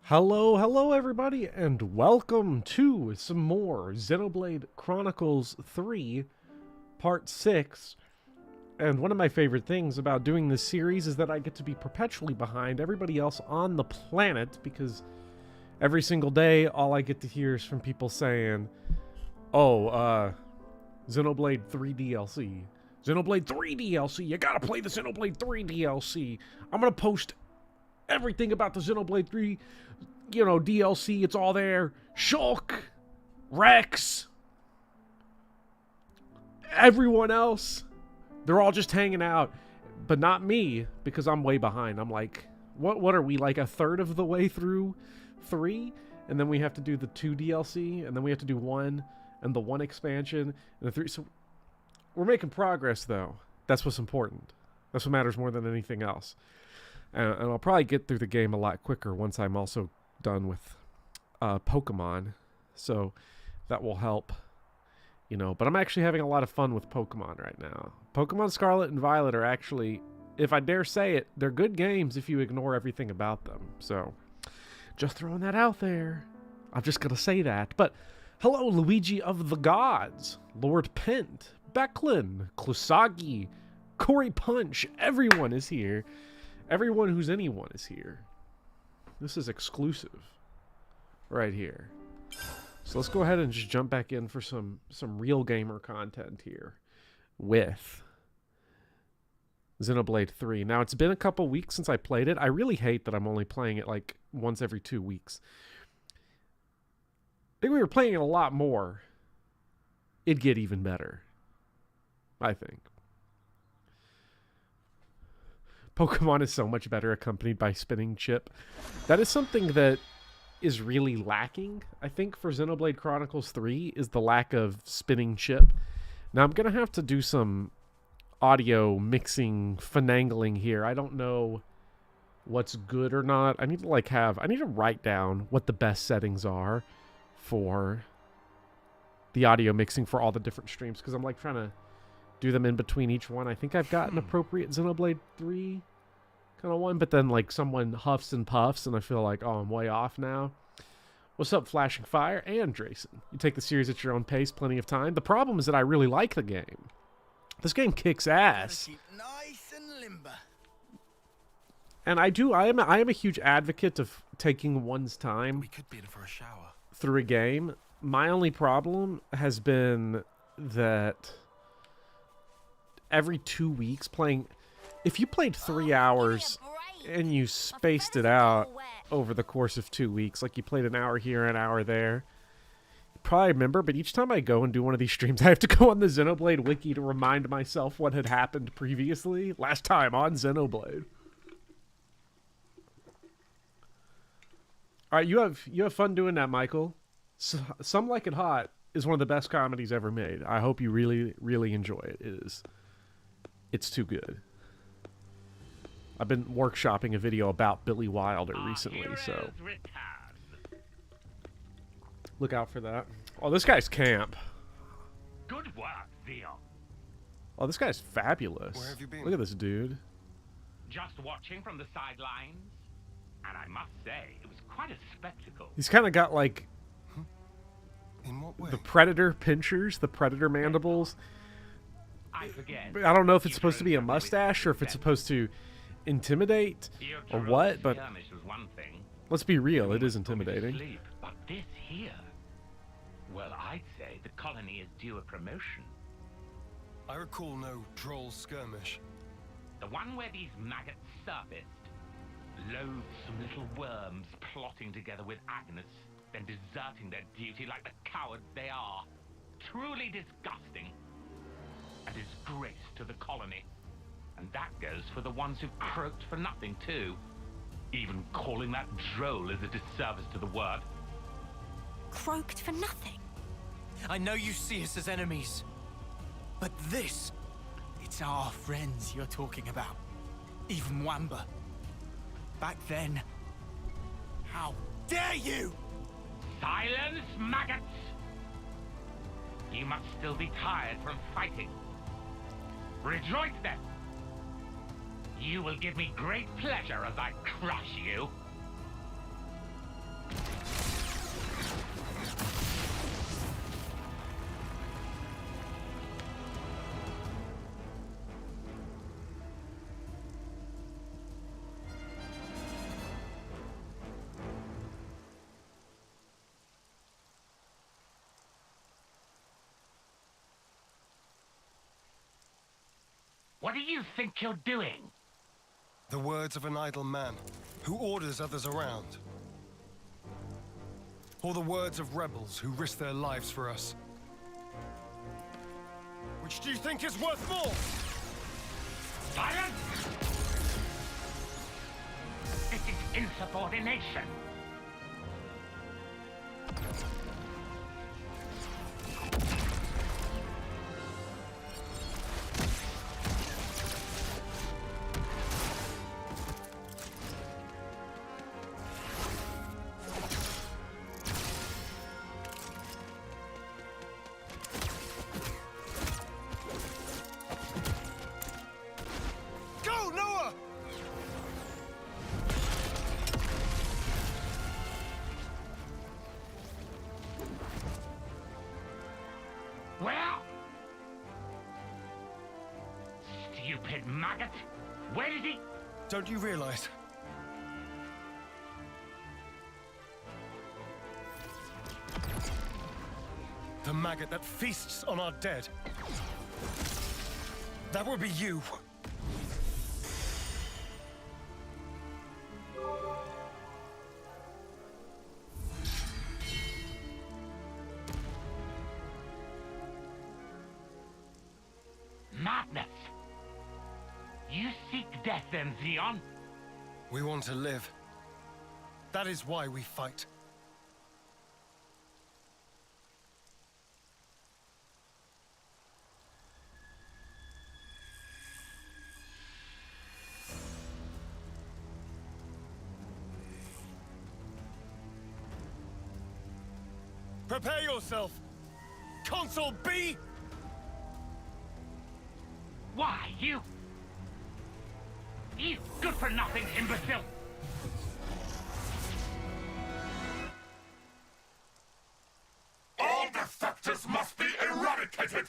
Hello everybody, and welcome to some more Xenoblade Chronicles 3, Part 6. And one of my favorite things about doing this series is that I get to be perpetually behind everybody else on the planet, because every single day, all I get to hear is from people saying, Xenoblade 3 DLC. Xenoblade 3 DLC, you gotta play the Xenoblade 3 DLC. I'm gonna post everything about the Xenoblade 3, DLC, it's all there. Shulk, Rex, everyone else, they're all just hanging out. But not me, because I'm way behind. I'm like, what are we, like a third of the way through 3? And then we have to do the 2 DLC, and then we have to do 1, and the 1 expansion, and the 3. So we're making progress, though. That's what's important. That's what matters more than anything else. And I'll probably get through the game a lot quicker once I'm also done with Pokemon. So that will help, But I'm actually having a lot of fun with Pokemon right now. Pokemon Scarlet and Violet are actually, if I dare say it, they're good games if you ignore everything about them. So just throwing that out there. I'm just going to say that. But hello, Luigi of the Gods, Lord Pent, Becklin, Klusagi, Corey Punch. Everyone is here. Everyone who's anyone is here. This is exclusive right here. So let's go ahead and just jump back in for some real gamer content here with Xenoblade 3. Now, it's been a couple weeks since I played it. I really hate that I'm only playing it like once every 2 weeks. I think we were playing it a lot more. It'd get even better, I think. Pokemon is so much better accompanied by Spinning Chip. That is something that is really lacking, I think, for Xenoblade Chronicles 3, is the lack of Spinning Chip. Now, I'm going to have to do some audio mixing, finagling here. I don't know what's good or not. I need to write down what the best settings are for the audio mixing for all the different streams, because I'm like trying to do them in between each one. I think I've got an appropriate Xenoblade 3 kind of one, but then like someone huffs and puffs and I feel like, oh, I'm way off now. What's up, Flashing Fire and Drayson? You take the series at your own pace, plenty of time. The problem is that I really like the game. This game kicks ass. Nice and limber. And I am a huge advocate of taking one's time We could be in for a shower. through a game. My only problem has been that every 2 weeks playing, if you played 3 hours and you spaced it out over the course of 2 weeks, like you played an hour here, an hour there, you probably remember, but each time I go and do one of these streams, I have to go on the Xenoblade wiki to remind myself what had happened previously, last time on Xenoblade. Alright, you have fun doing that, Michael. Some Like It Hot is one of the best comedies ever made. I hope you really, really enjoy it. It's too good. I've been workshopping a video about Billy Wilder recently, so look out for that. Oh, this guy's camp. Good work, Zeon. Oh, this guy's fabulous. Where have you been? Look at this dude. Just watching from the sidelines, and I must say, it was quite a spectacle. He's kind of got like In what way? the Predator pinchers, the Predator mandibles. I forget. I don't know if it's supposed to be a mustache or if it's supposed to intimidate or what, but skirmish was one thing. let's be real, it is Put me to intimidating. sleep, but this here, well, I'd say the colony is due a promotion. I recall no droll skirmish. The one where these maggots surfaced, loathsome little worms plotting together with Agnes, then deserting their duty like the cowards they are. Truly disgusting. A disgrace to the colony. And that goes for the ones who've croaked for nothing, too. Even calling that droll is a disservice to the word. Croaked for nothing. I know you see us as enemies, but this, it's our friends you're talking about. Even Wamba. Back then, how dare you? Silence, maggots! You must still be tired from fighting. Rejoice then! You will give me great pleasure as I crush you. What do you think you're doing? The words of an idle man who orders others around. Or the words of rebels who risk their lives for us. Which do you think is worth more? Silence! This is insubordination. Go, Noah! Well? Stupid maggot. Where did he... Don't you realize? The maggot that feasts on our dead. That would be you. Madness. You seek death then, Zeon? We want to live. That is why we fight. Prepare yourself! Console B! Why, you... You good-for-nothing imbecile! All defectors must be eradicated!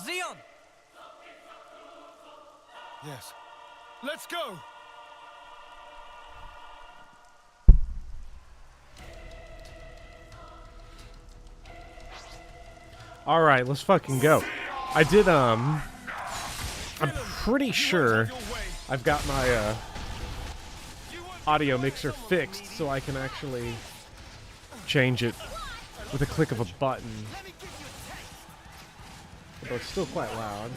Zeon! Yes. Let's go! All right, let's fucking go. I did, I'm pretty sure I've got my, audio mixer fixed so I can actually change it with a click of a button. Although it's still quite loud.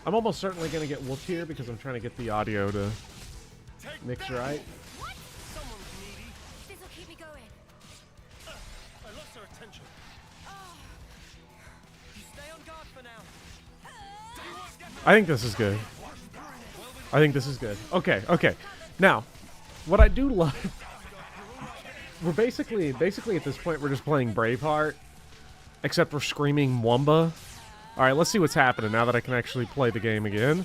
I'm almost certainly going to get whooped here because I'm trying to get the audio to mix right. Someone's needy. This'll keep me going. I lost her attention. You stay on guard for now. I think this is good. I think this is good. Okay, okay. Now, what I do love... We're basically at this point, we're just playing Braveheart. Except we're screaming Mwamba. Alright, let's see what's happening now that I can actually play the game again.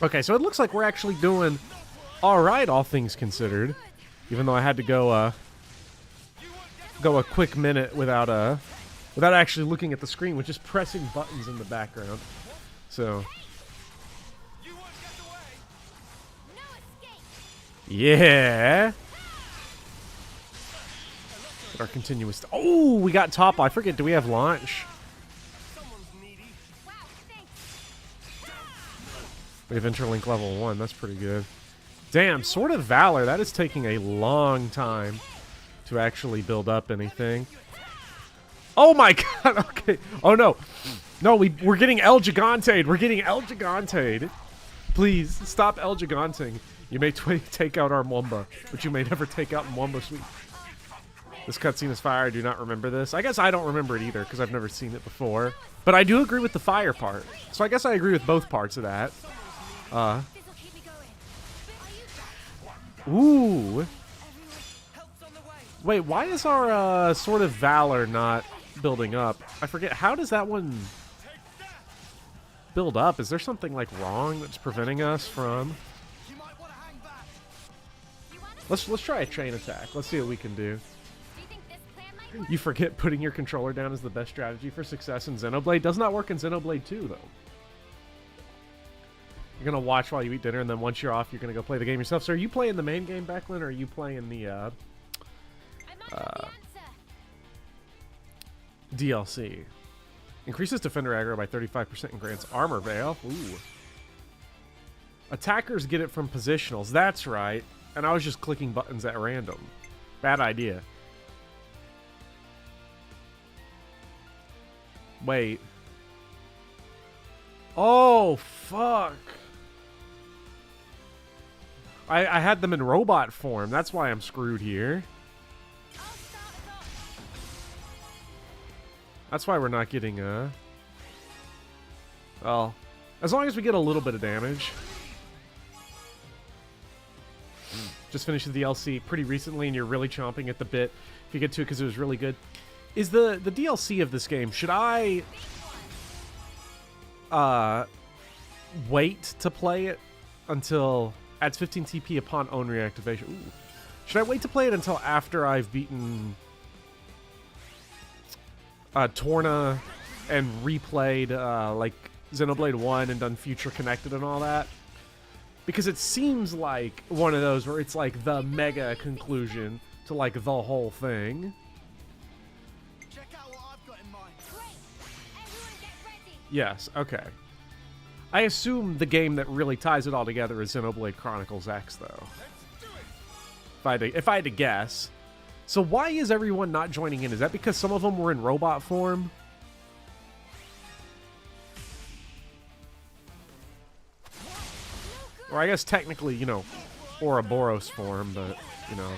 Okay, so it looks like we're actually doing alright, all things considered. Even though I had to go a quick minute without actually looking at the screen, with just pressing buttons in the background. So... Yeah! Our continuous... Oh, we got top. I forget, do we have launch? Someone's needy. We have interlink level 1. That's pretty good. Damn, Sword of Valor. That is taking a long time to actually build up anything. Oh my god, okay. Oh no. No, we're getting El Gigante. We're getting El Gigante. Please, stop El Giganting. You may take out our Mwamba, but you may never take out Mwamba Sweet. This cutscene is fire. I do not remember this. I guess I don't remember it either, because I've never seen it before. But I do agree with the fire part. So I guess I agree with both parts of that. This'll keep me going. Ooh. Wait, why is our Sword of Valor not building up? I forget. How does that one build up? Is there something like wrong that's preventing us from... Let's try a chain attack. Let's see what we can do. You forget putting your controller down is the best strategy for success in Xenoblade. Does not work in Xenoblade 2, though. You're going to watch while you eat dinner, and then once you're off, you're going to go play the game yourself. So are you playing the main game, Becklin, or are you playing the DLC? Increases defender aggro by 35% and grants armor veil. Ooh. Attackers get it from positionals. That's right. And I was just clicking buttons at random. Bad idea. Wait. Oh, fuck. I had them in robot form. That's why I'm screwed here. That's why we're not getting well, as long as we get a little bit of damage. Just finished the DLC pretty recently, and you're really chomping at the bit if you get to it because it was really good. Is the DLC of this game, should I wait to play it until adds 15 TP upon own reactivation? Ooh. Should I wait to play it until after I've beaten Torna and replayed like Xenoblade 1 and done Future Connected and all that? Because it seems like one of those where it's like the mega conclusion to like the whole thing. Check out what I've got in mind. Everyone get ready. Yes, okay. I assume the game that really ties it all together is Xenoblade Chronicles X, though. If I had to guess. So why is everyone not joining in? Is that because some of them were in robot form? Or I guess technically, you know, Ouroboros form, but, you know.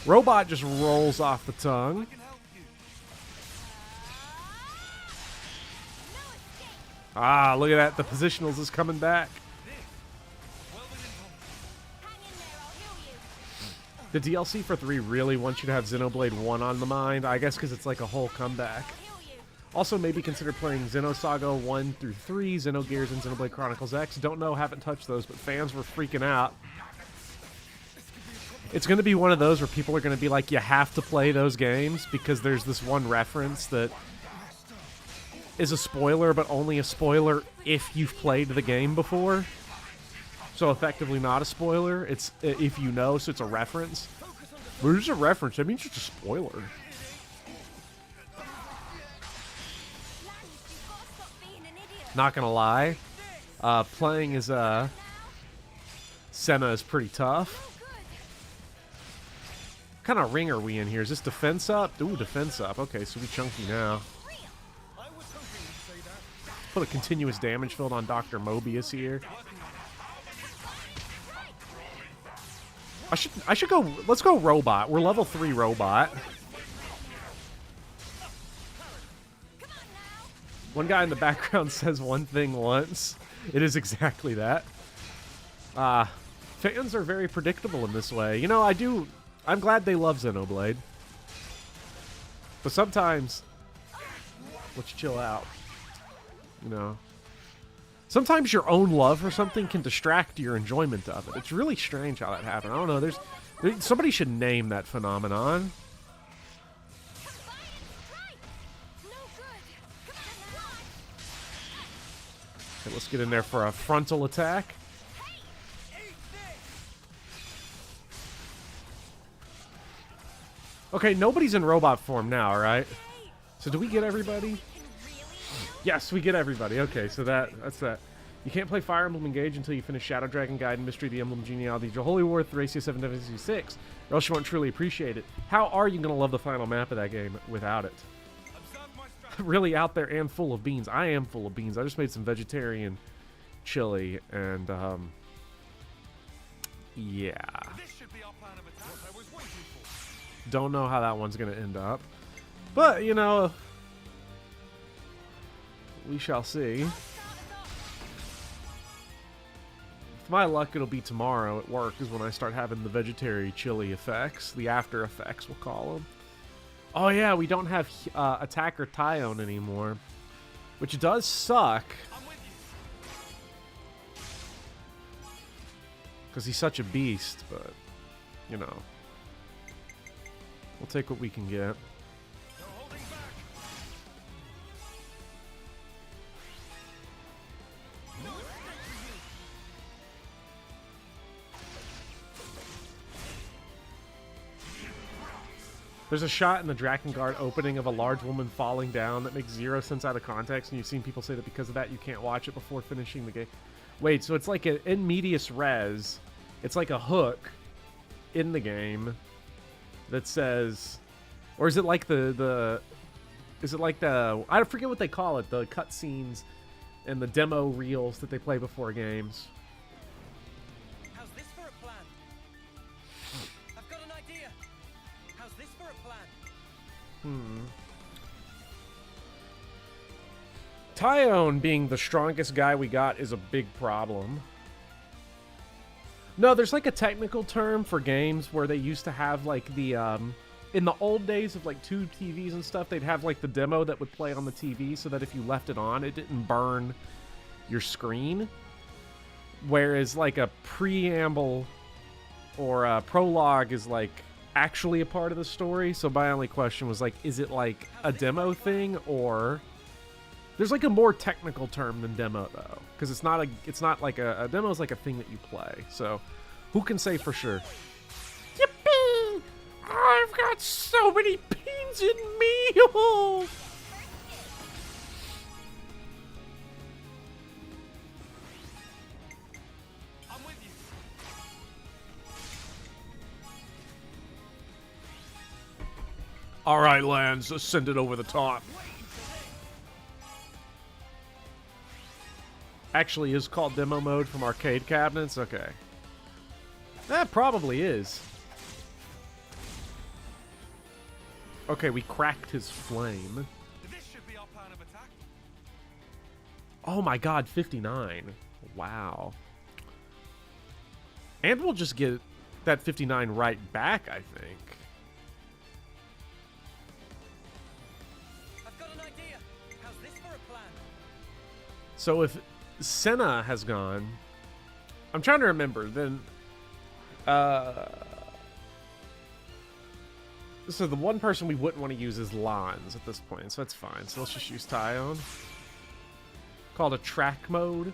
Robot just rolls off the tongue. Ah, look at that. The positionals is coming back. The DLC for 3 really wants you to have Xenoblade 1 on the mind. I guess because it's like a whole comeback. Also, maybe consider playing Xenosaga 1 through 3, Xenogears, and Xenoblade Chronicles X. Don't know, haven't touched those, but fans were freaking out. It's going to be one of those where people are going to be like, you have to play those games because there's this one reference that is a spoiler, but only a spoiler if you've played the game before. So effectively not a spoiler. It's if you know, so it's a reference. But it's a reference. That means it's a spoiler. Not gonna lie, playing as Senna is pretty tough. What kind of ring are we in here? Is this defense up? Ooh, defense up. Okay, so we chunky now. Put a continuous damage field on Dr. Mobius here. I should go. Let's go robot. We're level 3 robot. One guy in the background says one thing once. It is exactly that. Fans are very predictable in this way. You know, I'm glad they love Xenoblade. But sometimes, let's chill out. You know, sometimes your own love for something can distract your enjoyment of it. It's really strange how that happened. I don't know. Somebody should name that phenomenon. Okay, let's get in there for a frontal attack. Okay, nobody's in robot form now, right? So do we get everybody? Yes, we get everybody. Okay, so that's that. You can't play Fire Emblem Engage until you finish Shadow Dragon Guide and Mystery of the Emblem Genealogy, Holy War, Thracia 776, or else you won't truly appreciate it. How are you going to love the final map of that game without it? Really out there and full of beans. I am full of beans. I just made some vegetarian chili, and, yeah. Don't know how that one's going to end up. But, you know, we shall see. With my luck, it'll be tomorrow at work is when I start having the vegetarian chili effects. The after effects, we'll call them. Oh, yeah, we don't have Attacker Tyone anymore, which does suck. Because he's such a beast, but, you know, we'll take what we can get. There's a shot in the Drakengard opening of a large woman falling down that makes zero sense out of context, and you've seen people say that because of that you can't watch it before finishing the game. Wait, so it's like in medias res, it's like a hook in the game that says, or is it like is it like I forget what they call it, the cutscenes and the demo reels that they play before games. How's this for a plan? I've got an idea. How's this for a plan? Tyone being the strongest guy we got is a big problem. No, there's like a technical term for games where they used to have like the in the old days of like tube TVs and stuff, they'd have like the demo that would play on the TV so that if you left it on, it didn't burn your screen. Whereas like a preamble or a prologue is like actually a part of the story. So my only question was like, is it like a demo thing, or there's like a more technical term than demo though, because it's not like a demo is like a thing that you play. So who can say for sure? Yippee! I've got so many beans in meal. I'm with you. All right, Lance, let's send it over the top. Actually is called demo mode from arcade cabinets? Okay. That probably is. Okay, we cracked his flame. This should be our plan of attack. Oh my god, 59. Wow. And we'll just get that 59 right back, I think. I've got an idea. How's this for a plan? So if Senna has gone, I'm trying to remember, then so the one person we wouldn't want to use is Lons at this point, so that's fine. So let's just use Tyone. Called a track mode.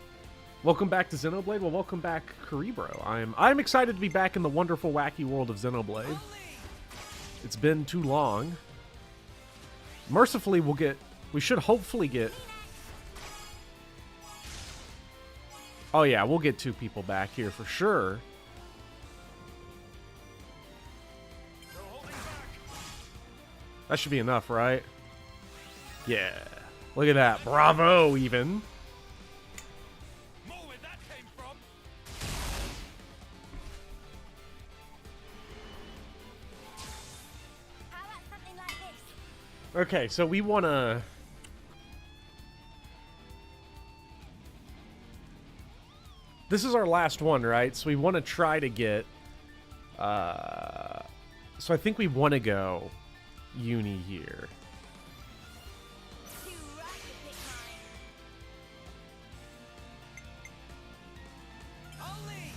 Welcome back to Xenoblade. Well, welcome back, Cerebro. I'm excited to be back in the wonderful, wacky world of Xenoblade. It's been too long. Mercifully, we should hopefully get. Oh yeah, we'll get 2 people back here for sure. That should be enough, right? Yeah. Look at that. Bravo, even. More where that came from. How about something like this? Okay, so we want to... This is our last one, right? So we want to try to get... So I think we want to go Uni here. Too right to pick mine. Only.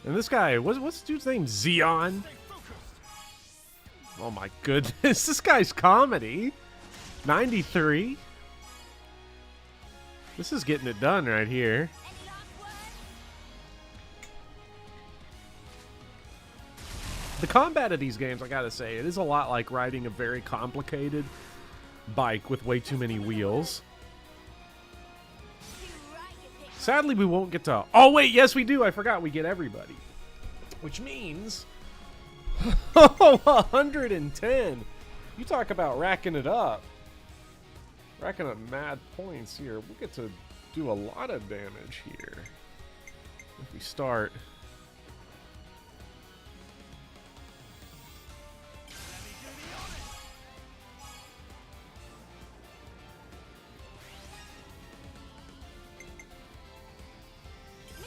And this guy, what's this dude's name? Zeon? Oh my goodness, this guy's comedy. 93. This is getting it done right here. Any last words? The combat of these games, I gotta say, it is a lot like riding a very complicated bike with way too many wheels. Too right to pick Sadly, we won't get to... Oh, wait, yes, we do. I forgot we get everybody. Which means... 110. You talk about racking it up. Racking up mad points here. We'll get to do a lot of damage here. If we start... me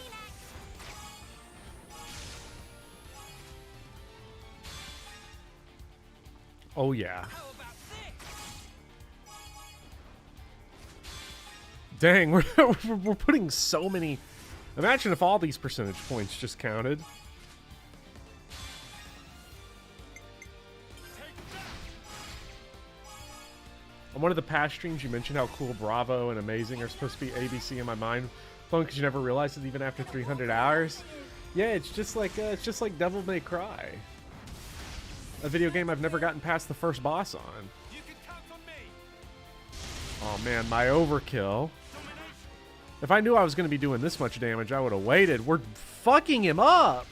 next. Oh, yeah. How about this? Dang, we're putting so many... Imagine if all these percentage points just counted. On one of the past streams, you mentioned how cool Bravo and Amazing are supposed to be ABC in my mind, because you never realized it even after 300 hours. Yeah, it's just like Devil May Cry, a video game I've never gotten past the first boss on. You can count on me. Oh man, my overkill. If I knew I was going to be doing this much damage, I would have waited. We're fucking him up.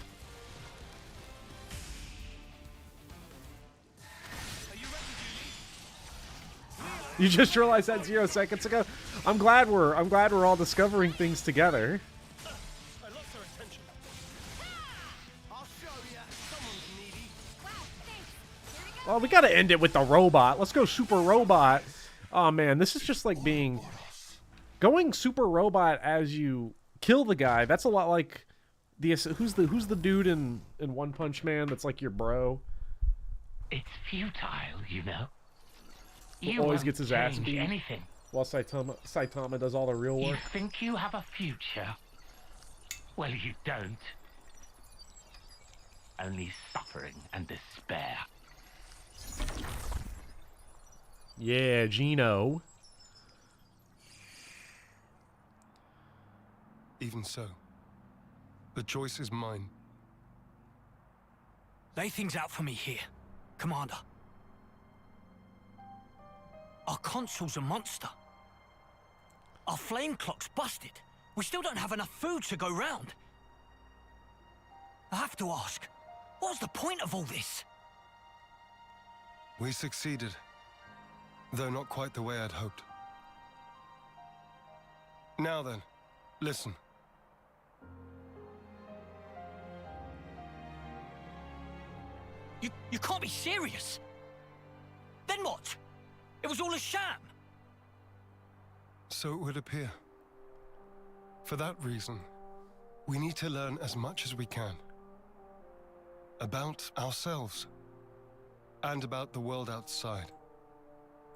You just realized that 0 seconds ago. I'm glad we're all discovering things together. I lost her attention. I'll show ya. Someone's needy. Wow, thanks. Here we go. Well, we got to end it with the robot. Let's go super robot. Oh man, this is just like going super robot as you kill the guy. That's a lot like who's the dude in One Punch Man that's like your bro? It's futile, you know. Who You always won't gets his ass change beat. anything. While Saitama does all the real You work. think you have a future? Well, you don't. Only suffering and despair. Yeah, Gino. Even so, the choice is mine. Lay things out for me here, Commander. Our console's a monster. Our flame clock's busted. We still don't have enough food to go round. I have to ask, what's the point of all this? We succeeded, though not quite the way I'd hoped. Now then, listen. You can't be serious. Then what? It was all a sham. So it would appear. For that reason, we need to learn as much as we can. About ourselves. And about the world outside.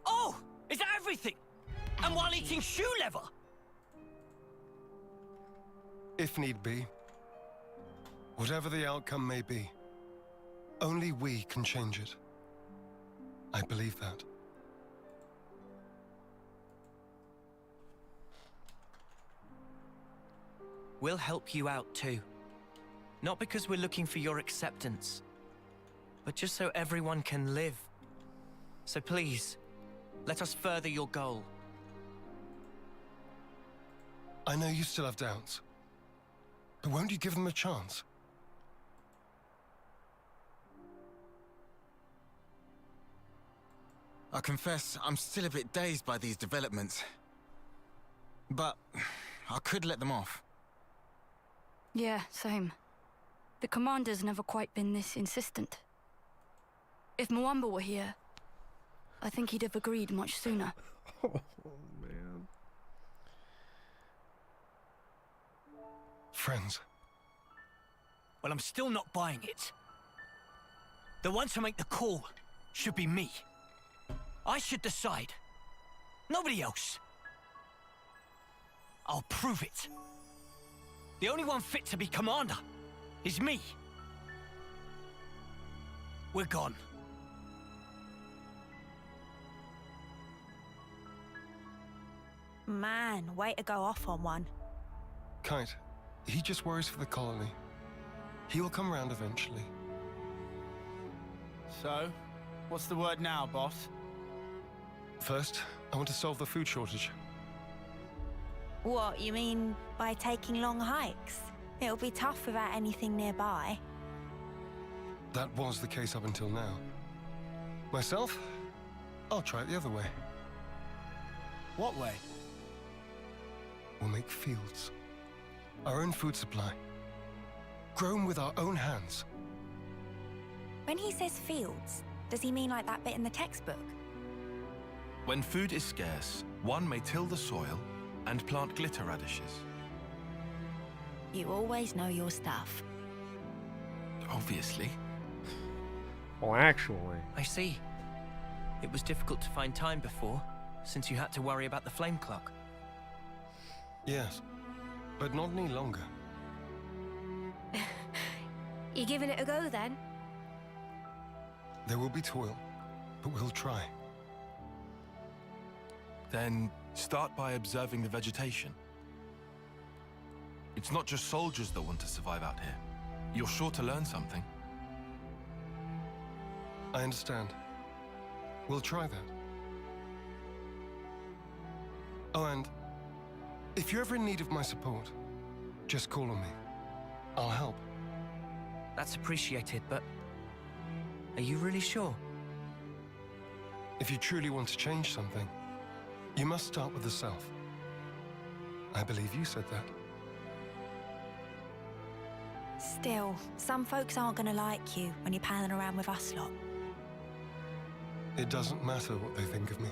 Oh, is that everything? And while eating shoe leather? If need be. Whatever the outcome may be, only we can change it. I believe that. We'll help you out too. Not because we're looking for your acceptance, but just so everyone can live. So please, let us further your goal. I know you still have doubts. But won't you give them a chance? I confess, I'm still a bit dazed by these developments. But I could let them off. Yeah, same. The commander's never quite been this insistent. If Mwamba were here, I think he'd have agreed much sooner. Oh, man. Friends. Well, I'm still not buying it. The one to make the call should be me. I should decide. Nobody else. I'll prove it. The only one fit to be commander is me. We're gone. Man, way to go off on one. Kite, he just worries for the colony. He will come around eventually. So, what's the word now, boss? First, I want to solve the food shortage. What, you mean by taking long hikes? It'll be tough without anything nearby. That was the case up until now. Myself, I'll try it the other way. What way? We'll make fields. Our own food supply. Grown with our own hands. When he says fields, does he mean like that bit in the textbook? When food is scarce, one may till the soil and plant glitter radishes. You always know your stuff. Obviously. Well, actually. I see. It was difficult to find time before, since you had to worry about the flame clock. Yes, but not any longer. You giving it a go then? There will be toil, but we'll try. Then start by observing the vegetation. It's not just soldiers that want to survive out here. You're sure to learn something. I understand. We'll try that. Oh, and if you're ever in need of my support, just call on me. I'll help. That's appreciated, but are you really sure? If you truly want to change something, you must start with the self. I believe you said that. Still, some folks aren't gonna like you when you're palling around with us lot. It doesn't matter what they think of me.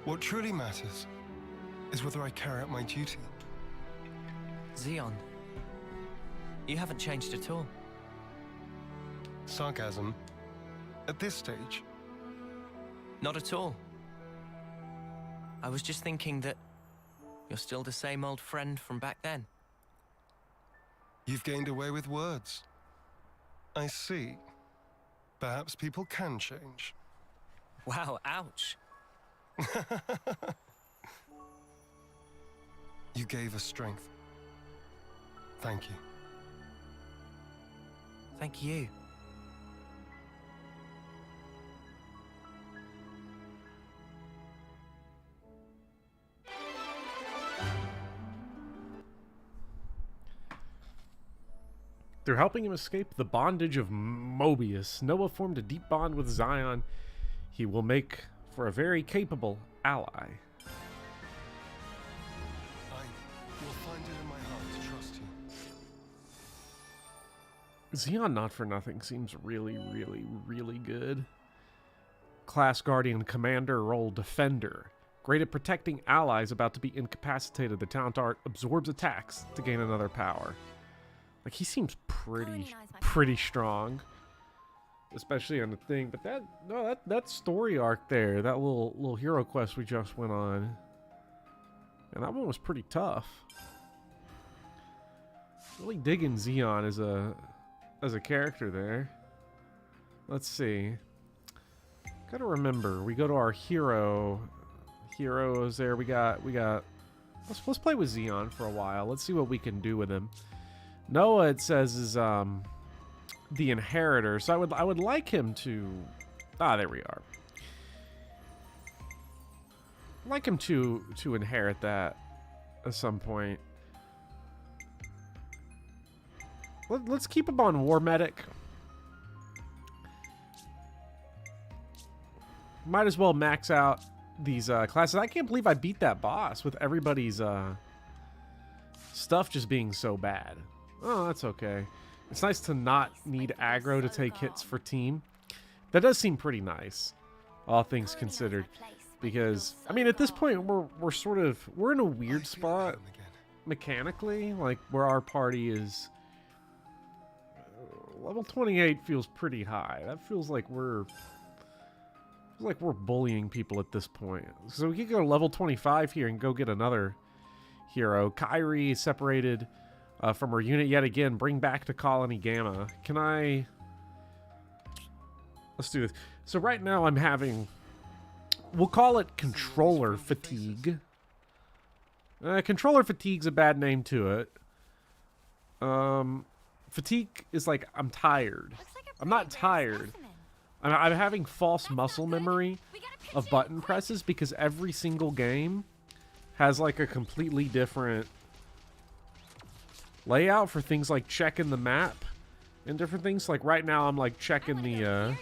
What truly matters is whether I carry out my duty. Zeon, you haven't changed at all. Sarcasm? At this stage? Not at all. I was just thinking that you're still the same old friend from back then. You've gained away with words. I see. Perhaps people can change. Wow, ouch. You gave us strength. Thank you. Thank you. Through helping him escape the bondage of Mobius, Noah formed a deep bond with Zeon. He will make for a very capable ally. I will find it in my heart to trust you. Zeon Not For Nothing seems really, really, really good. Class Guardian Commander, role Defender. Great at protecting allies about to be incapacitated. The talent art absorbs attacks to gain another power. Like, he seems pretty strong, especially on the thing. But that story arc there, that little hero quest we just went on, and that one was pretty tough. Really digging Zeon as a character there. Let's see. Gotta remember, we go to our heroes there. We got. Let's play with Zeon for a while. Let's see what we can do with him. Noah, it says, is the inheritor, so I would like him to. There we are. I'd like him to inherit that at some point. Let's keep him on War Medic. Might as well max out these classes. I can't believe I beat that boss with everybody's stuff just being so bad. Oh, that's okay. It's nice to not need aggro to take hits for team. That does seem pretty nice, all things considered. Because, I mean, at this point, we're in a weird spot mechanically, like where our party is. Level 28 feels pretty high. That feels like we're bullying people at this point. So we could go to level 25 here and go get another hero. Kyrie separated from her unit yet again. Bring back to Colony Gamma. Can I... Let's do this. So right now I'm having... We'll call it controller fatigue. Controller fatigue's a bad name to it. Fatigue is like, I'm tired. I'm not tired. I'm having false muscle memory of button presses because every single game has like a completely different layout for things like checking the map and different things. Like right now I'm like checking the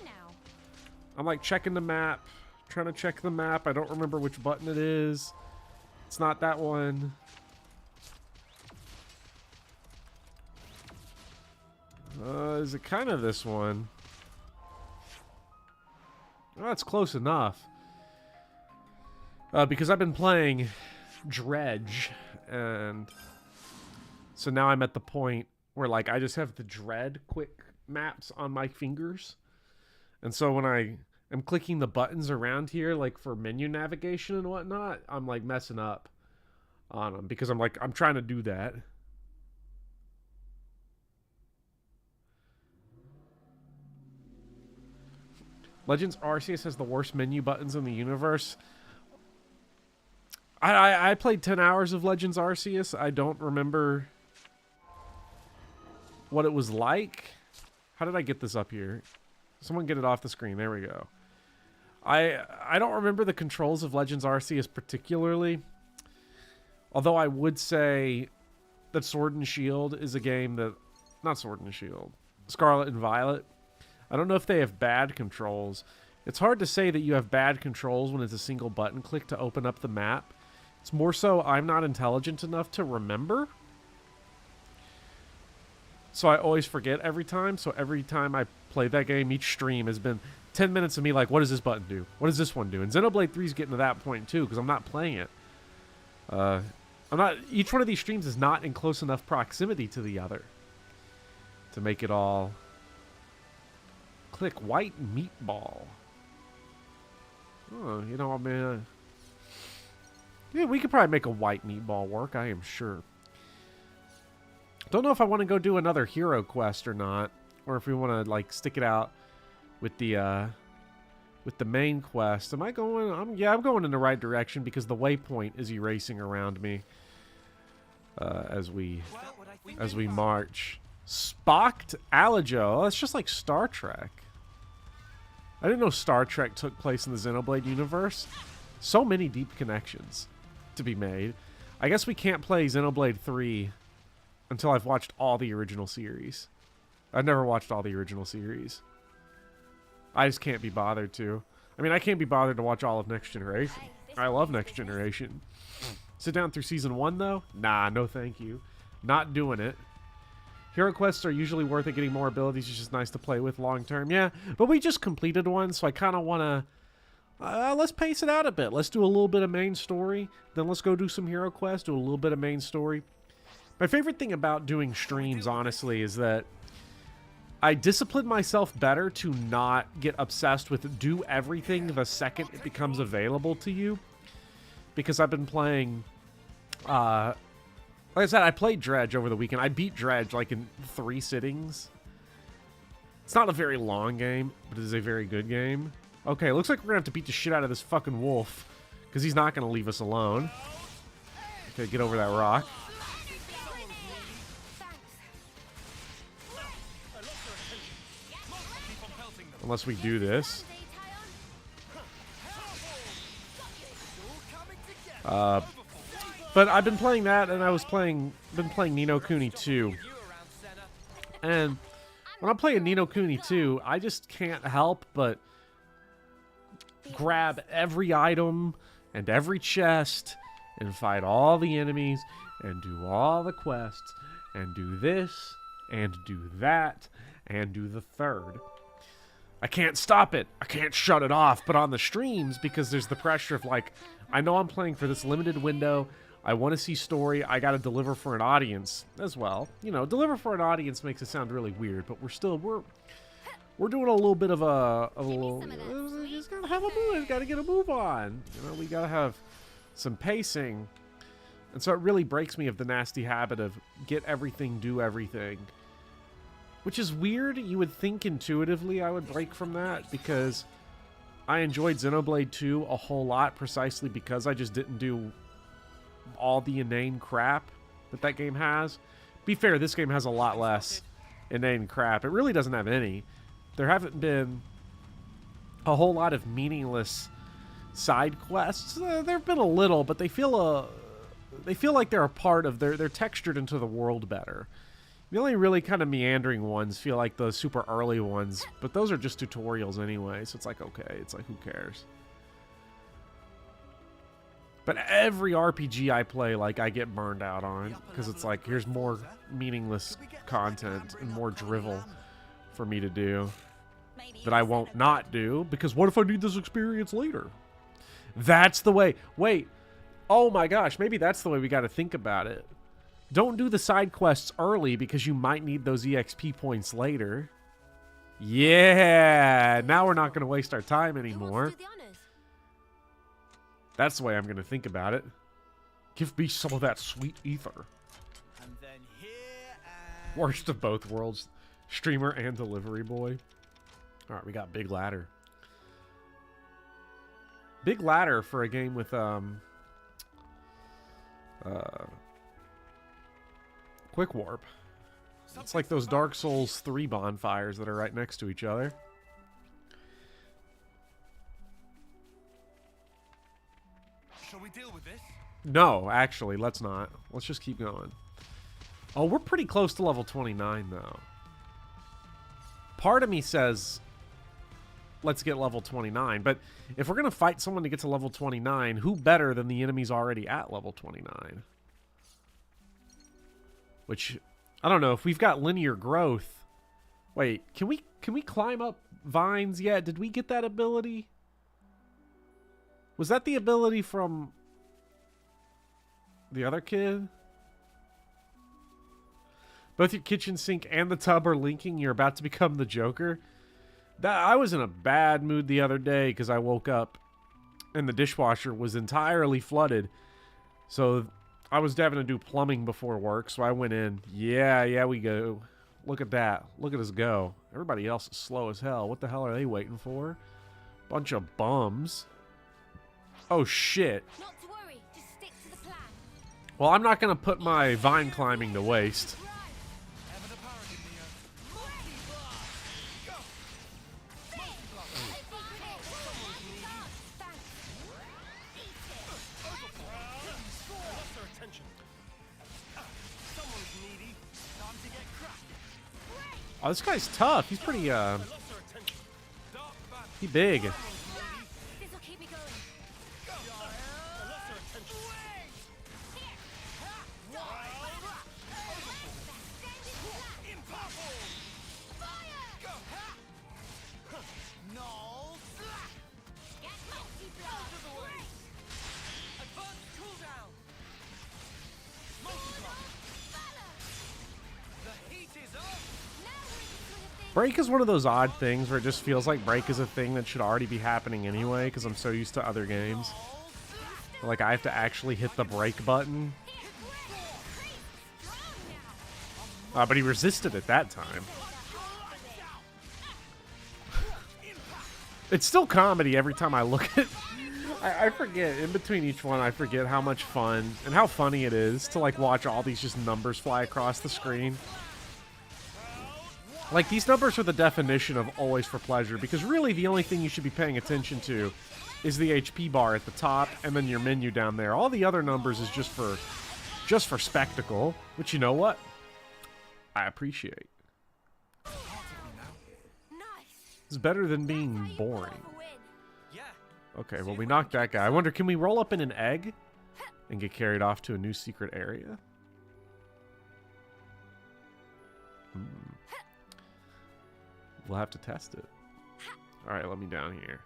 map, trying to check the map. I don't remember which button it is. It's not that one. Is it kind of this one? Well, that's close enough. Because I've been playing Dredge, and so now I'm at the point where like I just have the Dread quick maps on my fingers, and so when I am clicking the buttons around here, like for menu navigation and whatnot, I'm like messing up on them because I'm trying to do that. Legends Arceus has the worst menu buttons in the universe. I played 10 hours of Legends Arceus. I don't remember what it was like. How did I get this up here? Someone get it off the screen. There we go. I don't remember the controls of Legends Arceus particularly. Although I would say that Sword and Shield is a game that... Not Sword and Shield. Scarlet and Violet. I don't know if they have bad controls. It's hard to say that you have bad controls when it's a single button click to open up the map. It's more so I'm not intelligent enough to remember. So I always forget every time. So every time I play that game, each stream has been 10 minutes of me like, what does this button do? What does this one do? And Xenoblade 3 is getting to that point too, because I'm not playing it. Each one of these streams is not in close enough proximity to the other to make it all click. White meatball. Oh, you know, I mean, yeah, we could probably make a white meatball work, I am sure. Don't know if I want to go do another hero quest or not, or if we want to like stick it out with the main quest. Am I going? Yeah, I'm going in the right direction because the waypoint is erasing around me as we march. Spocked Alijo. Oh, that's just like Star Trek. I didn't know Star Trek took place in the Xenoblade universe. So many deep connections to be made. I guess we can't play Xenoblade 3 until I've watched all the original series. I've never watched all the original series. I just can't be bothered to. I mean, I can't be bothered to watch all of Next Generation. I love Next Generation. Sit down through Season 1, though? Nah, no thank you. Not doing it. Hero quests are usually worth it. Getting more abilities is just nice to play with long term. Yeah, but we just completed one, so I kind of want to... let's pace it out a bit. Let's do a little bit of main story. Then let's go do some hero quests, do a little bit of main story. My favorite thing about doing streams, honestly, is that I discipline myself better to not get obsessed with do everything the second it becomes available to you. Because I've been playing... like I said, I played Dredge over the weekend. I beat Dredge like in 3 sittings. It's not a very long game, but it is a very good game. Okay, looks like we're going to have to beat the shit out of this fucking wolf. Because he's not going to leave us alone. Okay, get over that rock. Unless we do this. But I've been playing that, and I was been playing Ni no Kuni 2. And when I'm playing Ni no Kuni 2, I just can't help but grab every item and every chest and fight all the enemies and do all the quests and do this and do that and do the third. I can't stop it. I can't shut it off. But on the streams, because there's the pressure of like, I know I'm playing for this limited window. I want to see story. I got to deliver for an audience as well. You know, deliver for an audience makes it sound really weird, but we're doing a little bit of a little. Just gotta have a move. Got to get a move on. You know, we gotta have some pacing, and so it really breaks me of the nasty habit of get everything, do everything, which is weird. You would think intuitively I would break from that because I enjoyed Xenoblade 2 a whole lot precisely because I just didn't do all the inane crap that game has. Be fair, this game has a lot less inane crap. It really doesn't have any. There haven't been a whole lot of meaningless side quests. There have been a little, but they feel like they're a part of they're textured into the world better. The only really kind of meandering ones feel like the super early ones, but those are just tutorials anyway, so it's like, okay, it's like, who cares? But every RPG I play, like, I get burned out on, because it's like, here's more meaningless content and more drivel for me to do that I won't not do, because what if I need this experience later? That's the way. Wait. Oh my gosh, maybe that's the way we got to think about it. Don't do the side quests early, because you might need those EXP points later. Yeah, now we're not going to waste our time anymore. That's the way I'm going to think about it. Give me some of that sweet ether. Worst of both worlds. Streamer and delivery boy. Alright, we got Big Ladder. Big Ladder for a game with Quick Warp. It's like those Dark Souls 3 bonfires that are right next to each other. Shall we deal with this? No, actually, let's not. Let's just keep going. Oh, we're pretty close to level 29, though. Part of me says, let's get level 29. But if we're going to fight someone to get to level 29, who better than the enemies already at level 29? Which, I don't know, if we've got linear growth... Wait, can we climb up vines yet? Did we get that ability? Was that the ability from the other kid? Both your kitchen sink and the tub are linking. You're about to become the Joker. I was in a bad mood the other day because I woke up and the dishwasher was entirely flooded. So I was having to do plumbing before work, so I went in. Yeah, we go. Look at that. Look at us go. Everybody else is slow as hell. What the hell are they waiting for? Bunch of bums. Oh, shit. Not to worry. Just stick to the plan. Well, I'm not going to put my vine climbing to waste. Oh, this guy's tough. He's pretty, he big. This'll keep me going. Break is one of those odd things where it just feels like break is a thing that should already be happening anyway because I'm so used to other games. Like, I have to actually hit the break button. But he resisted at that time. It's still comedy every time I look at... I forget, in between each one, I forget how much fun and how funny it is to, like, watch all these just numbers fly across the screen. Like, these numbers are the definition of always for pleasure, because really the only thing you should be paying attention to is the HP bar at the top and then your menu down there. All the other numbers is just for spectacle, which, you know what? I appreciate. It's better than being boring. Okay, well, we knocked that guy. I wonder, can we roll up in an egg and get carried off to a new secret area? We'll have to test it. Alright, let me down here.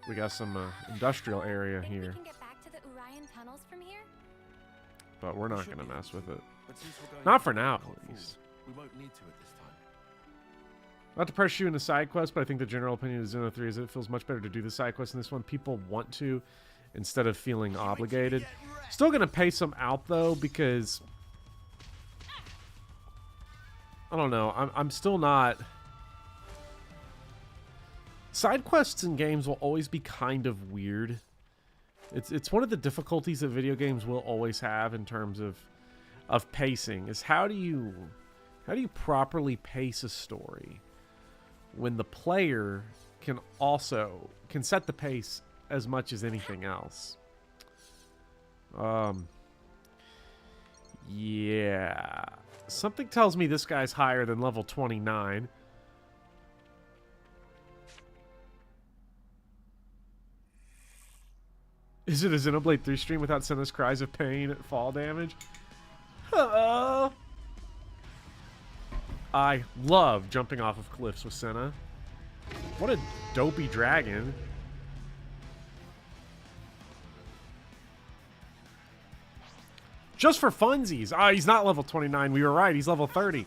We got some industrial area here. We can get back to the Orion tunnels from here? But we're not going to mess with it. Not for now, at least. We won't need to at this time. Not to pressure you in the side quest, but I think the general opinion of Xeno 3 is that it feels much better to do the side quest in this one. People want to instead of feeling obligated. Still going to pay some out, though, because... I don't know. I'm still not... Side quests in games will always be kind of weird. It's one of the difficulties that video games will always have in terms of pacing. Is how do you properly pace a story when the player can set the pace as much as anything else? Yeah. Something tells me this guy's higher than level 29. Is it a Xenoblade 3 stream without Senna's cries of pain at fall damage? I love jumping off of cliffs with Senna. What a dopey dragon. Just for funsies. Ah, he's not level 29. We were right. He's level 30.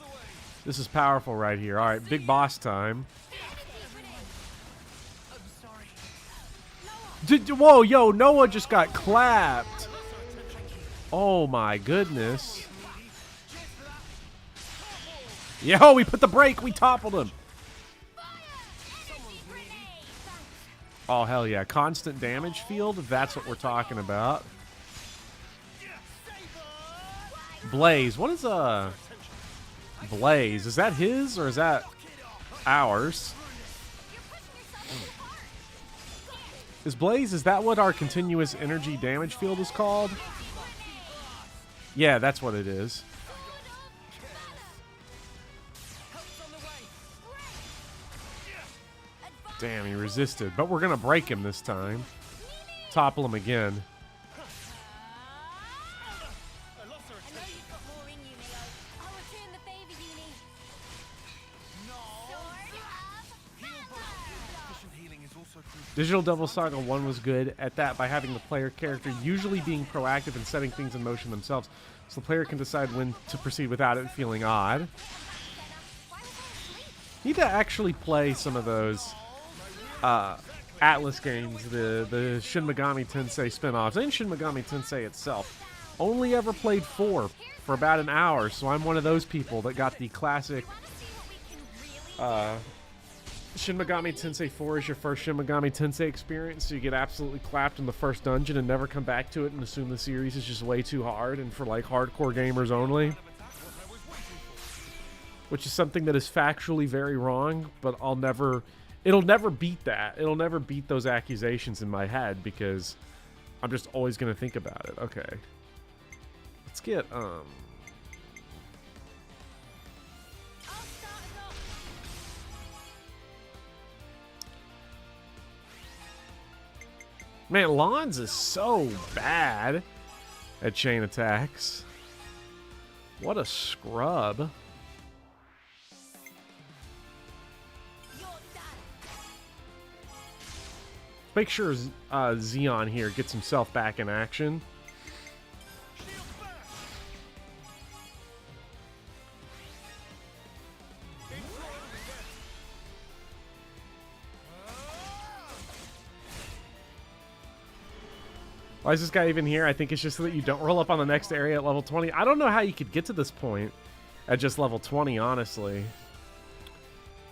This is powerful right here. All right, big boss time. Whoa, yo, Noah just got clapped. Oh my goodness. Yo, we put the brake. We toppled him. Oh, hell yeah. Constant damage field. That's what we're talking about. Blaze. What is Blaze. Is that his or is that ours? Is Blaze, is that what our continuous energy damage field is called? Yeah, that's what it is. Damn, he resisted. But we're going to break him this time. Topple him again. Digital Devil Saga 1 was good at that by having the player character usually being proactive and setting things in motion themselves, so the player can decide when to proceed without it feeling odd. Need to actually play some of those Atlas games, the Shin Megami Tensei spin-offs, and Shin Megami Tensei itself. Only ever played 4 for about an hour, so I'm one of those people that got the classic Shin Megami Tensei 4 is your first Shin Megami Tensei experience, so you get absolutely clapped in the first dungeon and never come back to it and assume the series is just way too hard and for like hardcore gamers only. Which is something that is factually very wrong, but it'll never beat that. It'll never beat those accusations in my head because I'm just always going to think about it. Okay. Let's get, man, Lons is so bad at chain attacks. What a scrub. Make sure Zeon here gets himself back in action. Why is this guy even here? I think it's just so that you don't roll up on the next area at level 20. I don't know how you could get to this point at just level 20, honestly.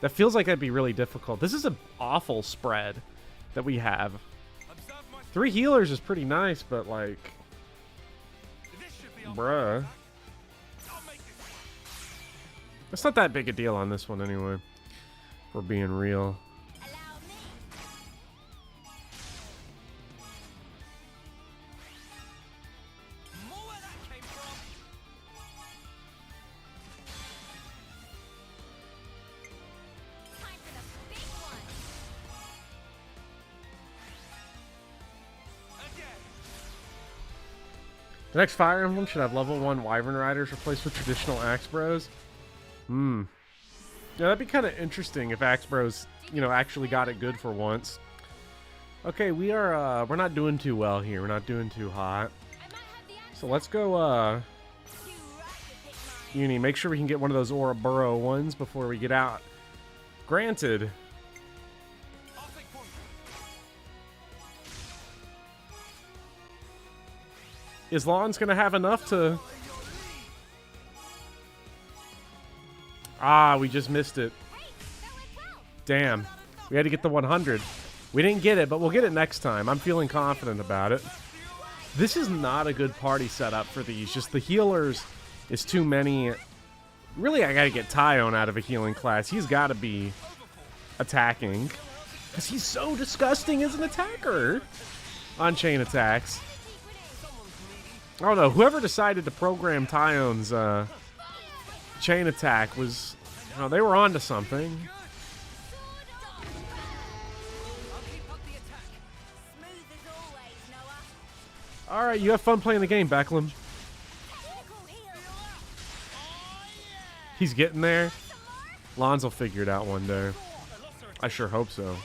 That feels like that'd be really difficult. This is an awful spread that we have. 3 healers is pretty nice, but like, bruh. It's not that big a deal on this one anyway, if we're being real. The next Fire Emblem should have level 1 Wyvern Riders replaced with traditional Axe Bros. Yeah, that'd be kind of interesting if Axe Bros, you know, actually got it good for once. Okay, we're not doing too well here. We're not doing too hot. So let's go, Uni, make sure we can get one of those Ouroboros ones before we get out. Granted. Is Lon's going to have enough to... Ah, we just missed it. Damn. We had to get the 100. We didn't get it, but we'll get it next time. I'm feeling confident about it. This is not a good party setup for these. Just the healers is too many. Really, I got to get Tyone out of a healing class. He's got to be attacking. Because he's so disgusting as an attacker on chain attacks. I don't know. Whoever decided to program Tyone's chain attack was, you know, they were onto something. All right, you have fun playing the game, Becklem. He's getting there. Lons will figure it out one day. I sure hope so.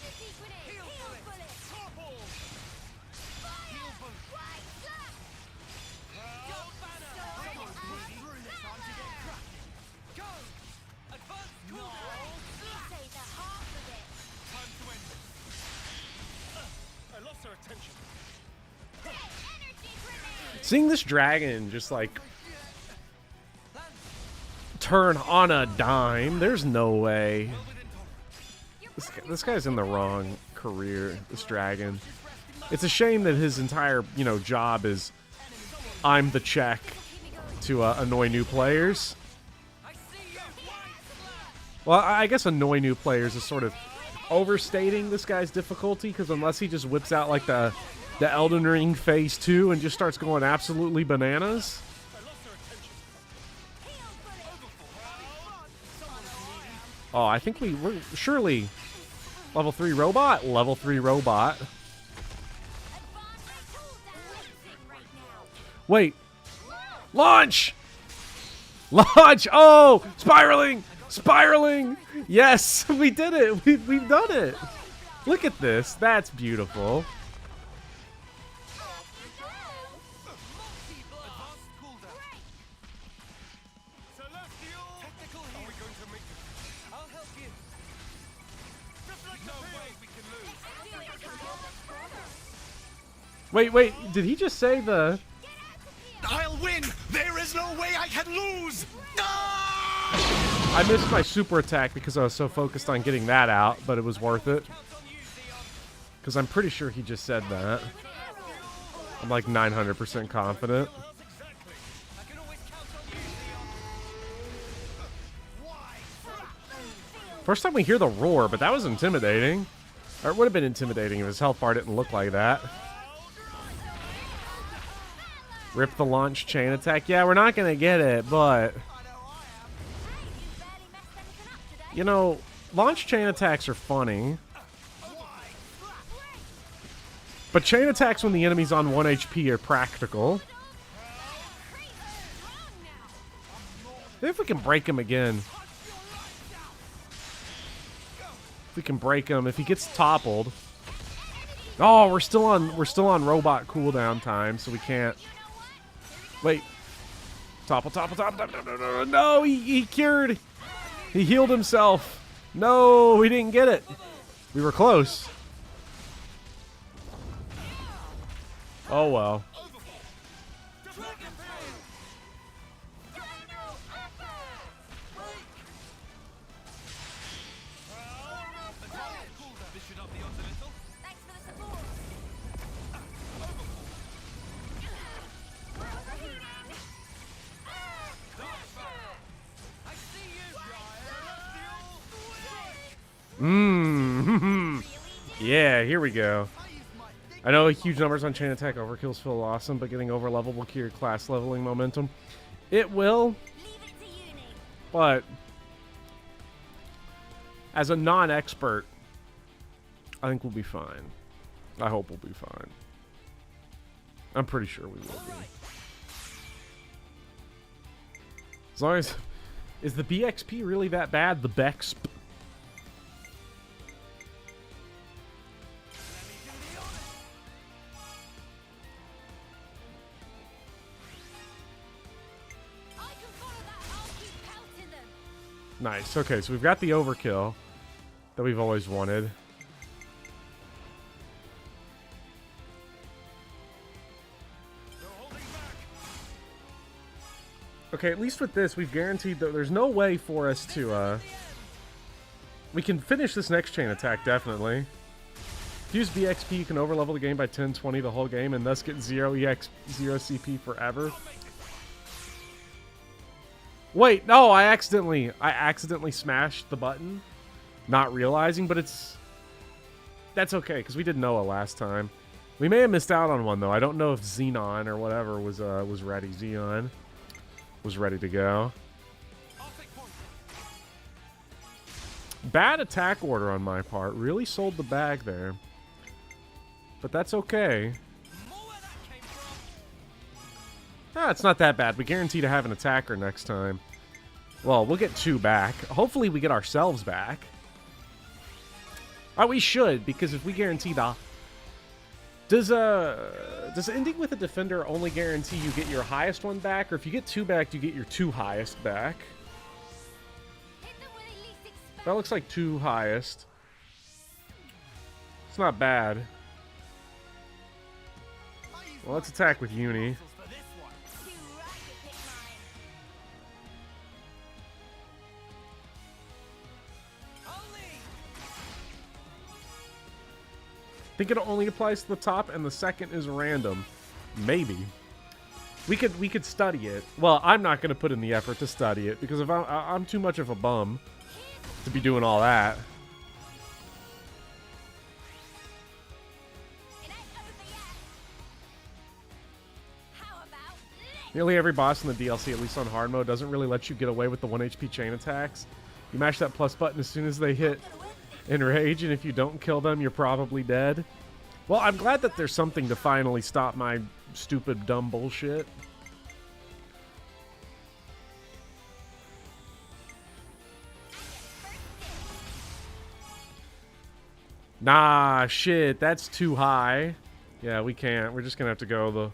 Seeing this dragon just like turn on a dime, there's no way. This guy's in the wrong career, this dragon. It's a shame that his entire, you know, job is I'm the check to annoy new players. Well, I guess annoy new players is sort of overstating this guy's difficulty, because unless he just whips out like the Elden Ring Phase 2 and just starts going absolutely bananas. Oh, I think we're surely level 3 robot? Level 3 robot. Wait. Launch! Launch! Oh! Spiraling! Spiraling! Yes! We did it! We've done it! Look at this. That's beautiful. Wait, did he just say the... I'll win! There is no way I can lose! I missed my super attack because I was so focused on getting that out, but it was worth it. Because I'm pretty sure he just said that. I'm like 900% confident. First time we hear the roar, but that was intimidating. Or it would have been intimidating if his health bar didn't look like that. Rip the launch chain attack. Yeah, we're not going to get it, but... You know, launch chain attacks are funny. But chain attacks when the enemy's on 1 HP are practical. Maybe if we can break him again. If we can break him, if he gets toppled. Oh, we're still on robot cooldown time, so we can't. Wait. Topple. No, he cured. He healed himself. No, we didn't get it. We were close. Oh, well. Yeah, here we go. I know huge numbers on chain attack overkills feel awesome, but getting over level will cure class leveling momentum. It will, but as a non-expert, I think we'll be fine. I hope we'll be fine. I'm pretty sure we will be. As long as... Is the BXP really that bad? The BEXP? Nice. Okay, so we've got the overkill that we've always wanted. Okay, at least with this, we've guaranteed that there's no way for us to, we can finish this next chain attack, definitely. If you use BXP, you can overlevel the game by 10, 20 the whole game, and thus get 0 EX, 0 CP forever. Wait, no, I accidentally smashed the button, not realizing, but that's okay, because we did Noah last time. We may have missed out on one, though. I don't know if Xenon or whatever was ready. Zeon was ready to go. Bad attack order on my part. Really sold the bag there. But that's okay. Ah, it's not that bad. We guarantee to have an attacker next time. Well, we'll get 2 back. Hopefully we get ourselves back. Oh, we should, because if we guarantee the... Does ending with a defender only guarantee you get your highest one back? Or if you get 2 back, you get your 2 highest back? That looks like 2 highest. It's not bad. Well, let's attack with Uni. I think it only applies to the top, and the second is random. Maybe. We could study it. Well, I'm not going to put in the effort to study it, because if I'm too much of a bum. to be doing all that. Nearly every boss in the DLC, at least on hard mode, doesn't really let you get away with the 1 HP chain attacks. You mash that plus button as soon as they hit enrage, and if you don't kill them, you're probably dead. Well, I'm glad that there's something to finally stop my stupid, dumb bullshit. Nah, shit, that's too high. Yeah, we can't. We're just gonna have to go the...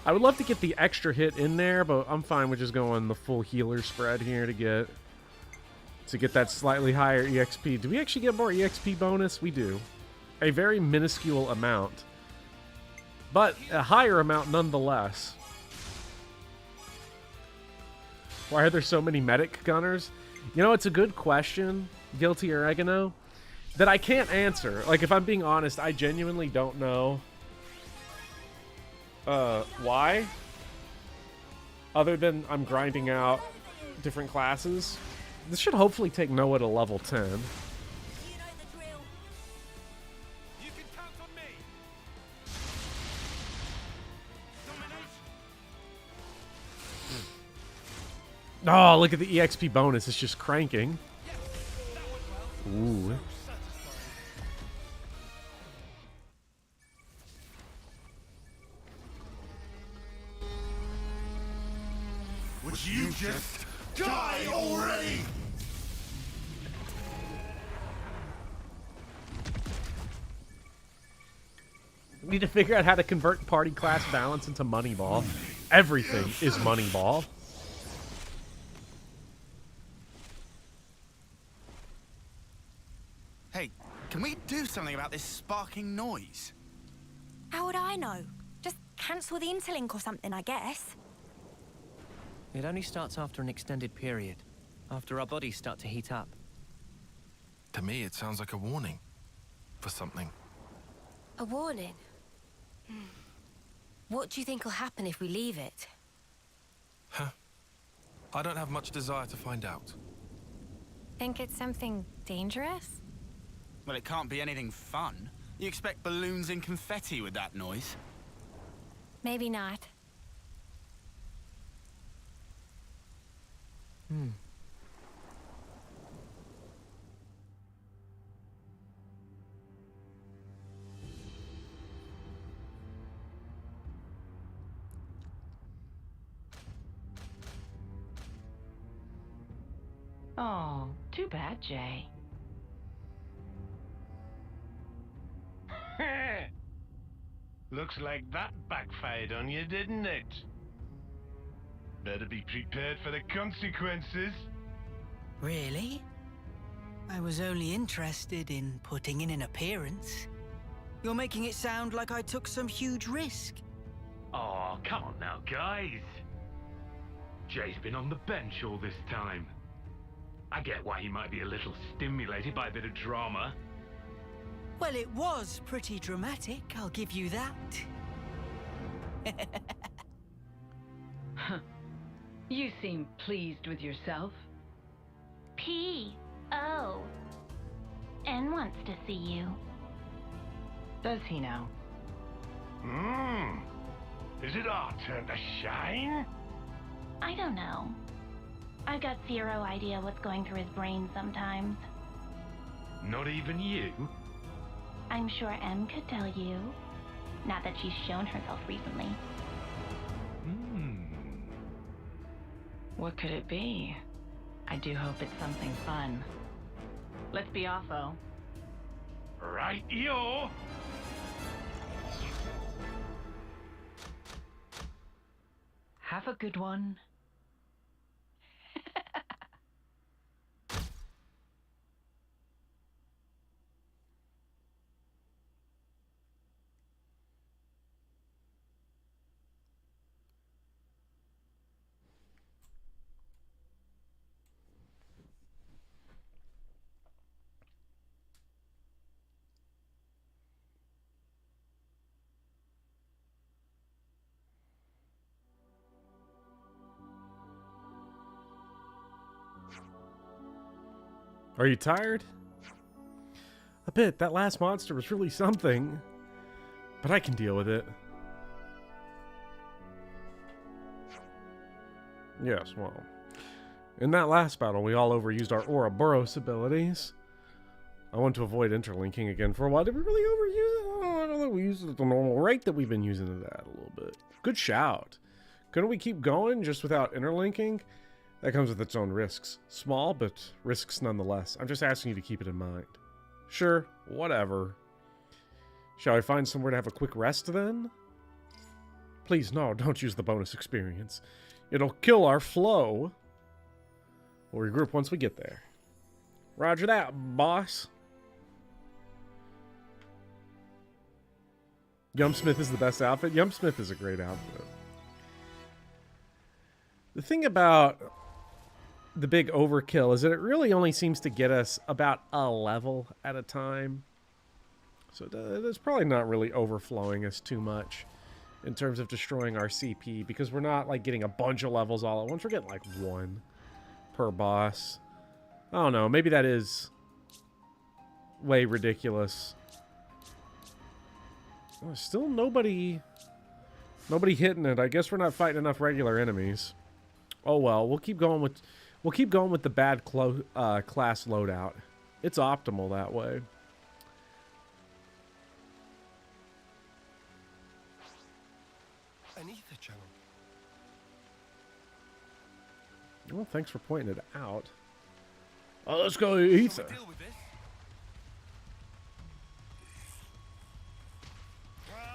I would love to get the extra hit in there, but I'm fine with just going the full healer spread here to get that slightly higher EXP. Do we actually get more EXP bonus? We do. A very minuscule amount. But a higher amount nonetheless. Why are there so many medic gunners? You know, it's a good question, Guilty Oregano, that I can't answer. Like, if I'm being honest, I genuinely don't know why. Other than I'm grinding out different classes. This should hopefully take Noah to level 10. Oh, look at the EXP bonus. It's just cranking. Ooh. Would you just die already? We need to figure out how to convert party class balance into Moneyball. Everything is Moneyball. Hey, can we do something about this sparking noise? How would I know? Just cancel the interlink or something, I guess. It only starts after an extended period, after our bodies start to heat up. To me, it sounds like a warning for something. A warning? What do you think will happen if we leave it? Huh? I don't have much desire to find out. Think it's something dangerous? Well, it can't be anything fun. You expect balloons and confetti with that noise? Maybe not. Oh, too bad, Jay. Looks like that backfired on you, didn't it? Better be prepared for the consequences. Really? I was only interested in putting in an appearance. You're making it sound like I took some huge risk. Oh, come on now, guys. Jay's been on the bench all this time. I get why he might be a little stimulated by a bit of drama. Well, it was pretty dramatic, I'll give you that. You seem pleased with yourself. P.O. N wants to see you. Does he now? Is it our turn to shine? I don't know. I've got zero idea what's going through his brain sometimes. Not even you? I'm sure M could tell you. Not that she's shown herself recently. What could it be? I do hope it's something fun. Let's be off, though. Right-yo! Have a good one. Are you tired? A bit. That last monster was really something. But I can deal with it. Yes, well. In that last battle, we all overused our Ouroboros abilities. I want to avoid interlinking again for a while. Did we really overuse it? I don't think we used it at the normal rate that we've been using it at a little bit. Good shout. Couldn't we keep going just without interlinking? That comes with its own risks. Small, but risks nonetheless. I'm just asking you to keep it in mind. Sure, whatever. Shall I find somewhere to have a quick rest then? Please, no, don't use the bonus experience. It'll kill our flow. We'll regroup once we get there. Roger that, boss. Yumpsmith is the best outfit. Yumpsmith is a great outfit. The thing about the big overkill is that it really only seems to get us about a level at a time. So it's probably not really overflowing us too much in terms of destroying our CP, because we're not like getting a bunch of levels all at once. We're getting like one per boss. I don't know. Maybe that is way ridiculous. Oh, still nobody hitting it. I guess we're not fighting enough regular enemies. Oh well, we'll keep going with the bad class loadout. It's optimal that way. An ether channel. Well, thanks for pointing it out. Oh, let's go ether.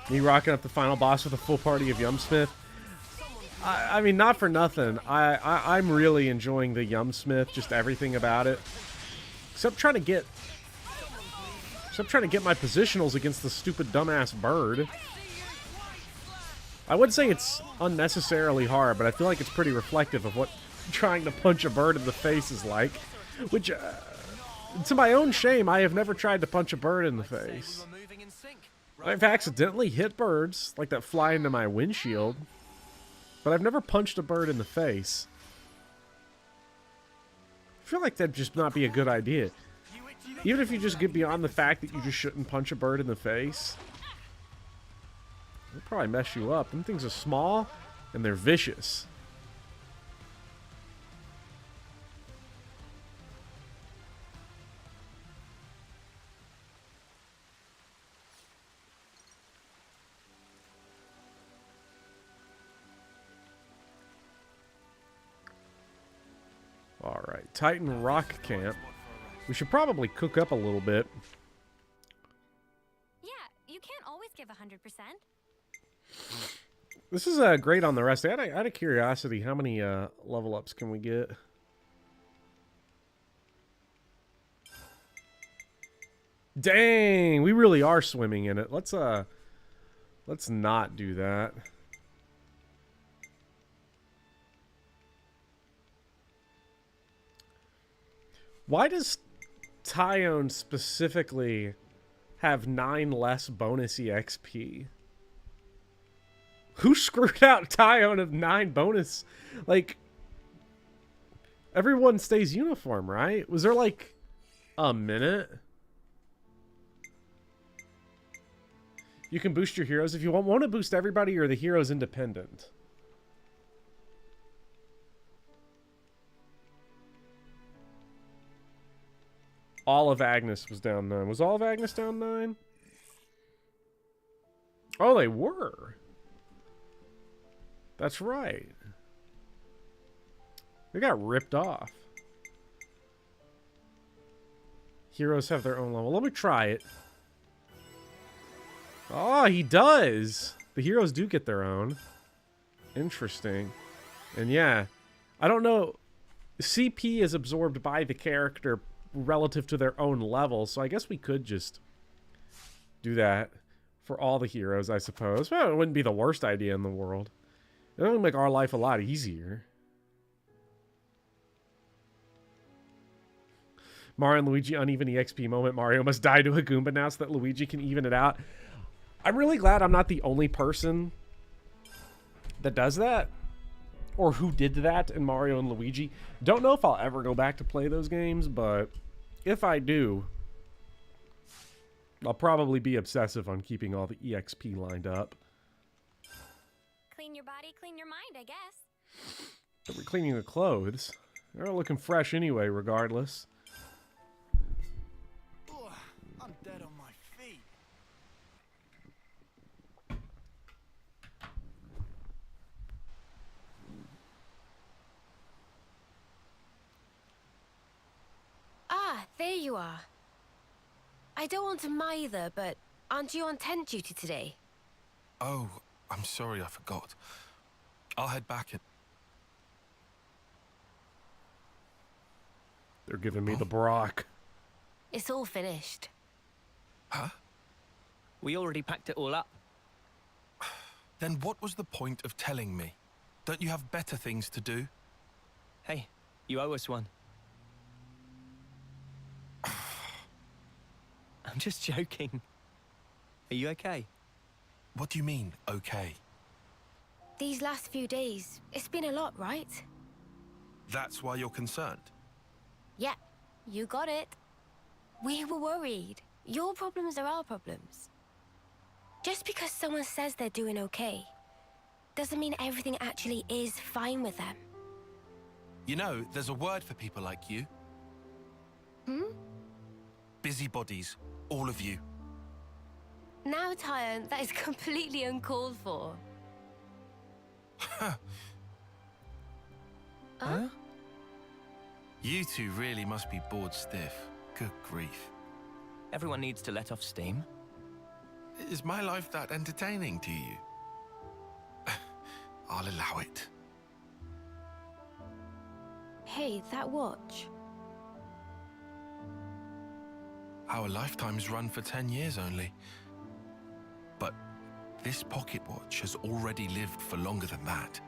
Me rocking up the final boss with a full party of Yumpsmith. I mean, not for nothing. I'm really enjoying the Yumpsmith, just everything about it. Except trying to get my positionals against the stupid dumbass bird. I would say it's unnecessarily hard, but I feel like it's pretty reflective of what trying to punch a bird in the face is like. Which, to my own shame, I have never tried to punch a bird in the face. I've accidentally hit birds, like that fly into my windshield, but I've never punched a bird in the face. I feel like that'd just not be a good idea. Even if you just get beyond the fact that you just shouldn't punch a bird in the face, it'll probably mess you up. Them things are small, and they're vicious. Alright, Titan Rock Camp. We should probably cook up a little bit. Yeah, you can't always give 100%. This is great on the rest. Out of curiosity, how many level ups can we get? Dang, we really are swimming in it. Let's not do that. Why does Tyone specifically have 9 less bonus EXP? Who screwed out Tyone of 9 bonus? Like, everyone stays uniform, right? Was there like a minute? You can boost your heroes if you want. Want to boost everybody, or the heroes independent? All of Agnes was down 9. Was all of Agnes down 9? Oh, they were. That's right. They got ripped off. Heroes have their own level. Let me try it. Oh, he does. The heroes do get their own. Interesting. And yeah, I don't know. CP is absorbed by the character relative to their own level, so I guess we could just do that for all the heroes, I suppose. Well, it wouldn't be the worst idea in the world. It would make our life a lot easier. Mario and Luigi uneven EXP moment. Mario must die to a Goomba now so that Luigi can even it out. I'm really glad I'm not the only person that does that, or who did that in Mario and Luigi. Don't know if I'll ever go back to play those games, but if I do, I'll probably be obsessive on keeping all the EXP lined up. Clean your body, clean your mind, I guess. But we're cleaning the clothes. They're looking fresh anyway, regardless. Ugh, I'm dead on my feet. Ah, there you are. I don't want to mither, but aren't you on tent duty today? Oh, I'm sorry, I forgot. I'll head back in. They're giving me the Brock. It's all finished. Huh? We already packed it all up. Then what was the point of telling me? Don't you have better things to do? Hey, you owe us one. I'm just joking. Are you okay? What do you mean, okay? These last few days, it's been a lot, right? That's why you're concerned? Yeah, you got it. We were worried. Your problems are our problems. Just because someone says they're doing okay, doesn't mean everything actually is fine with them. You know, there's a word for people like you. Busybodies, all of you. Now, Tyon, that is completely uncalled for. Huh? You two really must be bored stiff. Good grief. Everyone needs to let off steam. Is my life that entertaining to you? I'll allow it. Hey, that watch. Our lifetimes run for 10 years only. But this pocket watch has already lived for longer than that,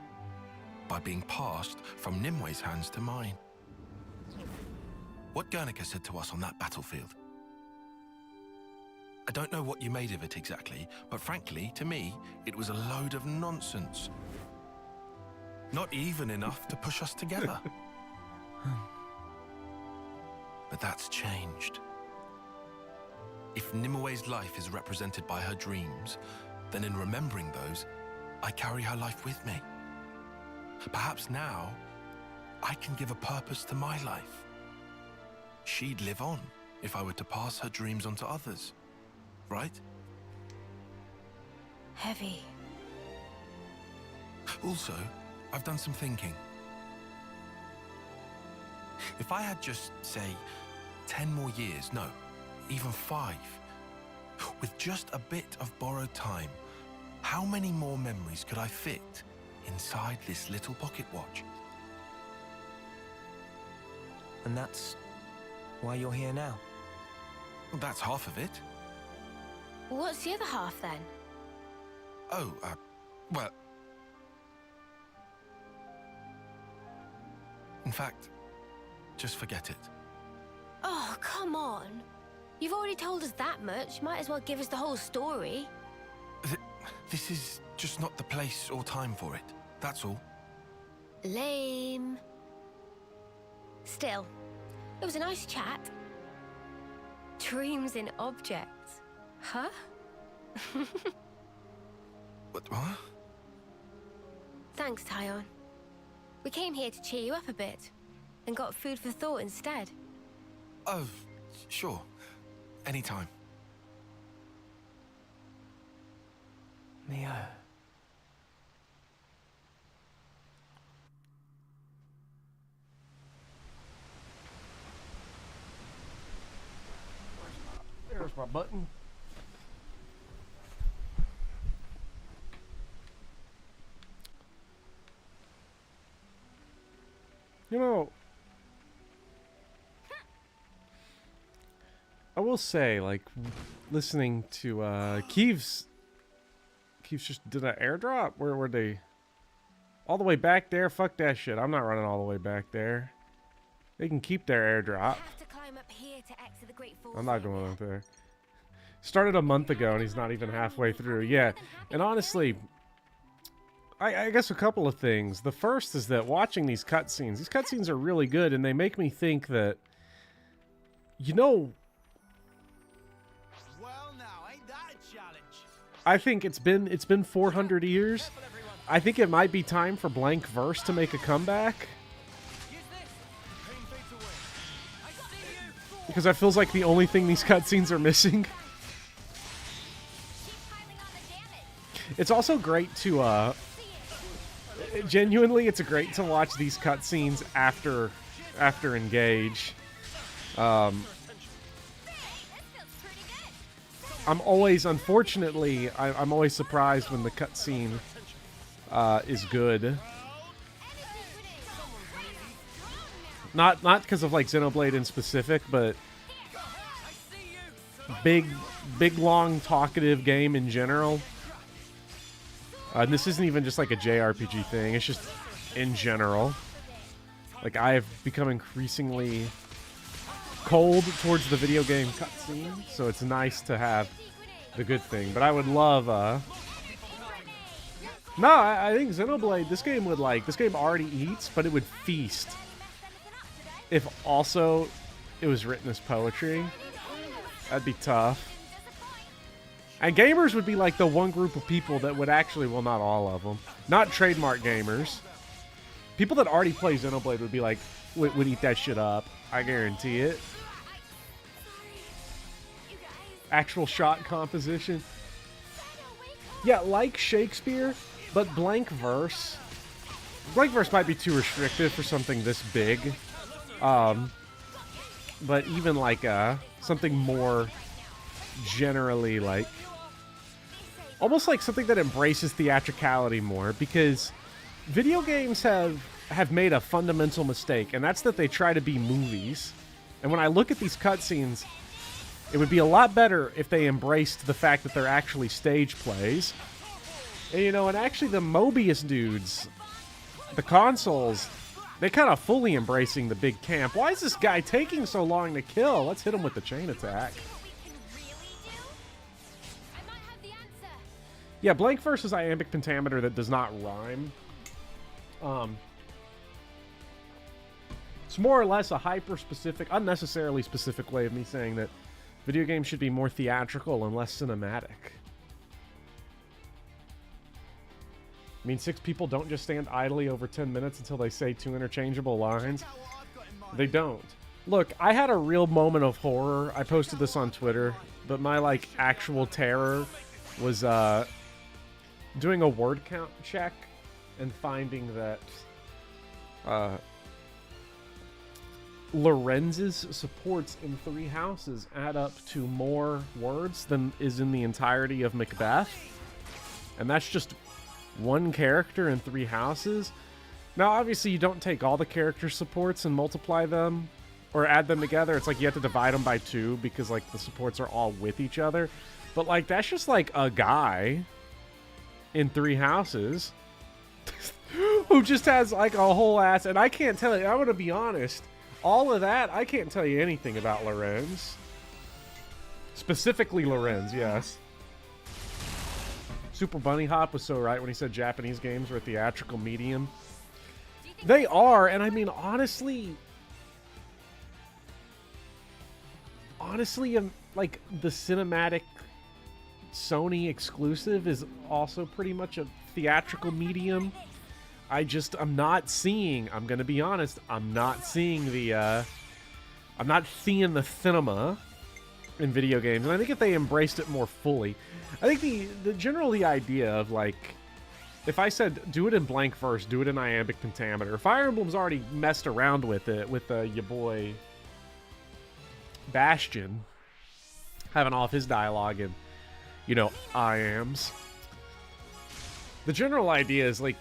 by being passed from Nimwe's hands to mine. What Guernica said to us on that battlefield. I don't know what you made of it exactly, but frankly, to me, it was a load of nonsense. Not even enough to push us together. But that's changed. If Nimwe's life is represented by her dreams, then in remembering those, I carry her life with me. Perhaps now, I can give a purpose to my life. She'd live on if I were to pass her dreams on to others, right? Heavy. Also, I've done some thinking. If I had just, say, 10 more years, no, even 5, with just a bit of borrowed time, how many more memories could I fit inside this little pocket watch? And that's why you're here now? Well, that's half of it. What's the other half, then? Oh, well... In fact, just forget it. Oh, come on. You've already told us that much. Might as well give us the whole story. This is just not the place or time for it. That's all. Lame. Still, it was a nice chat. Dreams in objects. Huh? What? Thanks, Tyon. We came here to cheer you up a bit, and got food for thought instead. Oh, sure. Anytime. Mio. There's my button. You know, I will say, like, listening to Keeves just did an airdrop. Where were they? All the way back there? Fuck that shit. I'm not running all the way back there. They can keep their airdrop. I'm not going up there. Started a month ago and he's not even halfway through. Yeah, and honestly, I guess a couple of things. The first is that watching these cutscenes are really good, and they make me think that You know, Well, now, ain't that a challenge? I think it's been 400 years. I think it might be time for Blank Verse to make a comeback. Because that feels like the only thing these cutscenes are missing. It's also great to, genuinely, it's great to watch these cutscenes after Engage. I'm always, unfortunately, I'm always surprised when the cutscene is good. Not because of like Xenoblade in specific, but big long talkative game in general. And this isn't even just like a JRPG thing, it's just in general. Like, I've become increasingly cold towards the video game cutscene, so it's nice to have the good thing. But I would love, no, I think Xenoblade, this game already eats, but it would feast if also it was written as poetry. That'd be tough. And gamers would be like the one group of people that would actually, well, not all of them, not trademark gamers. People that already play Xenoblade would be like, would eat that shit up. I guarantee it. Actual shot composition. Yeah, like Shakespeare, but blank verse. Blank verse might be too restrictive for something this big. But even like something more generally like, almost like something that embraces theatricality more, because video games have made a fundamental mistake, and that's that they try to be movies. And when I look at these cutscenes, it would be a lot better if they embraced the fact that they're actually stage plays. And you know, and actually the Mobius dudes, the consoles, they kind of fully embracing the big camp. Why is this guy taking so long to kill? Let's hit him with the chain attack. Yeah, blank verse is iambic pentameter that does not rhyme. It's more or less a hyper-specific, unnecessarily specific way of me saying that video games should be more theatrical and less cinematic. I mean, 6 people don't just stand idly over 10 minutes until they say 2 interchangeable lines. They don't. Look, I had a real moment of horror. I posted this on Twitter, but my, like, actual terror was, doing a word count check and finding that Lorenz's supports in 3 houses add up to more words than is in the entirety of Macbeth. And that's just one character in 3 houses. Now, obviously, you don't take all the character supports and multiply them or add them together. It's like you have to divide them by 2 because, like, the supports are all with each other. But, like, that's just, like, a guy in 3 houses who just has like a whole ass, and I can't tell you, I'm gonna be honest, all of that, I can't tell you anything about Lorenz. Specifically Lorenz, yes. Super Bunny Hop was so right when he said Japanese games were a theatrical medium. They are, and I mean, honestly, like, the cinematic Sony exclusive is also pretty much a theatrical medium. I'm not seeing, I'm gonna be honest, I'm not seeing the cinema in video games. And I think if they embraced it more fully, I think the idea of, like, if I said do it in blank verse, do it in iambic pentameter. Fire Emblem's already messed around with it with your boy Bastion having all of his dialogue in, you know, iams. The general idea is, like,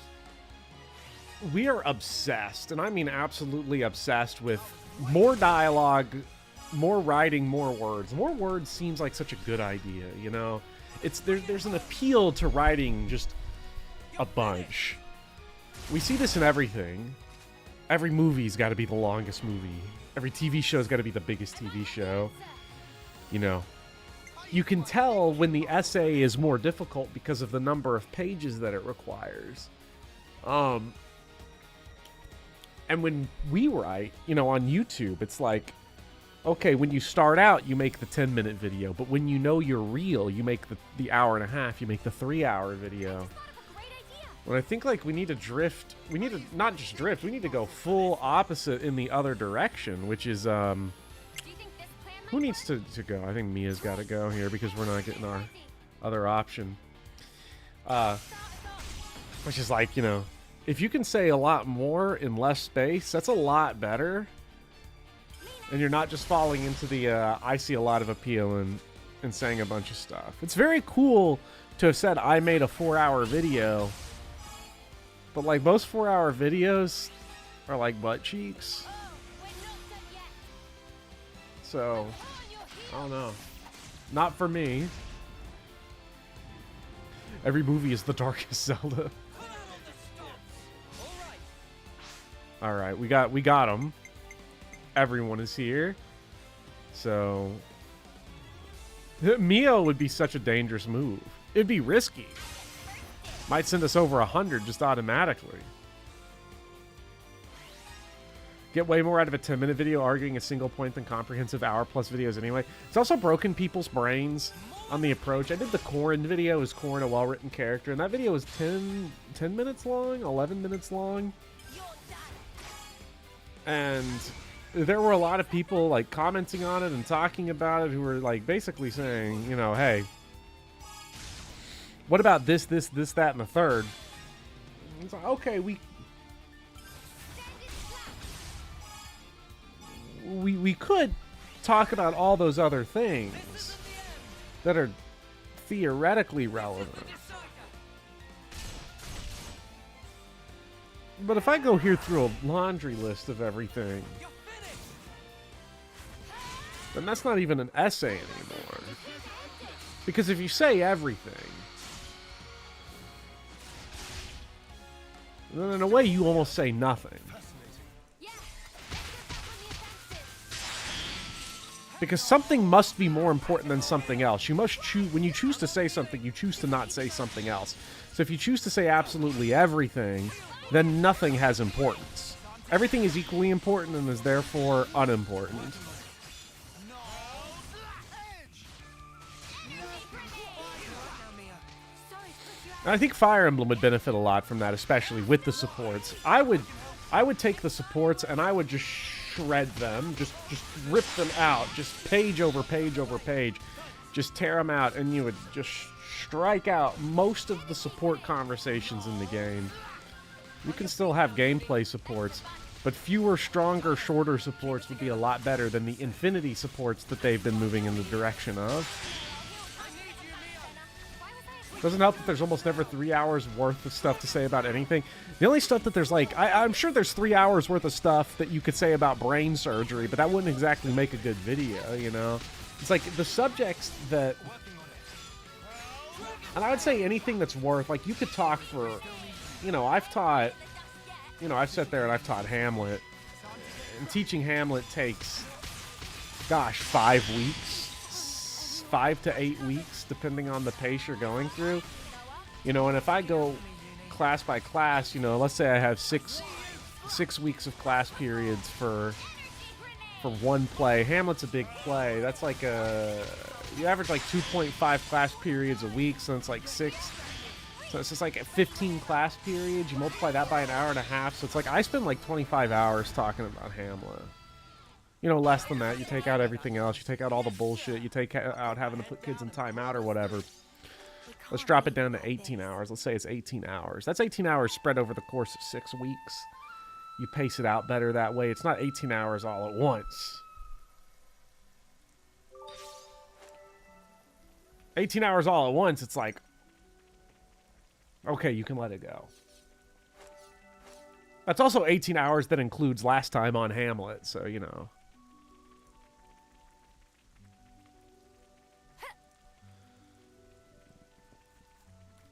we are obsessed, and I mean absolutely obsessed, with more dialogue, more writing, more words. More words seems like such a good idea, you know? There's an appeal to writing just a bunch. We see this in everything. Every movie's got to be the longest movie. Every TV show's got to be the biggest TV show. You know, you can tell when the essay is more difficult because of the number of pages that it requires. And when we write, you know, on YouTube, it's like okay, when you start out, you make the 10-minute video, but when you know you're real, you make the hour and a half, you make the 3-hour video. When I think, like, we need to drift, we need to, not just drift, we need to go full opposite in the other direction, which is, who needs to go? I think Mia's got to go here because we're not getting our other option. Which is like, you know, if you can say a lot more in less space, that's a lot better. And you're not just falling into the, I see a lot of appeal in saying a bunch of stuff. It's very cool to have said, I made a 4-hour video. But, like, most 4-hour videos are, like, butt cheeks. So, I don't know. Not for me. Every movie is the darkest Zelda. Alright, we got him. Everyone is here. So, Mio would be such a dangerous move. It'd be risky. Might send us over 100 just automatically. Get way more out of a 10-minute video arguing a single point than comprehensive hour-plus videos anyway. It's also broken people's brains on the approach. I did the Corrin video. Is Corrin a well-written character? And that video was 10 minutes long? 11 minutes long? And there were a lot of people, like, commenting on it and talking about it who were, like, basically saying, you know, hey, what about this, that, and the third? It's like, okay, we could talk about all those other things that are theoretically relevant. But if I go here through a laundry list of everything, then that's not even an essay anymore. Because if you say everything, then in a way you almost say nothing. Because something must be more important than something else. You must choose, when you choose to say something, you choose to not say something else. So if you choose to say absolutely everything, then nothing has importance. Everything is equally important and is therefore unimportant. And I think Fire Emblem would benefit a lot from that, especially with the supports. I would take the supports and I would just shred them, just rip them out, just page over page over page, just tear them out, and you would just strike out most of the support conversations in the game. You can still have gameplay supports, but fewer, stronger, shorter supports would be a lot better than the infinity supports that they've been moving in the direction of. Doesn't help that there's almost never 3 hours worth of stuff to say about anything. The only stuff that there's, like, I'm sure there's 3 hours worth of stuff that you could say about brain surgery, but that wouldn't exactly make a good video, you know? It's like the subjects that, and I would say anything that's worth, like, you could talk for, you know, I've sat there and I've taught Hamlet, and teaching Hamlet takes, gosh, 5 weeks. 5 to 8 weeks, depending on the pace you're going through. You know, and if I go class by class, you know, let's say I have six weeks of class periods for one play. Hamlet's a big play. That's like you average like 2.5 class periods a week, so it's like 6. So it's just like 15 class periods. You multiply that by an hour and a half, so it's like I spend like 25 hours talking about Hamlet. You know, less than that. You take out everything else. You take out all the bullshit. You take out having to put kids in timeout or whatever. Let's drop it down to 18 hours. Let's say it's 18 hours. That's 18 hours spread over the course of 6 weeks. You pace it out better that way. It's not 18 hours all at once. 18 hours all at once, it's like, okay, you can let it go. That's also 18 hours that includes last time on Hamlet, so, you know.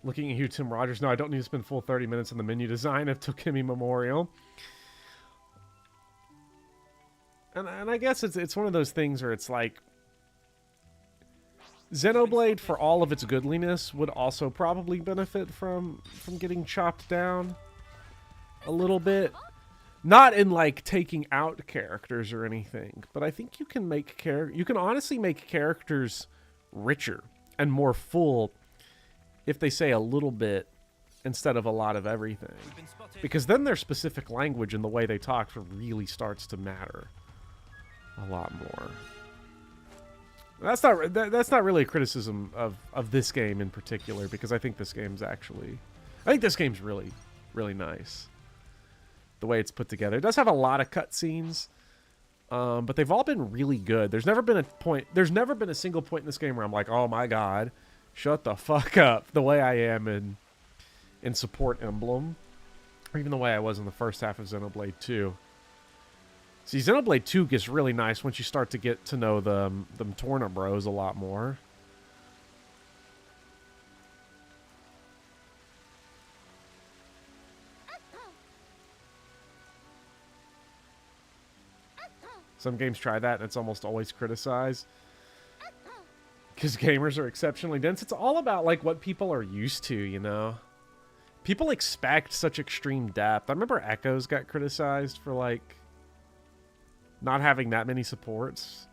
Looking at you, Tim Rogers. No, I don't need to spend full 30 minutes on the menu design of Tokimi Memorial. And I guess it's one of those things where it's like, Xenoblade, for all of its goodliness, would also probably benefit from getting chopped down a little bit. Not in like taking out characters or anything, but I think you can make you can honestly make characters richer and more full if they say a little bit instead of a lot of everything. Because then their specific language and the way they talk really starts to matter a lot more. That's not really a criticism of this game in particular, because I think this game's really, really nice. The way it's put together. It does have a lot of cutscenes, but they've all been really good. There's never been a single point in this game where I'm like, oh my god, shut the fuck up, the way I am in Support Emblem. Or even the way I was in the first half of Xenoblade 2. See, Xenoblade 2 gets really nice once you start to get to know them Torna bros a lot more. Some games try that, and it's almost always criticized. Because gamers are exceptionally dense. It's all about, like, what people are used to, you know? People expect such extreme depth. I remember Echoes got criticized for, like, not having that many supports.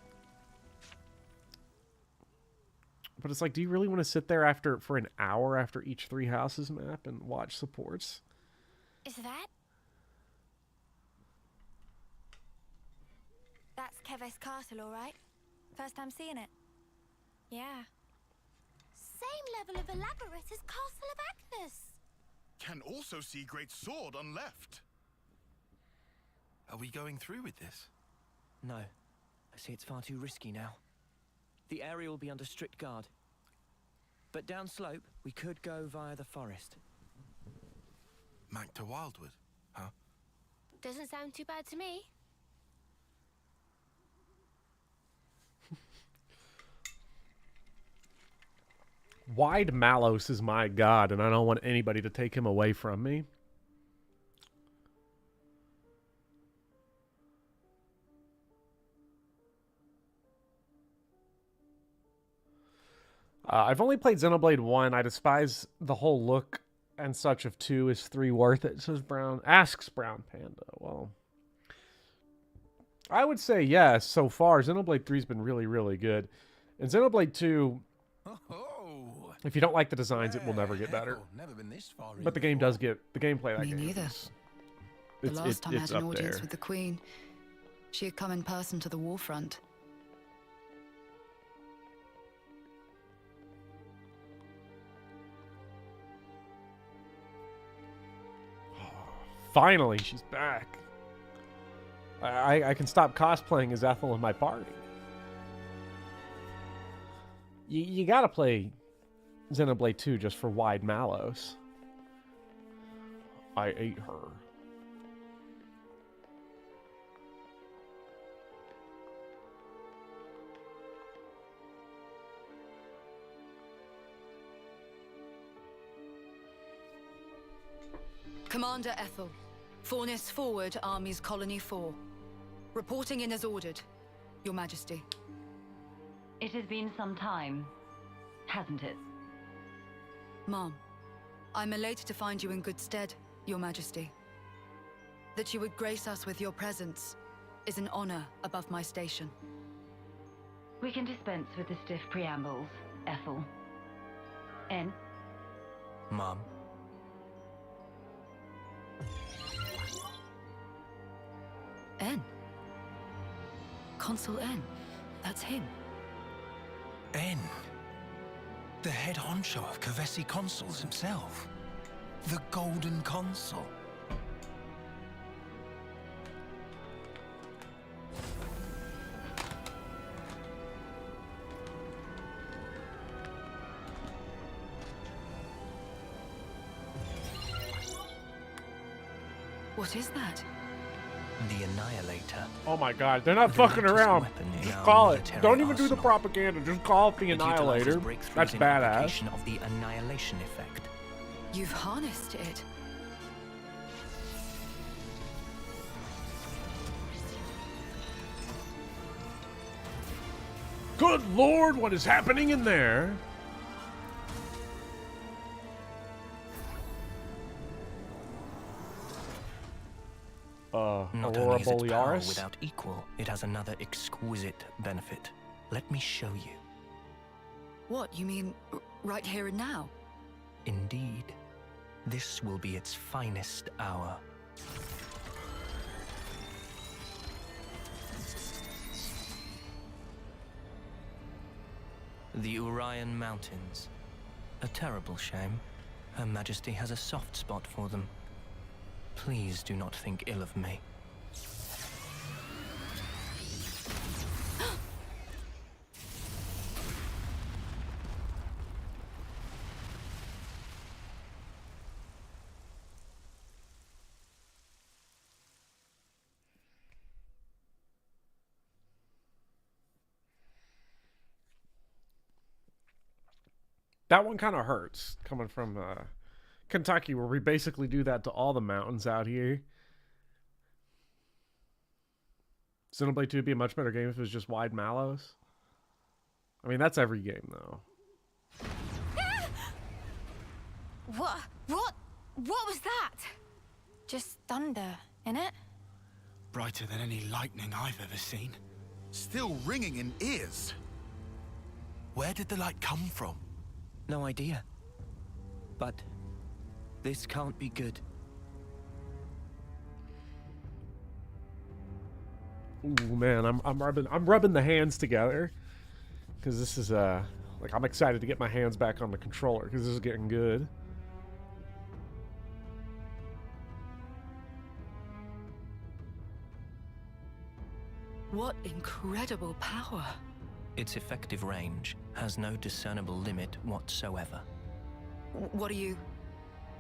But it's like, do you really want to sit there for an hour after each 3 houses map and watch supports? Is that? That's Keves Castle, all right? First time seeing it. Yeah. Same level of elaborate as Castle of Agnes. Can also see Great Sword on left. Are we going through with this? No. I see it's far too risky now. The area will be under strict guard. But downslope, we could go via the forest. Back to Wildwood, huh? Doesn't sound too bad to me. Wide Malos is my god, and I don't want anybody to take him away from me. I've only played Xenoblade 1. I despise the whole look and such of 2. Is 3 worth it? Says Brown. Asks Brown Panda. Well, I would say yes so far. Xenoblade 3's been really, really good. And Xenoblade 2, if you don't like the designs, it will never get better. But the game does get... The gameplay of that game neither. The last time I had an audience with the Queen, she had come in person to the war front. Finally, she's back. I can stop cosplaying as Ethel in my party. You gotta play Xenoblade 2 just for Wide Malos. I ate her. Commander Ethel, Fornis forward, Armies Colony 4. Reporting in as ordered, Your Majesty. It has been some time, hasn't it? Ma'am, I'm elated to find you in good stead, Your Majesty. That you would grace us with your presence is an honor above my station. We can dispense with the stiff preambles, Ethel. N? Mom. N. Consul N. That's him. N. The head honcho of Kavesi Consuls himself. The Golden Consul. What is that? The Annihilator. Oh my god, they're not fucking around. Just call it. Don't even do the propaganda. Just call it the Annihilator. That's badass. Of the annihilation effect. You've harnessed it. Good lord, what is happening in there? Not Aurora only is its power Borealis. without equal, it has another exquisite benefit. Let me show you. What, you mean right here and now? Indeed. This will be its finest hour. The Urian Mountains. A terrible shame. Her Majesty has a soft spot for them. Please do not think ill of me. That one kind of hurts, coming from Kentucky, where we basically do that to all the mountains out here. Xenoblade 2 would be a much better game if it was just wide mallows. I mean, that's every game, though. What was that? Just thunder, innit? Brighter than any lightning I've ever seen. Still ringing in ears. Where did the light come from? No idea. But this can't be good. Ooh, man, I'm rubbing the hands together, because this is like, I'm excited to get my hands back on the controller, because this is getting good. What incredible power. Its effective range has no discernible limit whatsoever. What are you...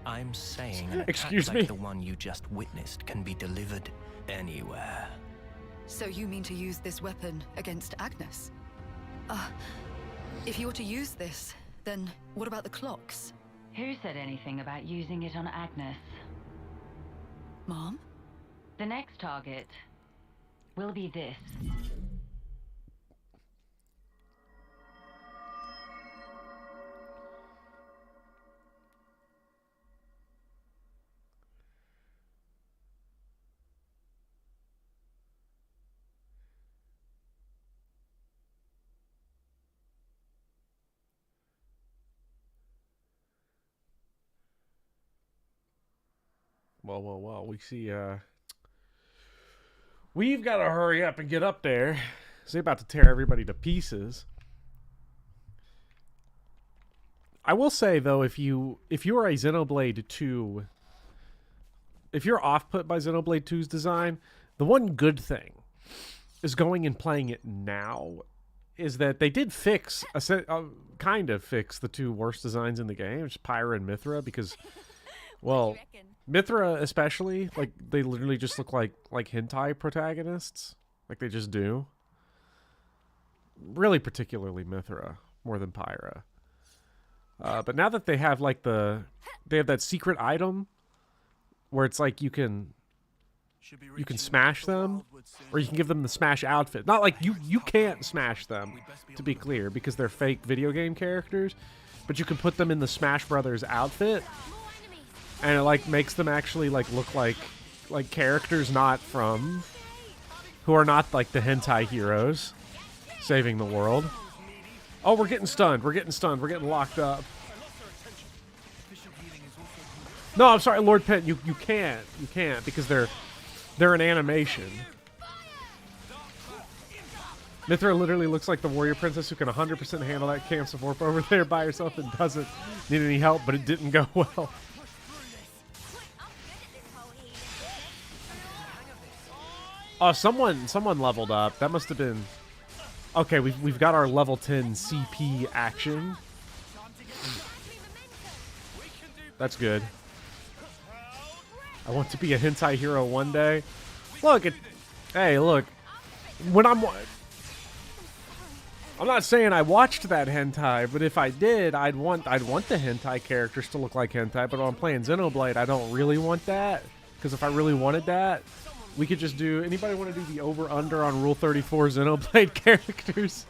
I'm saying an Excuse attack me? like the one you just witnessed can be delivered anywhere. So you mean to use this weapon against Agnes? If you were to use this, then what about the clocks? Who said anything about using it on Agnes? Mom? The next target will be this. Well, we see, we've got to hurry up and get up there. They're about to tear everybody to pieces. I will say, though, if you are a Xenoblade 2, if you're off-put by Xenoblade 2's design, the one good thing is going and playing it now is that they did fix, kind of fix the two worst designs in the game, which is Pyra and Mithra, because... Well, Mithra especially, like, they literally just look like hentai protagonists. Like, they just do. Really particularly Mithra, more than Pyra. But now that they have, like, they have that secret item where it's like you can smash them, or you can give them the smash outfit. Not like you can't smash them, to be clear, because they're fake video game characters, but you can put them in the Smash Brothers outfit. And it, like, makes them actually, like, look like characters who are not, like, the hentai heroes saving the world. Oh, we're getting stunned. We're getting locked up. No, I'm sorry, Lord Penn. You can't, because they're an animation. Mithra literally looks like the warrior princess who can 100% handle that camps of warp over there by herself and doesn't need any help, but it didn't go well. Oh, someone leveled up. That must have been... Okay, we've got our level 10 CP action. That's good. I want to be a hentai hero one day. Look, hey, look. When I'm not saying I watched that hentai, but if I did, I'd want the hentai characters to look like hentai. But when I'm playing Xenoblade, I don't really want that, because if I really wanted that, we could just do... Anybody want to do the over-under on Rule 34 Xenoblade characters?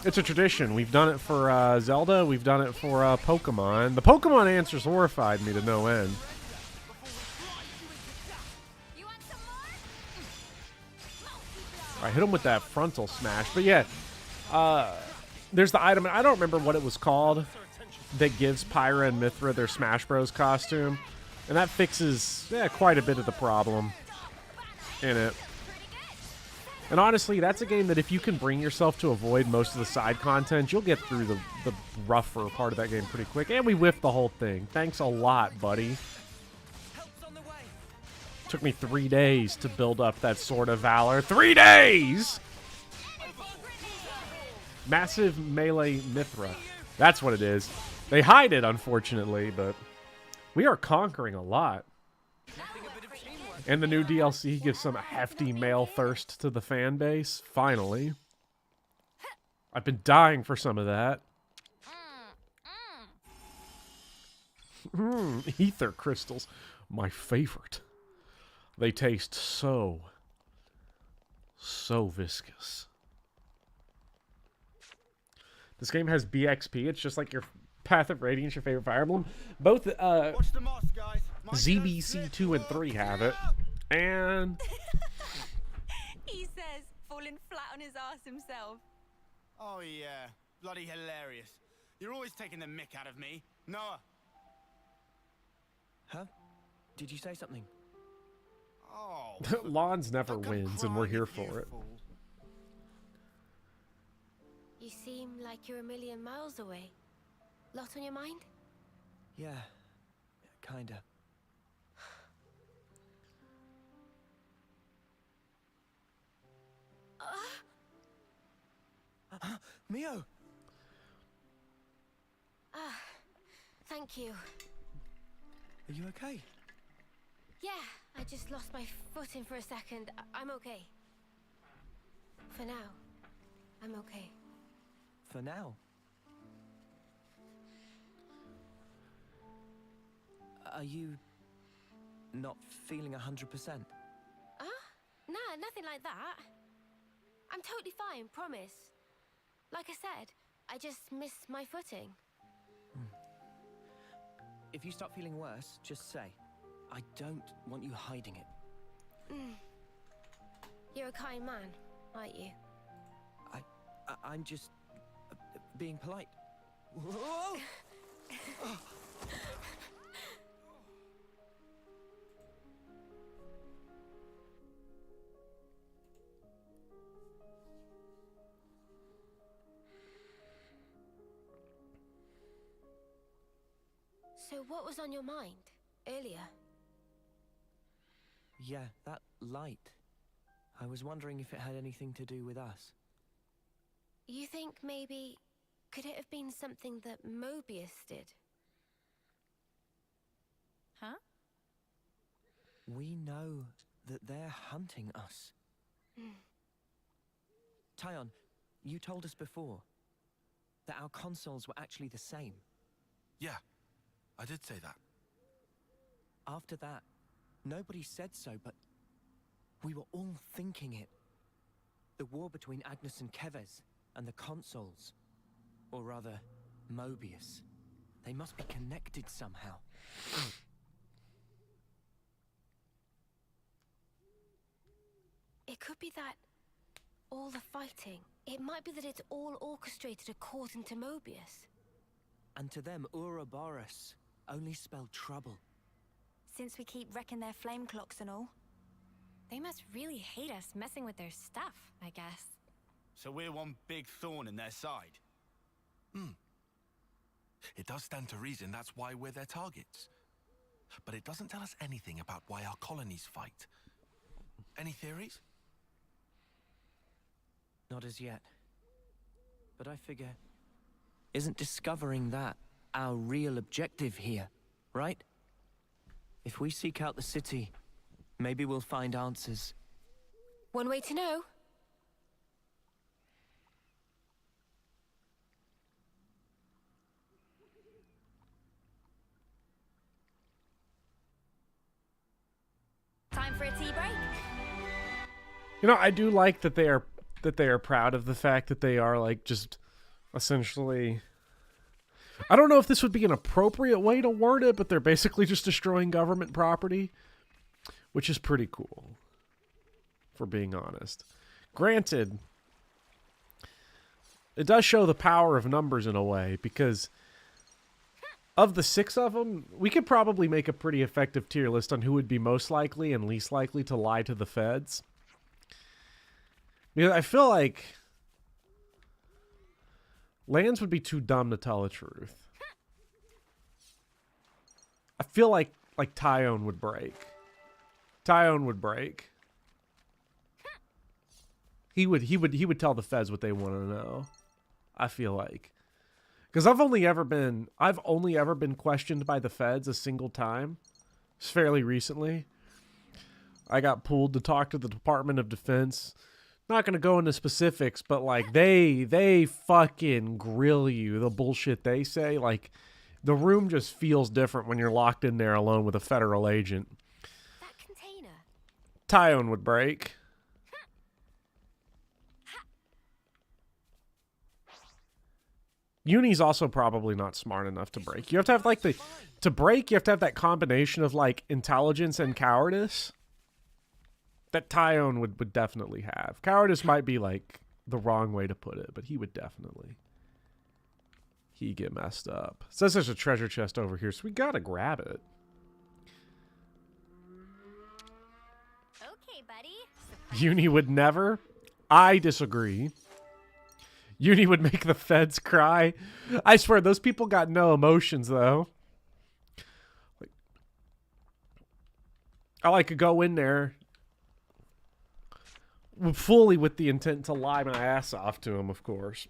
It's a tradition. We've done it for Zelda. We've done it for Pokemon. The Pokemon answers horrified me to no end. I hit him with that frontal smash. But yeah, there's the item. I don't remember what it was called that gives Pyra and Mithra their Smash Bros. Costume. And that fixes quite a bit of the problem in it. And honestly, that's a game that if you can bring yourself to avoid most of the side content, you'll get through the rougher part of that game pretty quick. And we whiffed the whole thing. Thanks a lot, buddy. Took me 3 days to build up that Sword of Valor. 3 days! Massive melee Mithra. That's what it is. They hide it, unfortunately, but we are conquering a lot. And the new DLC gives some hefty male thirst to the fan base. Finally. I've been dying for some of that. Ether crystals. My favorite. They taste so viscous. This game has BXP. It's just like your Path of Radiance, your favorite Fire Emblem. Both ZBC 2 and 3 have it. And He says, falling flat on his ass himself. Oh yeah, bloody hilarious. You're always taking the mick out of me. Noah. Huh? Did you say something? Oh. Lons never wins, and we're here for it. You seem like you're a million miles away. Lot on your mind? Yeah, kinda. Mio! Thank you. Are you okay? Yeah, I just lost my footing for a second. I'm okay. For now, I'm okay. For now? Are you not feeling 100%? Nah, nothing like that. I'm totally fine, promise. Like I said, I just missed my footing. If you start feeling worse, just say. I don't want you hiding it. You're a kind man, aren't you? I'm just being polite. Whoa! So what was on your mind earlier? Yeah, that light. I was wondering if it had anything to do with us. You think maybe... could it have been something that Mobius did? Huh? We know that they're hunting us. Tyon, you told us before that our consoles were actually the same. Yeah, I did say that. After that, nobody said so, but we were all thinking it. The war between Agnes and Kevez, and the consoles. Or rather, Mobius. They must be connected somehow. It could be that all the fighting, it might be that it's all orchestrated according to Mobius. And to them, Ouroboros only spelled trouble. Since we keep wrecking their flame clocks and all. They must really hate us messing with their stuff, I guess. So we're one big thorn in their side. It does stand to reason that's why we're their targets. But it doesn't tell us anything about why our colonies fight. Any theories? Not as yet. But I figure, isn't discovering that our real objective here, right? If we seek out the city, maybe we'll find answers. One way to know. Time for a tea break? You know, I do like that they are proud of the fact that they are like just essentially, I don't know if this would be an appropriate way to word it, but they're basically just destroying government property, which is pretty cool, for being honest. Granted, it does show the power of numbers in a way, because of the 6 of them, we could probably make a pretty effective tier list on who would be most likely and least likely to lie to the feds. Because I feel like Lance would be too dumb to tell the truth. I feel like Tyone would break. Tyone would break. He would tell the feds what they want to know. I feel like. Because I've only ever been questioned by the feds a single time. It's fairly recently. I got pulled to talk to the Department of Defense. Not going to go into specifics, but like they fucking grill you. The bullshit they say, like the room just feels different when you're locked in there alone with a federal agent. That container. Tyone would break. Uni's also probably not smart enough to break. You have to have like to break, you have to have that combination of like intelligence and cowardice that Tyone would definitely have. Cowardice might be like the wrong way to put it, but he'd get messed up. It says there's a treasure chest over here, so we gotta grab it. Okay, buddy. Uni would never. I disagree. Uni would make the feds cry. I swear, those people got no emotions, though. I like to go in there fully with the intent to lie my ass off to him, of course.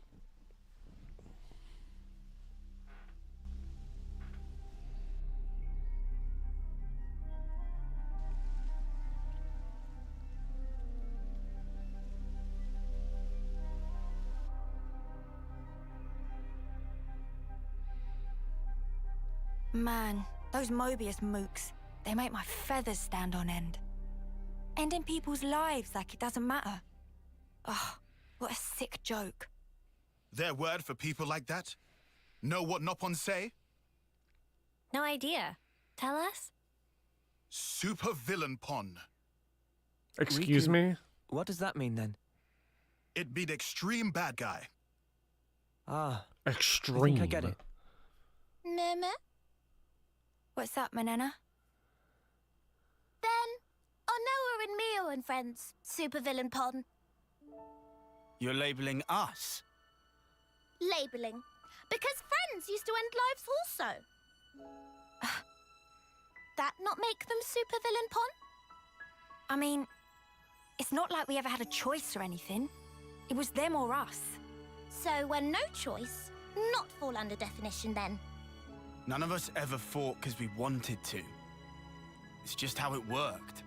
Man, those Mobius mooks, they make my feathers stand on end. Ending people's lives like it doesn't matter. Oh, what a sick joke. Their word for people like that? Know what Nopon say? No idea. Tell us? Super villain pon. Excuse me? What does that mean then? It be the extreme bad guy. Ah. Extreme. I think I get it. Meme? What's up, Manana? Then, Onoa and Mio and friends, supervillain pon. You're labeling us? Labeling. Because friends used to end lives also. That not make them supervillain pon? I mean, it's not like we ever had a choice or anything. It was them or us. So when no choice, not fall under definition then. None of us ever fought because we wanted to. It's just how it worked.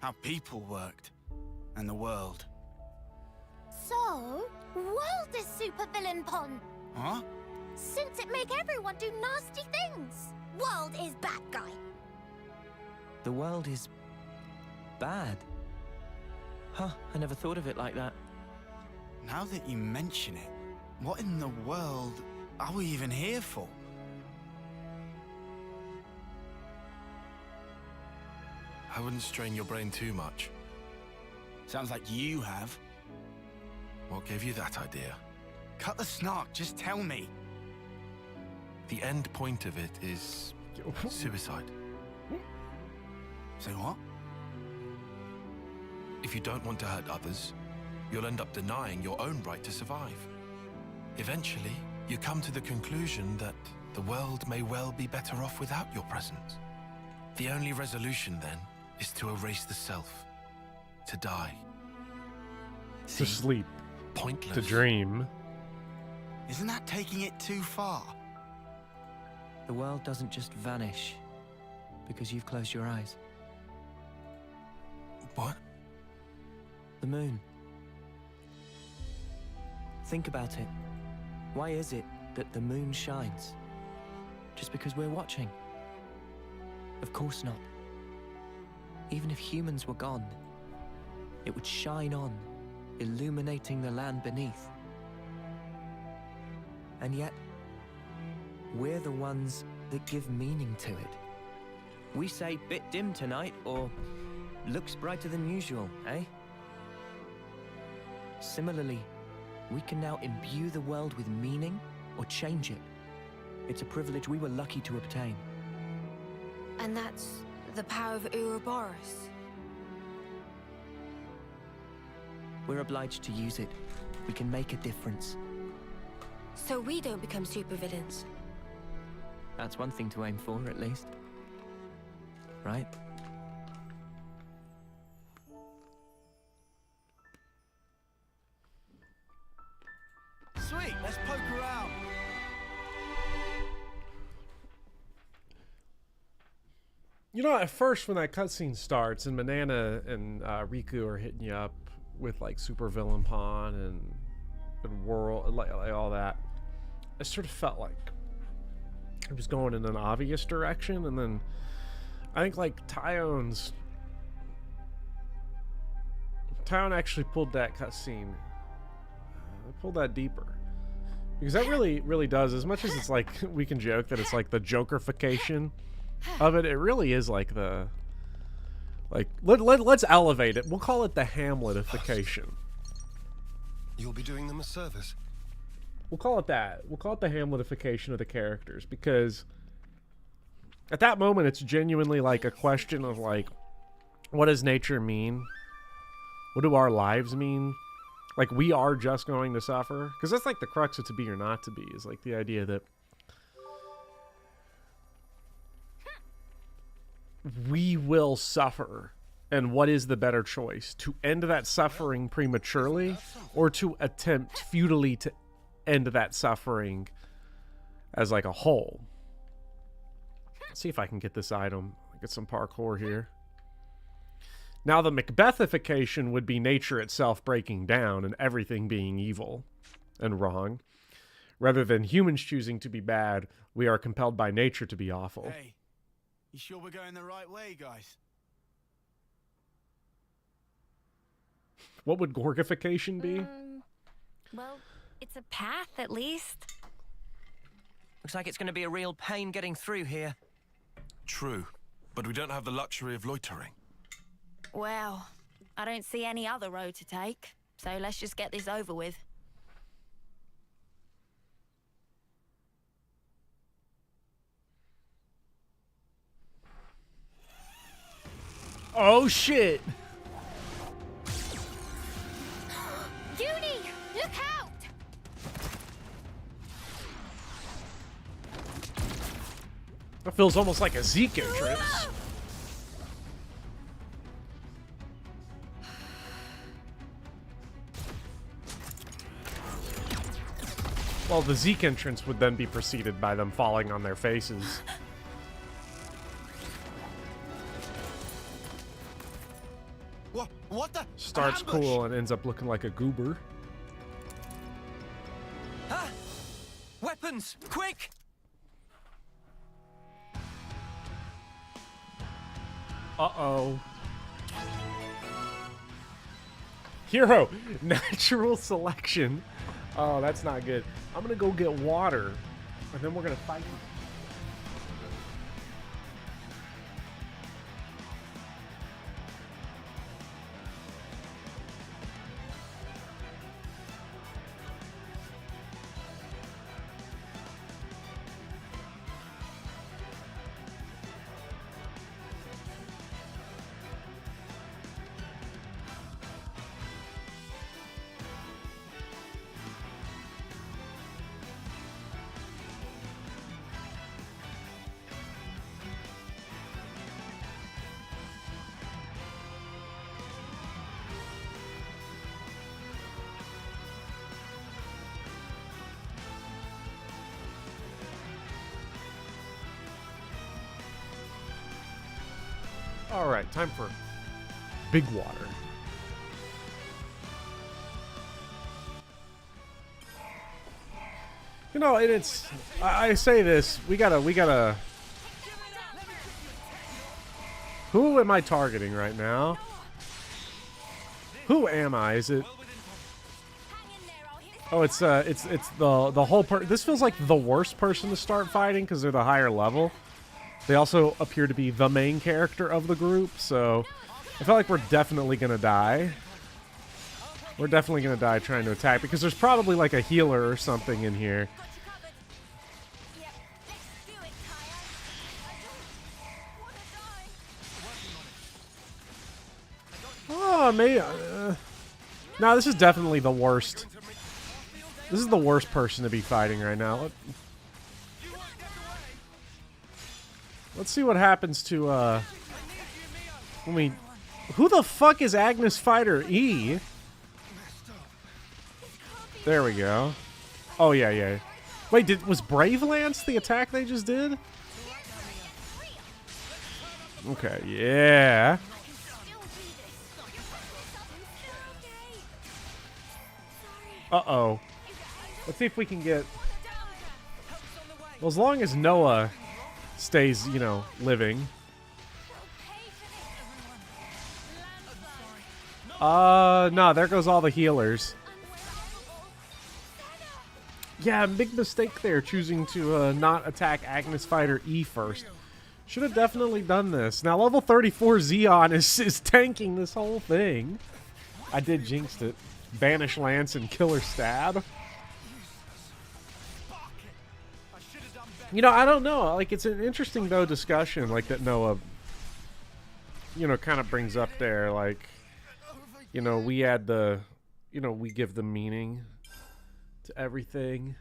How people worked. And the world. So, world is supervillain pon. Huh? Since it make everyone do nasty things. World is bad guy. The world is bad. Huh, I never thought of it like that. Now that you mention it, what in the world are we even here for? I wouldn't strain your brain too much. Sounds like you have. What gave you that idea? Cut the snark, just tell me. The end point of it is suicide. Say what? If you don't want to hurt others, you'll end up denying your own right to survive. Eventually, you come to the conclusion that the world may well be better off without your presence. The only resolution then is to erase the self, to die. To sleep. Pointless. To dream. Isn't that taking it too far? The world doesn't just vanish because you've closed your eyes. What? The moon. Think about it. Why is it that the moon shines? Just because we're watching? Of course not. Even if humans were gone, it would shine on, illuminating the land beneath. And yet, we're the ones that give meaning to it. We say bit dim tonight, or looks brighter than usual, eh? Similarly, we can now imbue the world with meaning or change it. It's a privilege we were lucky to obtain. And that's the power of Ouroboros. We're obliged to use it. We can make a difference. So we don't become supervillains. That's one thing to aim for, at least. Right? Sweet, let's poke around. You know, at first when that cutscene starts and Manana and Riku are hitting you up with like supervillain pawn and world like all that, I sort of felt like it was going in an obvious direction, and then I think like Tyone actually pulled that cutscene, pulled that deeper, because that really does, as much as it's like we can joke that it's like the Jokerification of it, it really is like the let's elevate it. We'll call it the Hamletification. You'll be doing them a service. We'll call it that. We'll call it the Hamletification of the characters, because at that moment it's genuinely like a question of like, what does nature mean? What do our lives mean? Like, we are just going to suffer? Because that's like the crux of to be or not to be, is like the idea that we will suffer. And what is the better choice? To end that suffering prematurely, or to attempt futilely to end that suffering as like a whole? Let's see if I can get this item. Get some parkour here. Now the Macbethification would be nature itself breaking down and everything being evil and wrong. Rather than humans choosing to be bad, we are compelled by nature to be awful. Hey, you sure we're going the right way, guys? What would Gorgification be? Well, it's a path at least. Looks like it's going to be a real pain getting through here. True, but we don't have the luxury of loitering. Well, I don't see any other road to take, so let's just get this over with. Oh shit! Uni, look out! That feels almost like a Zeke entrance. Well, the Zeke entrance would then be preceded by them falling on their faces. What the? Starts cool and ends up looking like a goober. Ah! Weapons! Quick! Uh-oh. Hero! Natural selection. Oh, that's not good. I'm gonna go get water, and then we're gonna fight. Alright, time for big water. You know, and it's... I say this, we gotta... Who am I targeting right now? Who am I? Is it... Oh, it's the whole this feels like the worst person to start fighting because they're the higher level. They also appear to be the main character of the group, so I feel like we're definitely gonna die. We're definitely going to die trying to attack because there's probably like a healer or something in here. Oh, maybe. No, this is definitely the worst. This is the worst person to be fighting right now. Let's see what happens to when we. Who the fuck is Agnes Fighter E? There we go. Oh yeah, yeah. Wait, was Brave Lance the attack they just did? Okay, yeah. Uh-oh. Let's see if we can get... Well, as long as Noah stays, you know, living. No, there goes all the healers. Yeah, big mistake there, choosing to not attack Agnes Fighter E first. Should have definitely done this. Now, level 34 Zeon is tanking this whole thing. I did jinx it. Banish Lance and Killer Stab. You know, I don't know. Like, it's an interesting, though, discussion, like, that Noah, you know, kind of brings up there. Like, you know, we add the, you know, we give the meaning to everything.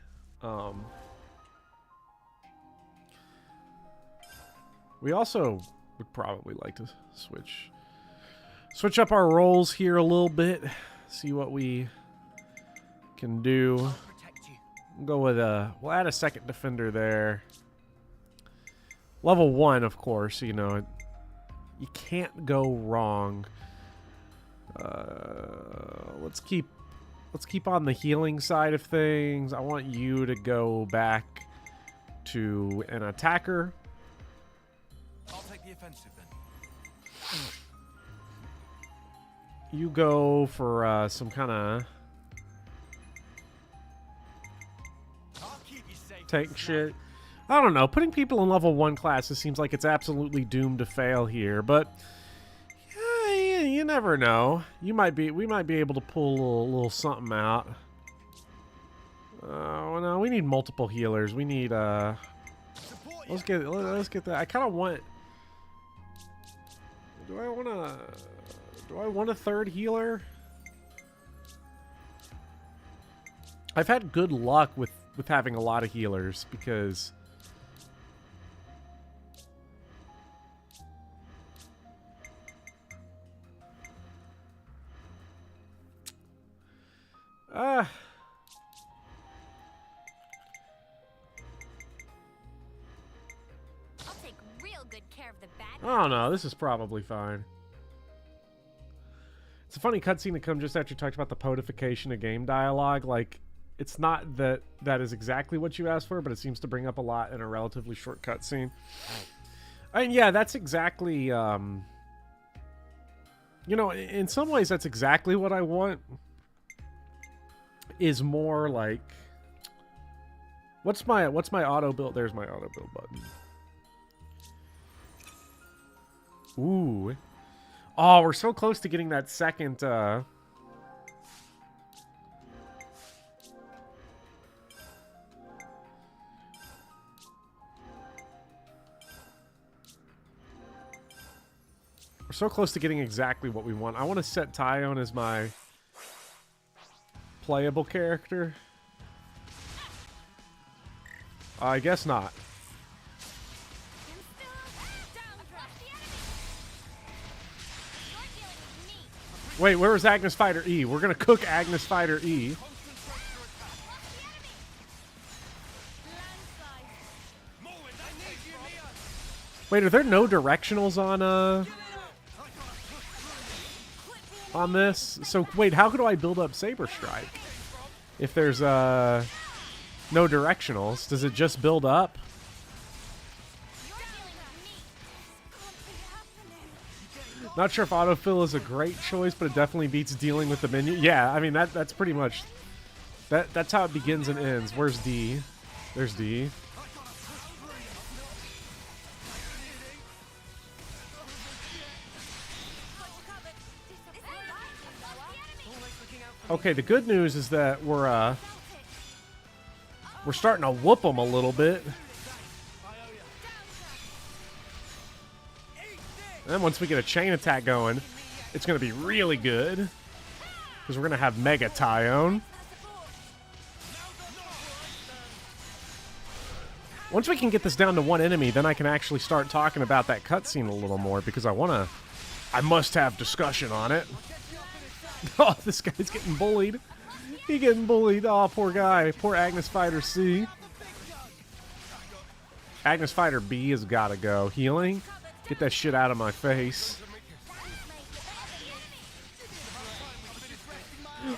We also would probably like to switch up our roles here a little bit. See what we can do. We'll go with we'll add a second defender there. Level 1, of course, you know, you can't go wrong. Let's keep on the healing side of things. I want you to go back to an attacker. I'll take the offensive then. You go for some kind of tank shit. I don't know. Putting people in level 1 classes seems like it's absolutely doomed to fail here, but yeah, you never know. We might be able to pull a little something out. Well, no, we need multiple healers. We need let's get that. I kind of want. Do I want a third healer? I've had good luck with having a lot of healers because I'll take real good care of the bad. Oh no, this is probably fine. It's a funny cutscene to come just after you talked about the podification of game dialogue. Like, it's not that is exactly what you asked for, but it seems to bring up a lot in a relatively short cutscene. And yeah, that's exactly, you know, in some ways that's exactly what I want. Is more like, what's my auto build? There's my auto build button. Ooh. Oh, we're so close to getting that second, we're so close to getting exactly what we want. I want to set Tyone as my playable character. I guess not. Wait, where was Agnes Fighter E? We're gonna cook Agnes Fighter E. Wait, are there no directionals on this? So wait, how do I build up Saber Strike if there's no directionals? Does it just build up? Not sure if autofill is a great choice, but it definitely beats dealing with the menu. Yeah, I mean that's pretty much that's how it begins and ends. Where's D? There's D. Okay, the good news is that we're starting to whoop them a little bit. And then once we get a chain attack going, it's going to be really good. Because we're going to have Mega Tyone. Once we can get this down to one enemy, then I can actually start talking about that cutscene a little more. Because I must have discussion on it. Oh, this guy's getting bullied. He's getting bullied. Oh, poor guy. Poor Agnes Fighter C. Agnes Fighter B has got to go. Healing? Get that shit out of my face.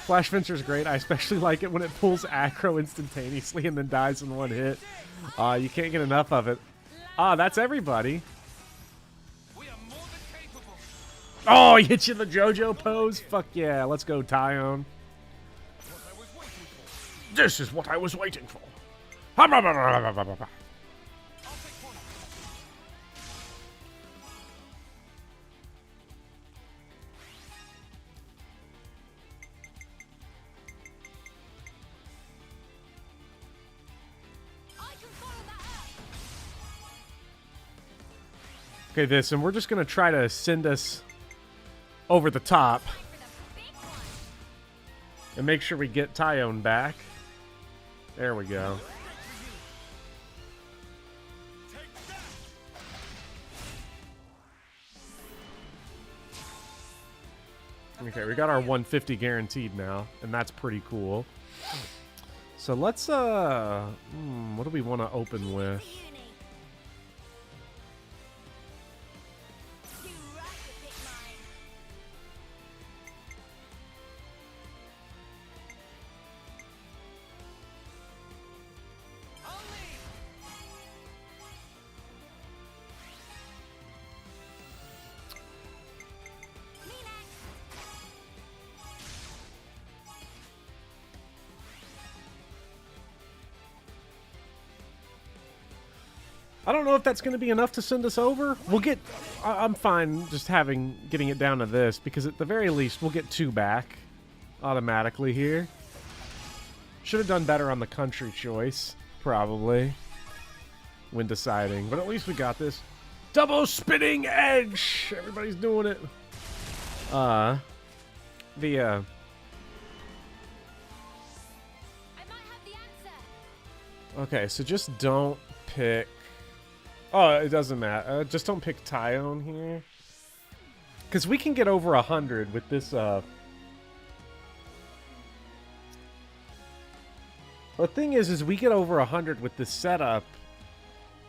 Flash Venture's great. I especially like it when it pulls aggro instantaneously and then dies in one hit. You can't get enough of it. Ah, that's everybody. Oh, he hits you in the JoJo pose? Fuck yeah, let's go, Tyone. This is what I was waiting for. Okay, this, and we're just going to try to send us over the top. And make sure we get Tyone back. There we go. Okay, we got our 150 guaranteed now, and that's pretty cool. So let's, what do we want to open with? I don't know if that's going to be enough to send us over. We'll get... I'm fine just getting it down to this, because at the very least, we'll get 2 back automatically here. Should have done better on the country choice, probably, when deciding. But at least we got this. Double spinning edge! Everybody's doing it. Okay, so just don't pick... Oh, it doesn't matter. Just don't pick Tyone here. Because we can get over 100 with this, The thing is we get over 100 with this setup.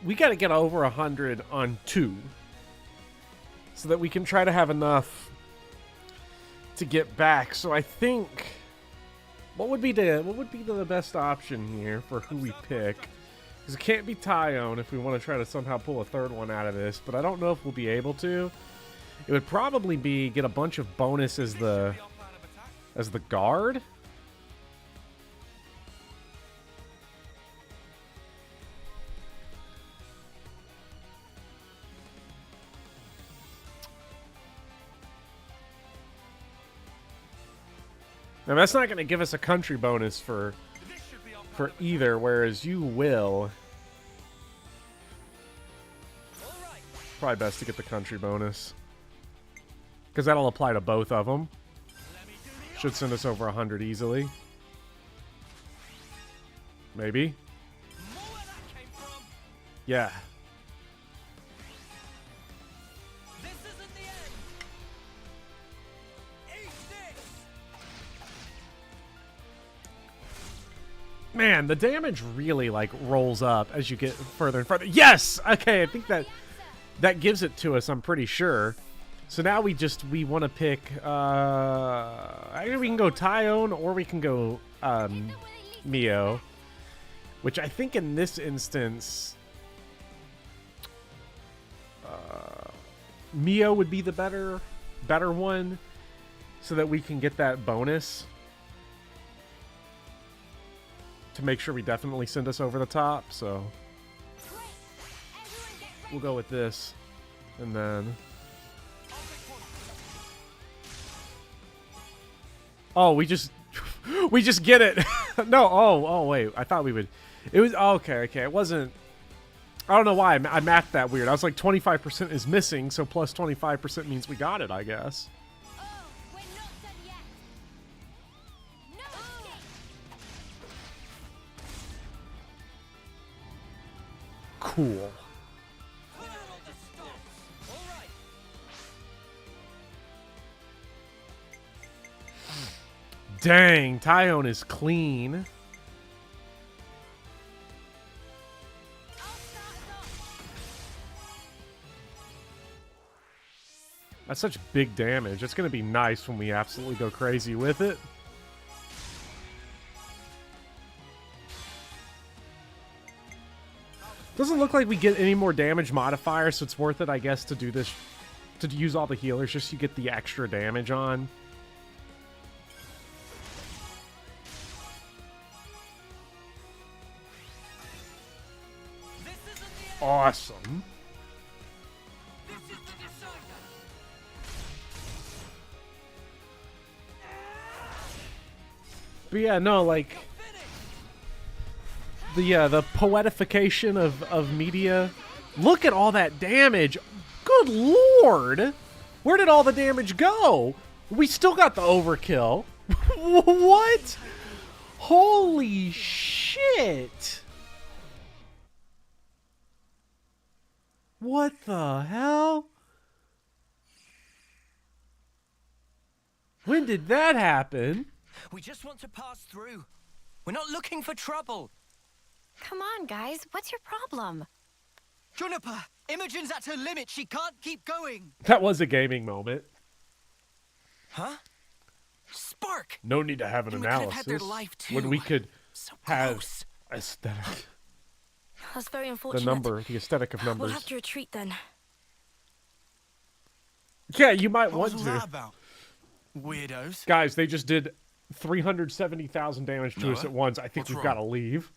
We gotta get over 100 on 2. So that we can try to have enough to get back. So I think... What would be the best option here for who we pick? Because it can't be Tyone if we want to try to somehow pull a third one out of this, but I don't know if we'll be able to. It would probably be get a bunch of bonus as the guard. Now that's not going to give us a country bonus for either, whereas you will. Probably best to get the country bonus, because that'll apply to both of them. Should send us over 100 easily. Maybe. Yeah. Man, the damage really, like, rolls up as you get further and further. Yes! Okay, I think that gives it to us, I'm pretty sure. So now we want to pick, either we can go Tyone or we can go, Mio. Which I think in this instance, Mio would be the better one, so that we can get that bonus. To make sure we definitely send us over the top, so we'll go with this, and then we just We just get it. No, oh, wait. I thought we would. It was, okay. It wasn't. I don't know why. I mathed that weird. I was like, 25% is missing, so plus 25% means we got it, I guess. Cool. Dang, Tyone is clean. That's such big damage. It's going to be nice when we absolutely go crazy with it. Doesn't look like we get any more damage modifiers, so it's worth it, I guess, to do this, to use all the healers just so you get the extra damage on. Awesome. But yeah, no, like the poetification of media. Look at all that damage. Good lord. Where did all the damage go? We still got the overkill. What? Holy shit. What the hell? When did that happen? We just want to pass through. We're not looking for trouble. Come on, guys. What's your problem? Juniper! Imogen's at her limit. She can't keep going. That was a gaming moment. Huh? Spark! No need to have an analysis had their life too. when we could So have close. aesthetic. That's very The unfortunate. the aesthetic of We'll numbers. have to retreat then. Yeah, you might What was want all that to. about? Weirdos. Guys, they just did 370,000 damage to us Noah, at once. I think what's we've wrong? got to leave.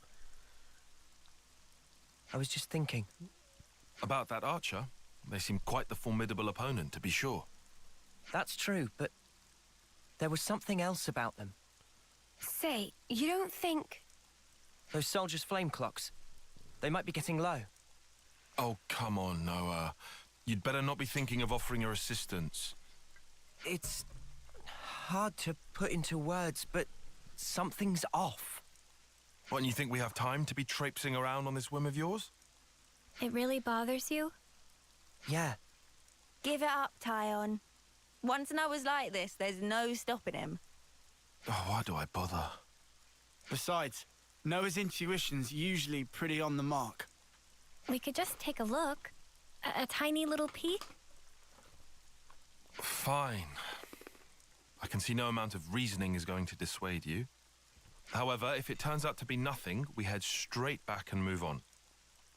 I was just thinking. About that archer, they seem quite the formidable opponent, to be sure. That's true, but there was something else about them. Say, you don't think... Those soldiers' flame clocks. They might be getting low. Oh, come on, Noah. You'd better not be thinking of offering your assistance. It's hard to put into words, but something's off. What, and you think we have time to be traipsing around on this whim of yours? It really bothers you? Yeah. Give it up, Tyone. Once Noah's like this, there's no stopping him. Oh, why do I bother? Besides, Noah's intuition's usually pretty on the mark. We could just take a look. A tiny little peek? Fine. I can see no amount of reasoning is going to dissuade you. However, if it turns out to be nothing, we head straight back and move on.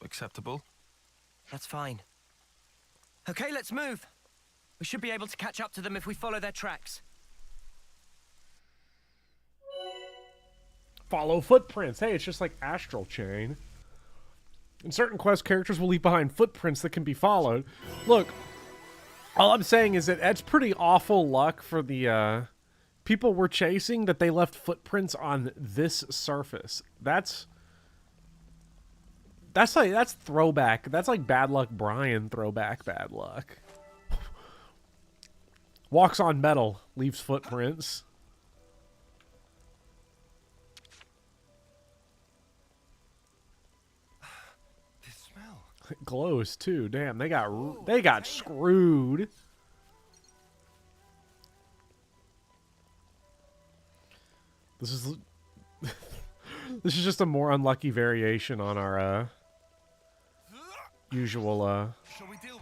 Acceptable? That's fine. Okay, let's move. We should be able to catch up to them if we follow their tracks. Follow footprints. Hey, it's just like Astral Chain. In certain quests, characters will leave behind footprints that can be followed. Look, all I'm saying is that that's pretty awful luck for the people we're chasing, that they left footprints on this surface. That's throwback. That's like Bad Luck Brian throwback bad luck. Walks on metal, leaves footprints. It glows too. Damn, they got screwed. This is this is just a more unlucky variation on our usual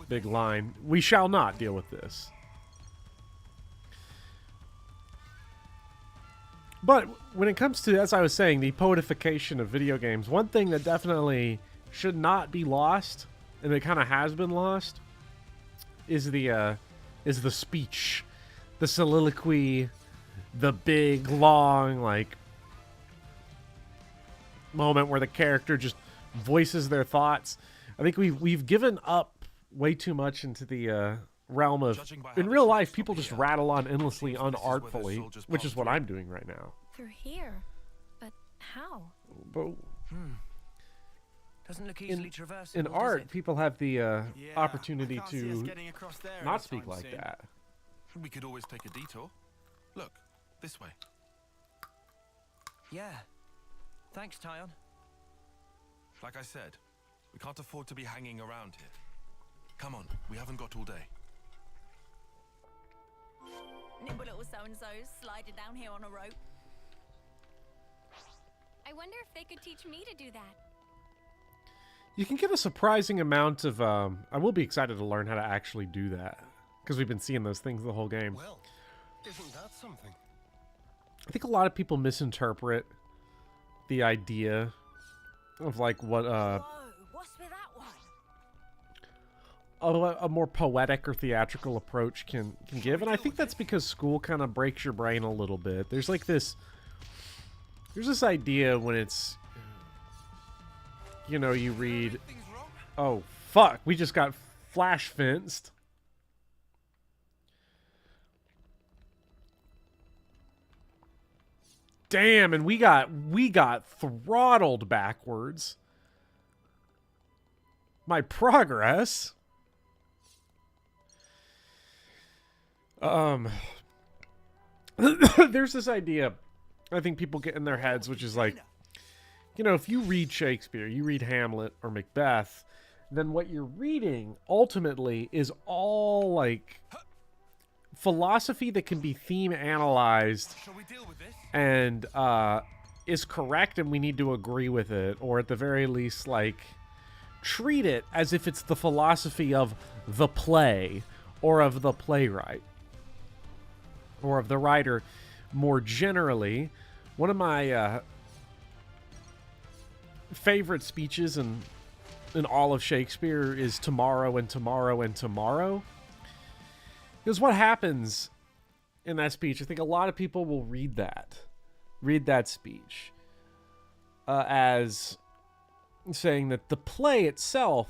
big line. We shall not deal with this. But when it comes to, as I was saying, the poetification of video games, one thing that definitely should not be lost, and it kind of has been lost, is the speech, the soliloquy, the big long like moment where the character just voices their thoughts. I think we've given up way too much into the realm of, in real life, people just rattle on endlessly unartfully, which is what I'm doing right now. through here. But how? But Doesn't look easily traversable. in does art, it? people have the Yeah, opportunity I can't see us to getting across there not speak anytime like soon. that. We could always take a detour. Look, this way. Yeah. Thanks, Tyon. Like I said, we can't afford to be hanging around here. Come on, we haven't got all day. Nimble little so-and-so sliding down here on a rope. I wonder if they could teach me to do that. You can get a surprising amount of. I will be excited to learn how to actually do that because we've been seeing those things the whole game. Well, isn't that something? I think a lot of people misinterpret the idea of like what What's with that one? a more poetic or theatrical approach can give, and I think that's because school kind of breaks your brain a little bit. There's this idea when it's, you know, you read, oh fuck, we just got flash fenced. Damn, and we got throttled backwards. My progress. There's this idea I think people get in their heads, which is like, you know, if you read Shakespeare, you read Hamlet or Macbeth, then what you're reading ultimately is all like philosophy that can be theme analyzed and is correct, and we need to agree with it, or at the very least like treat it as if it's the philosophy of the play or of the playwright or of the writer more generally. One of my favorite speeches in all of Shakespeare is tomorrow and tomorrow and tomorrow. Because what happens in that speech, I think a lot of people will read that speech as saying that the play itself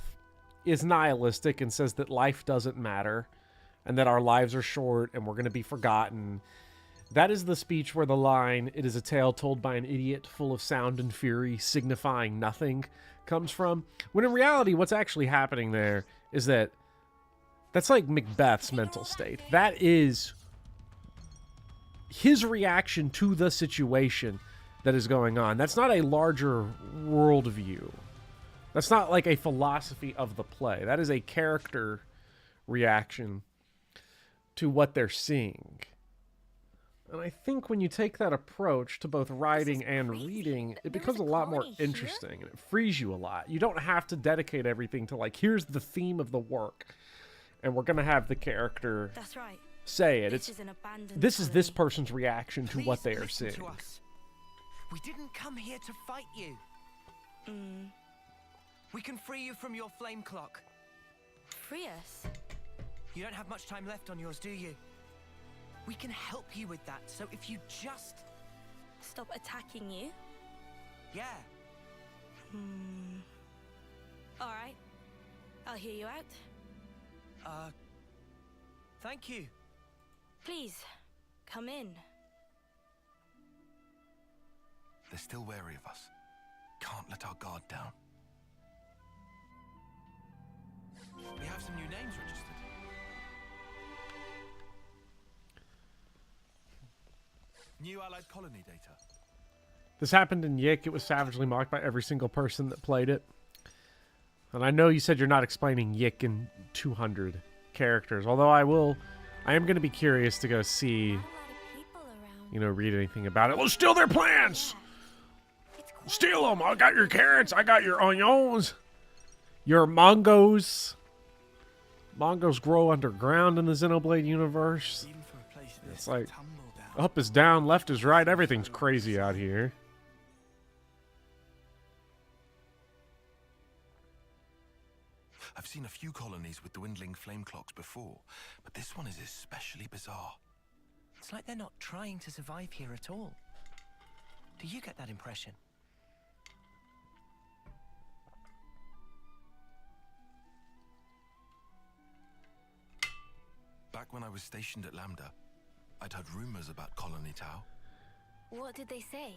is nihilistic and says that life doesn't matter and that our lives are short and we're going to be forgotten. That is the speech where the line, "It is a tale told by an idiot, full of sound and fury, signifying nothing," comes from. When in reality, what's actually happening there is that's like Macbeth's mental state. That is his reaction to the situation that is going on. That's not a larger worldview. That's not like a philosophy of the play. That is a character reaction to what they're seeing. And I think when you take that approach to both writing and reading, it becomes a lot more interesting and it frees you a lot. You don't have to dedicate everything to like, here's the theme of the work and we're going to have the character say it. This is this person's reaction to what they are seeing. To us. We didn't come here to fight you. We can free you from your flame clock. Free us? You don't have much time left on yours, do you? We can help you with that, so if you just... Stop attacking you? Yeah. Alright. I'll hear you out. Thank you. Please, come in. They're still wary of us. Can't let our guard down. We have some new names registered. New allied colony data. This happened in Yik. It was savagely mocked by every single person that played it. And I know you said you're not explaining Yik in 200 characters, although I am going to be curious to go see, you know, read anything about it. Well, steal their plants! Steal them! I got your carrots, I got your onions, your mangos. Mangos grow underground in the Xenoblade universe. It's like, up is down, left is right, everything's crazy out here. I've seen a few colonies with dwindling flame clocks before, but this one is especially bizarre. It's like they're not trying to survive here at all. Do you get that impression? Back when I was stationed at Lambda, I'd heard rumors about Colony Tau. What did they say?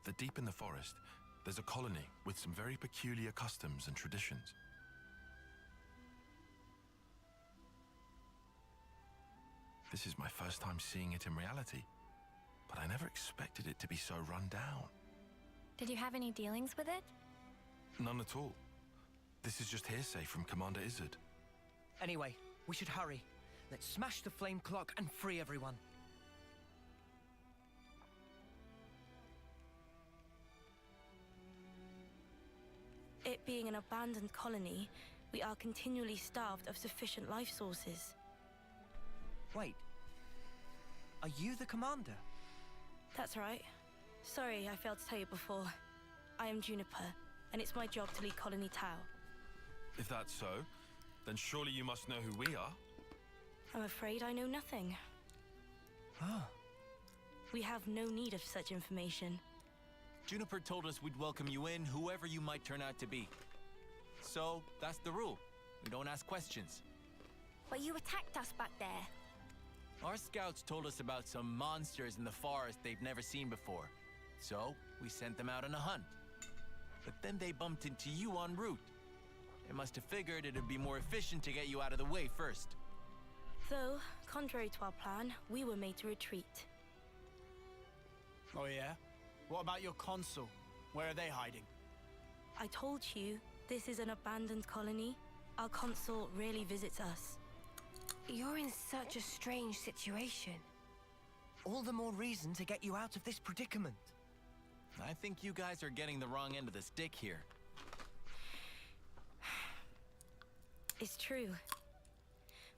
That deep in the forest, there's a colony with some very peculiar customs and traditions. This is my first time seeing it in reality, but I never expected it to be so run down. Did you have any dealings with it? None at all. This is just hearsay from Commander Izzard. Anyway, we should hurry. Let's smash the flame clock and free everyone. It being an abandoned colony, we are continually starved of sufficient life sources. Wait. Are you the commander? That's right. Sorry, I failed to tell you before. I am Juniper, and it's my job to lead Colony Tau. If that's so, then surely you must know who we are. I'm afraid I know nothing. Ah. We have no need of such information. Juniper told us we'd welcome you in, whoever you might turn out to be. So, that's the rule. We don't ask questions. But you attacked us back there. Our scouts told us about some monsters in the forest they've never seen before. So, we sent them out on a hunt. But then they bumped into you en route. They must have figured it'd be more efficient to get you out of the way first. Though, contrary to our plan, we were made to retreat. Oh yeah? What about your consul? Where are they hiding? I told you, this is an abandoned colony. Our consul rarely visits us. You're in such a strange situation. All the more reason to get you out of this predicament. I think you guys are getting the wrong end of the stick here. It's true.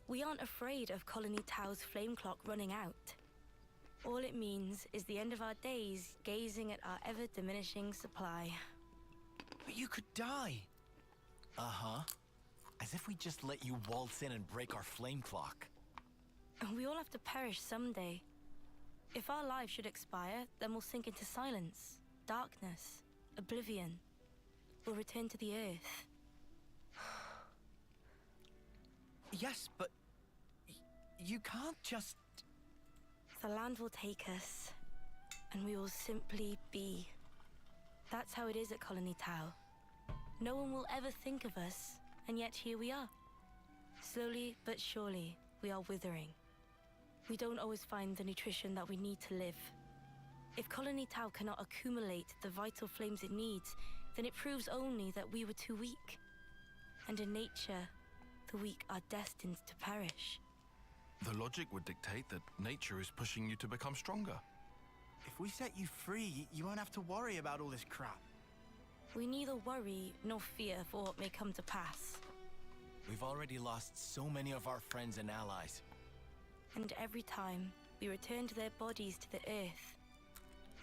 We aren't afraid of Colony Tau's flame clock running out. All it means is the end of our days gazing at our ever-diminishing supply. But you could die. Uh-huh. As if we just let you waltz in and break our flame clock. We all have to perish someday. If our lives should expire, then we'll sink into silence, darkness, oblivion. We'll return to the earth. Yes, but you can't just... The land will take us, and we will simply be. That's how it is at Colony Tau. No one will ever think of us, and yet here we are. Slowly but surely, we are withering. We don't always find the nutrition that we need to live. If Colony Tau cannot accumulate the vital flames it needs, then it proves only that we were too weak. And in nature, the weak are destined to perish. The logic would dictate that nature is pushing you to become stronger. If we set you free, you won't have to worry about all this crap. We neither worry nor fear for what may come to pass. We've already lost so many of our friends and allies. And every time we return to their bodies to the earth,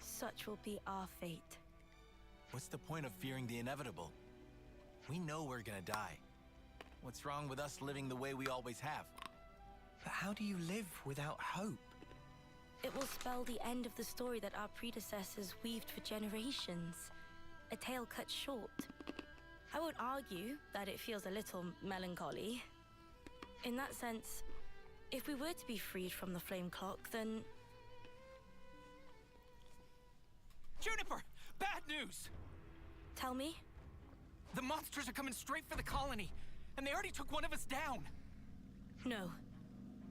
such will be our fate. What's the point of fearing the inevitable? We know we're gonna die. What's wrong with us living the way we always have? But how do you live without hope? It will spell the end of the story that our predecessors weaved for generations. A tale cut short. I won't argue that it feels a little melancholy. In that sense, if we were to be freed from the flame clock, then... Juniper! Bad news! Tell me? The monsters are coming straight for the colony, and they already took one of us down. No.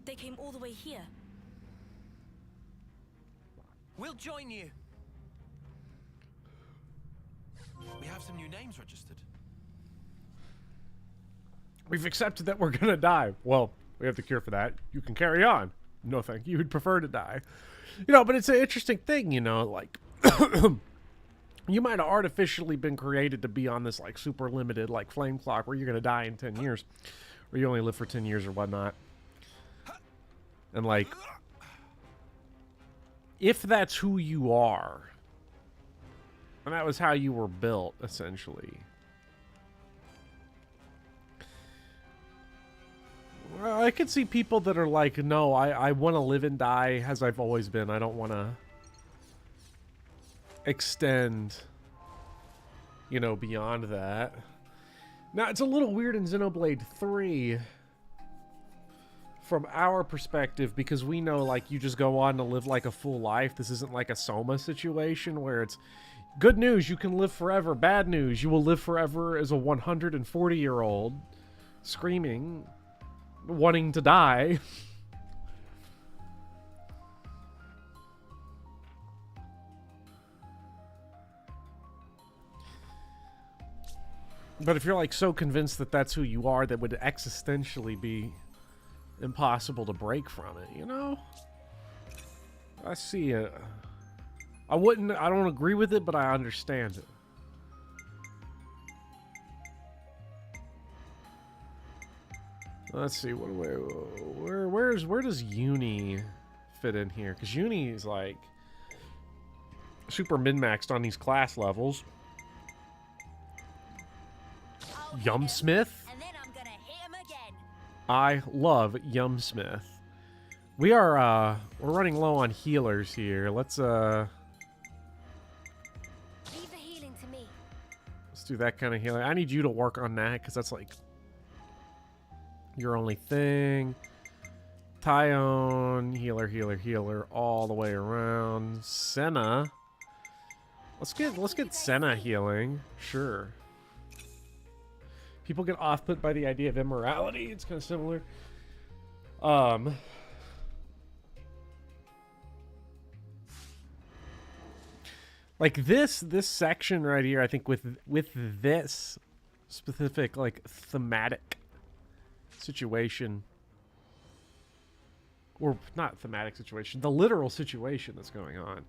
They came all the way here. We'll join you. We have some new names registered. We've accepted that we're gonna die. Well, we have the cure for that. You can carry on. No, thank you. You would prefer to die. You know, but it's an interesting thing, you know, like... you might have artificially been created to be on this, like, super limited, like, flame clock where you're gonna die in 10 years. Or you only live for 10 years or whatnot. And, like... if that's who you are... and that was how you were built, essentially... well, I could see people that are like, no, I want to live and die as I've always been. I don't want to extend, you know, beyond that. Now, it's a little weird in Xenoblade 3 from our perspective, because we know, like, you just go on to live like a full life. This isn't like a Soma situation where it's good news, you can live forever. Bad news, you will live forever as a 140-year-old screaming, wanting to die. But if you're like so convinced that that's who you are, that would existentially be impossible to break from it, you know? I see it. I don't agree with it, but I understand it. Let's see, where does Uni fit in here? Because Uni is like super min-maxed on these class levels. Yumsmith? I love Yumsmith. We're running low on healers here. Let's Leave the healing to me. let's do that kind of healing. I need you to work on that because that's like your only thing. Tyone, healer, all the way around. Senna. Let's get Senna healing. Sure. People get off-put by the idea of immorality. It's kind of similar. Like this section right here, I think with this specific like thematic situation, or not thematic situation, the literal situation that's going on,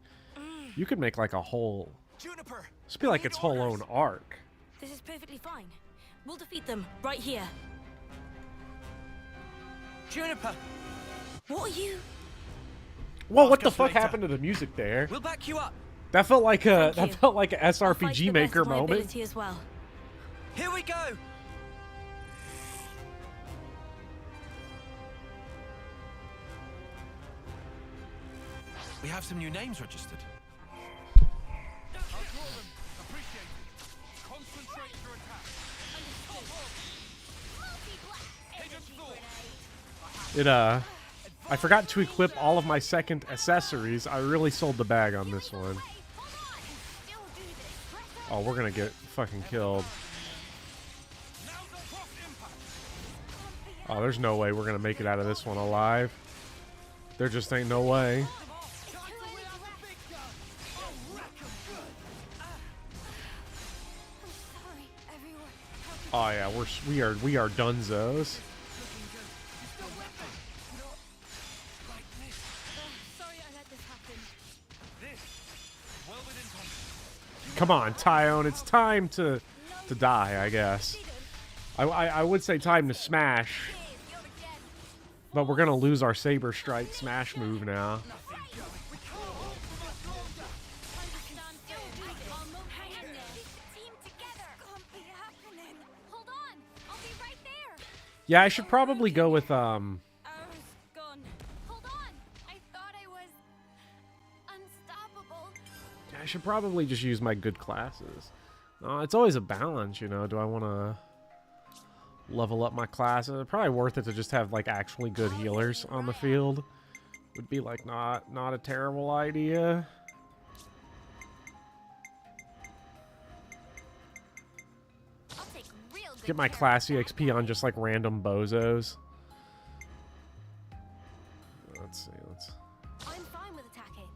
you could make like a whole Juniper, just be like its whole own arc. This is perfectly fine. We'll defeat them right here. Juniper! What are you? Whoa, what the fuck happened to the music there? We'll back you up. That felt like a SRPG Maker moment. Ability as well. Here we go. We have some new names registered. I forgot to equip all of my second accessories. I really sold the bag on this one. Oh, we're gonna get fucking killed. Oh, there's no way we're gonna make it out of this one alive. There just ain't no way. Oh yeah, we are dunzos. Come on, Tyone, it's time to die, I guess. I would say time to smash, but we're gonna lose our Saber Strike smash move now. Yeah, I should probably go with I should probably just use my good classes. It's always a balance, you know. Do I want to level up my classes? Probably worth it to just have like actually good healers on the field. Would be like not a terrible idea. Get my classy XP on just like random bozos. Let's see. I'm fine with attacking.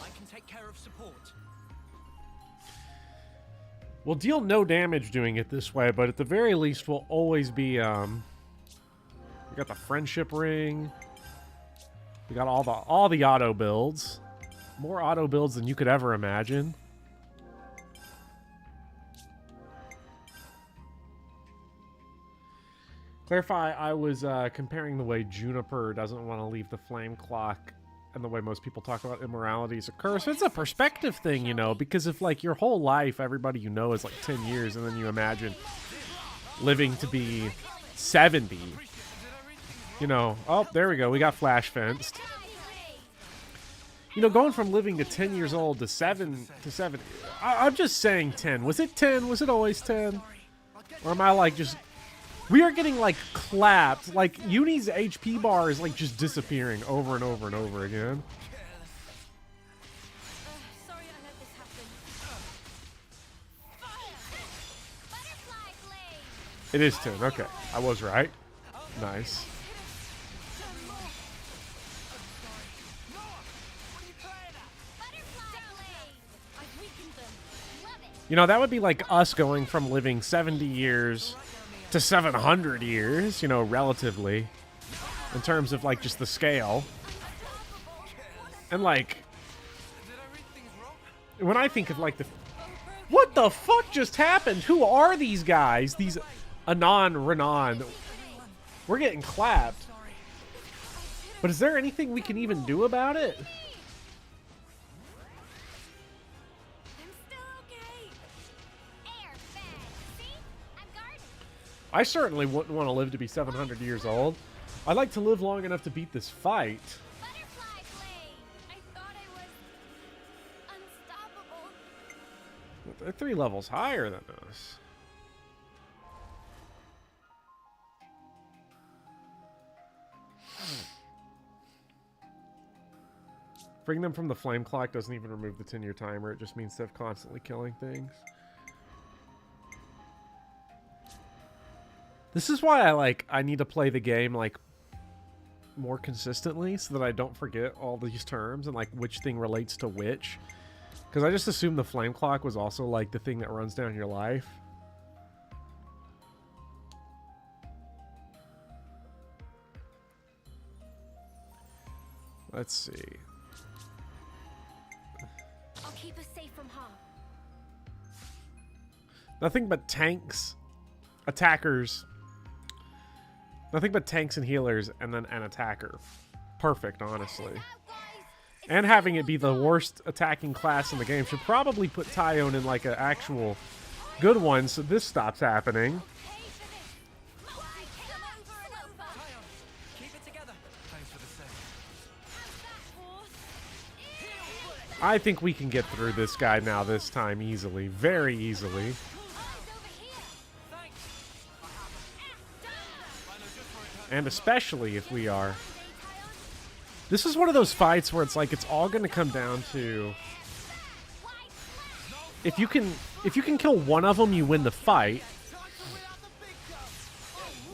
I can take care of support. We'll deal no damage doing it this way, but at the very least we'll always be we got the friendship ring. We got all the auto builds. More auto builds than you could ever imagine. Clarify, I was comparing the way Juniper doesn't want to leave the flame clock and the way most people talk about immorality is a curse. It's a perspective thing, you know, because if like your whole life, everybody you know is like 10 years, and then you imagine living to be 70. You know, oh, there we go. We got flash fenced. You know, going from living to 10 years old to 7 to 7. I'm just saying 10. Was it 10? Was it always 10? Or am I like just... We are getting like clapped. Like Uni's HP bar is like just disappearing over and over and over again. Sorry I let this happen. Butterfly flame. It is 10. Okay. I was right. Nice. You know, that would be like us going from living 70 years to 700 years, you know, relatively, in terms of, like, just the scale. And, like, when I think of, like, the... What the fuck just happened? Who are these guys? These Anon, Renan. We're getting clapped. But is there anything we can even do about it? I certainly wouldn't want to live to be 700 years old. I'd like to live long enough to beat this fight. Butterfly flame. I thought I was unstoppable. They're 3 levels higher than us. Freeing them from the flame clock doesn't even remove the 10-year timer. It just means they're constantly killing things. This is why I need to play the game like more consistently so that I don't forget all these terms and like which thing relates to which. Because I just assumed the flame clock was also like the thing that runs down your life. Let's see. I'll keep us safe from harm. Nothing but tanks, attackers. Nothing but tanks and healers, and then an attacker. Perfect, honestly. And having it be the worst attacking class in the game should probably put Tyone in like an actual good one, so this stops happening. I think we can get through this guy now this time easily. Very easily. And especially if we are... This is one of those fights where it's like it's all going to come down to... If you can kill one of them, you win the fight.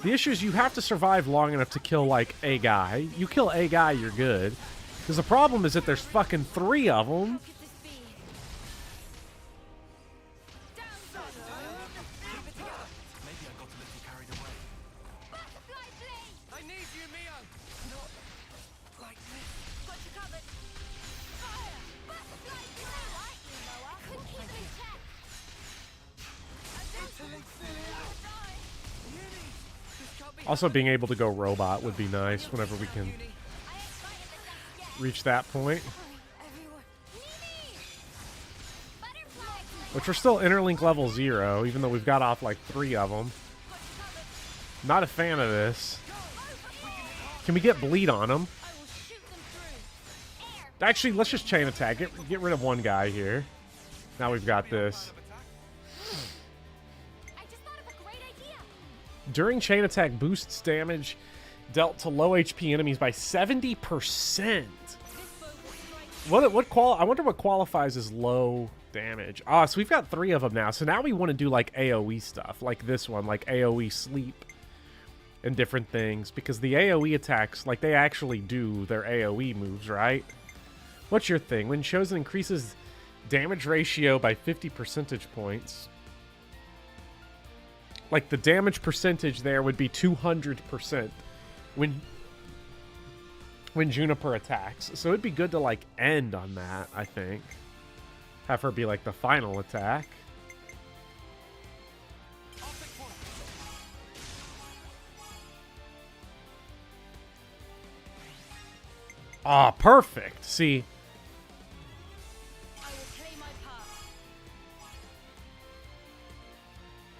The issue is you have to survive long enough to kill, like, a guy. You kill a guy, you're good. Because the problem is that there's fucking 3 of them. Also, being able to go robot would be nice whenever we can reach that point. Which we're still interlink level 0, even though we've got off like 3 of them. Not a fan of this. Can we get bleed on them? Actually, let's just chain attack. Get rid of one guy here. Now we've got this. During chain attack, boosts damage dealt to low HP enemies by 70%. I wonder what qualifies as low damage. Ah, so we've got 3 of them now. So now we want to do like AoE stuff, like this one, like AoE sleep and different things, because the AoE attacks, like they actually do their AoE moves, right? What's your thing? When chosen, increases damage ratio by 50 percentage points. Like, the damage percentage there would be 200% when Juniper attacks. So it'd be good to, like, end on that, I think. Have her be, like, the final attack. Ah, perfect. See...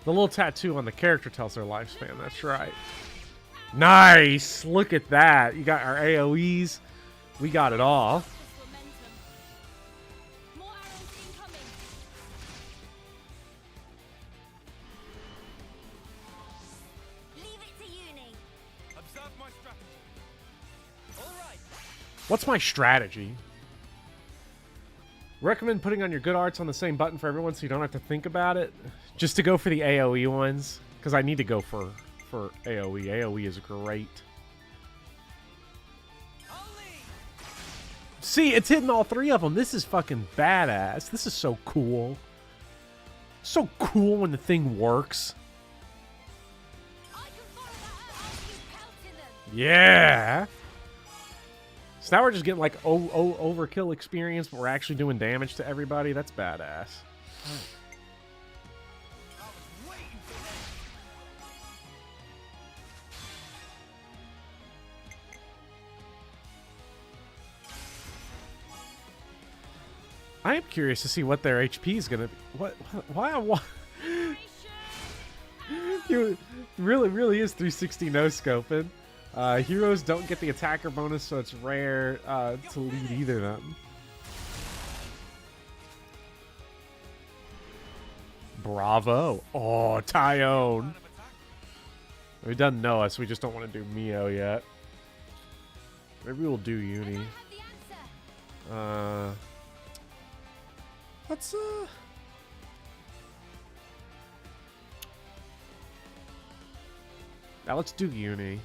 The little tattoo on the character tells their lifespan. That's right. Nice! Look at that. You got our AoEs. We got it all. What's my strategy? Recommend putting on your good arts on the same button for everyone so you don't have to think about it. Just to go for the AoE ones. Because I need to go for AoE. AoE is great. See, it's hitting all three of them. This is fucking badass. This is so cool. So cool when the thing works. Yeah. So now we're just getting like overkill experience, but we're actually doing damage to everybody. That's badass. I am curious to see what their HP is gonna be. Why? It really is 360 no scoping. Heroes don't get the attacker bonus, so it's rare to lead either of them. Bravo. Oh, Tyone. We doesn't know us. We just don't want to do Mio yet. Maybe we'll do Uni. Let's now let's do Uni.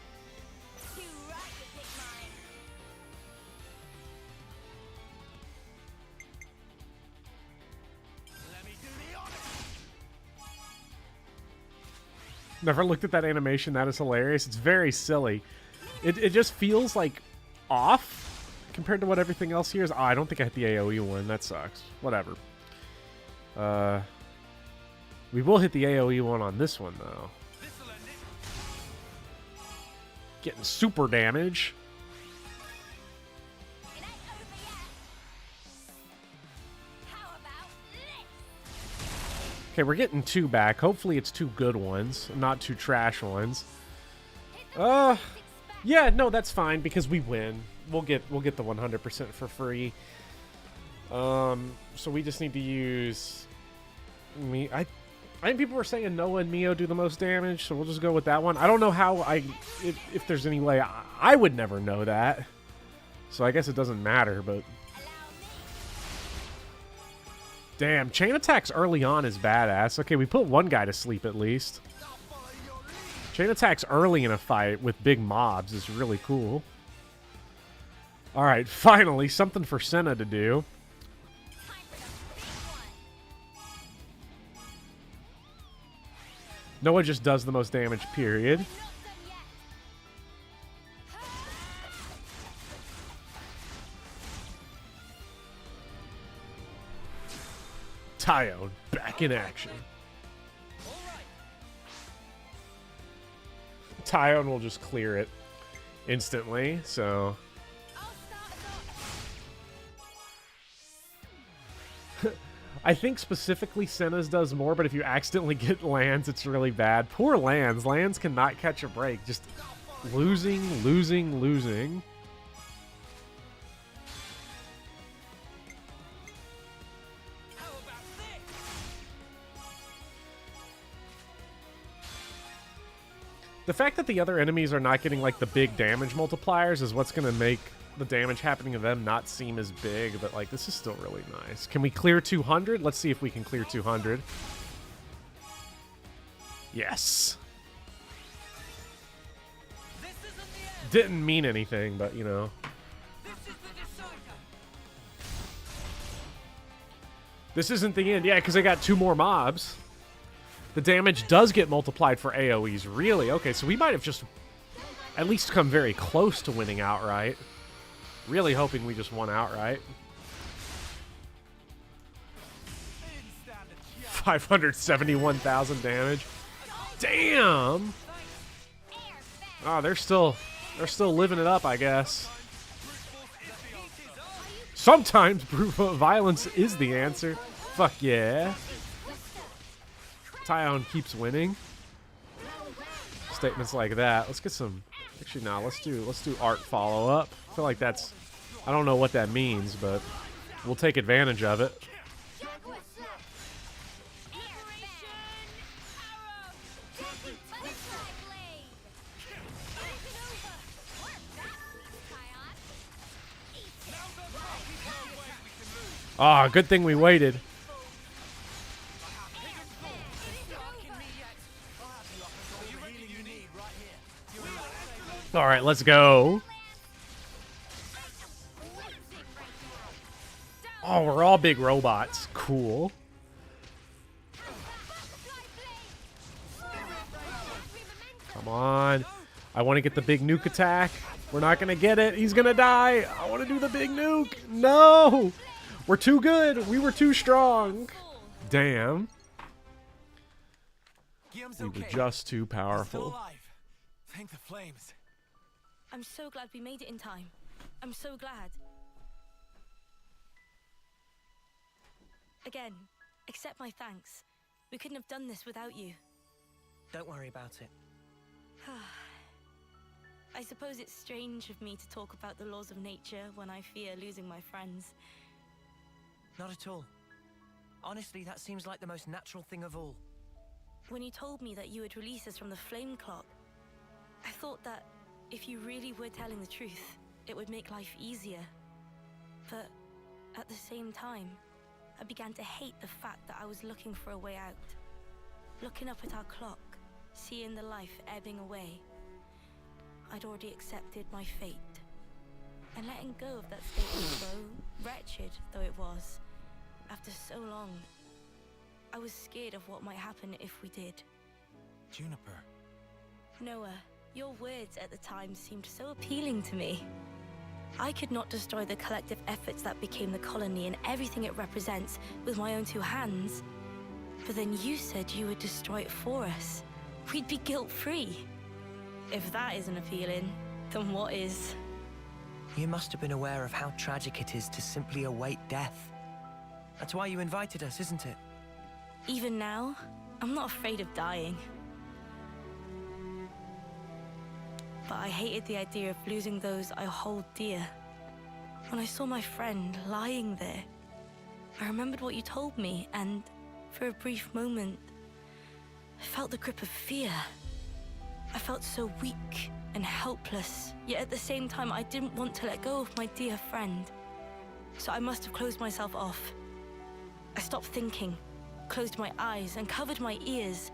Never looked at that animation. That is hilarious. It's very silly. It just feels like off compared to what everything else here is. Oh, I don't think I hit the AoE one. That sucks. Whatever. We will hit the AoE one on this one, though. Getting super damage. Okay, we're getting 2 back. Hopefully it's 2 good ones, not 2 trash ones. Yeah, no, that's fine because we win. We'll get the 100% for free. So we just need to use me. I think people were saying Noah and Mio do the most damage, so we'll just go with that one. I don't know how if there's any way I would never know that. So I guess it doesn't matter, but damn, chain attacks early on is badass. Okay, we put one guy to sleep at least. Chain attacks early in a fight with big mobs is really cool. Alright, finally, something for Senna to do. Noah just does the most damage, period. Tyone, back in action. Tyone will just clear it instantly, so... I think specifically Senna's does more, but if you accidentally get lands, it's really bad. Poor lands. Lands cannot catch a break. Just losing, losing, losing. The fact that the other enemies are not getting like the big damage multipliers is what's going to make the damage happening to them not seem as big, but like this is still really nice. Can we clear 200? Let's see if we can clear 200. Yes. Didn't mean anything, but you know. This isn't the end. Yeah, because I got 2 more mobs. The damage does get multiplied for AoEs. Really? Okay, so we might have just at least come very close to winning outright. Really hoping we just won outright. 571,000 damage. Damn! Oh, they're still living it up, I guess. Sometimes brute violence is the answer. Fuck yeah. Tyone keeps winning. Statements like that. Let's get some. Actually, no. Let's do art follow up. I feel like that's. I don't know what that means, but we'll take advantage of it. Ah, good thing we waited. All right, let's go. Oh, we're all big robots. Cool. Come on. I want to get the big nuke attack. We're not going to get it. He's going to die. I want to do the big nuke. No. We're too good. We were too strong. Damn. We were just too powerful. Thank the flames. I'm so glad we made it in time. I'm so glad. Again, accept my thanks. We couldn't have done this without you. Don't worry about it. I suppose it's strange of me to talk about the laws of nature when I fear losing my friends. Not at all. Honestly, that seems like the most natural thing of all. When you told me that you would release us from the flame clock, I thought that if you really were telling the truth, it would make life easier. But at the same time, I began to hate the fact that I was looking for a way out. Looking up at our clock, seeing the life ebbing away. I'd already accepted my fate. And letting go of that state of flow, wretched though it was, after so long, I was scared of what might happen if we did. Juniper. Noah, your words at the time seemed so appealing to me. I could not destroy the collective efforts that became the colony and everything it represents with my own two hands. But then you said you would destroy it for us. We'd be guilt-free. If that isn't appealing, then what is? You must have been aware of how tragic it is to simply await death. That's why you invited us, isn't it? Even now, I'm not afraid of dying. But I hated the idea of losing those I hold dear. When I saw my friend lying there, I remembered what you told me, and for a brief moment, I felt the grip of fear. I felt so weak and helpless, yet at the same time I didn't want to let go of my dear friend. So I must have closed myself off. I stopped thinking, closed my eyes and covered my ears.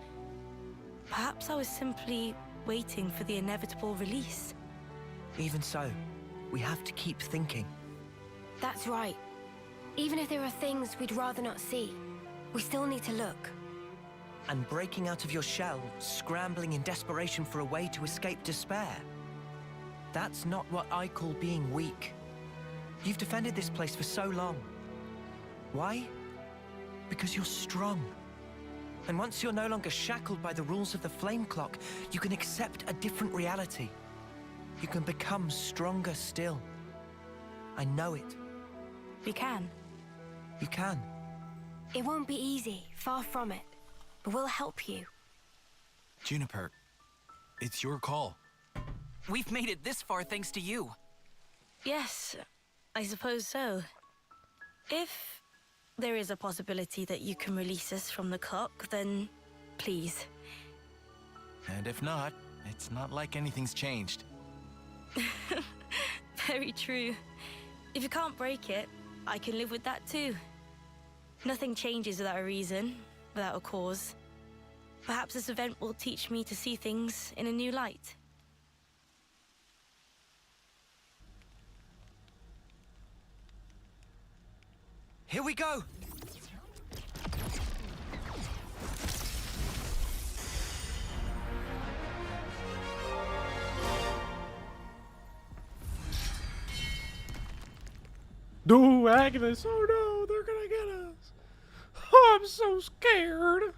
Perhaps I was simply waiting for the inevitable release. Even so, we have to keep thinking. That's right. Even if there are things we'd rather not see, we still need to look. And breaking out of your shell, scrambling in desperation for a way to escape despair. That's not what I call being weak. You've defended this place for so long. Why? Because you're strong. And once you're no longer shackled by the rules of the flame clock, you can accept a different reality. You can become stronger still. I know it. We can. You can. It won't be easy, far from it. But we'll help you. Juniper, it's your call. We've made it this far thanks to you. Yes, I suppose so. If there is a possibility that you can release us from the clock, then please. And if not, it's not like anything's changed. Very true. If you can't break it, I can live with that too. Nothing changes without a reason, without a cause. Perhaps this event will teach me to see things in a new light. Here we go! No, Agnes! Oh no, they're gonna get us! Oh, I'm so scared!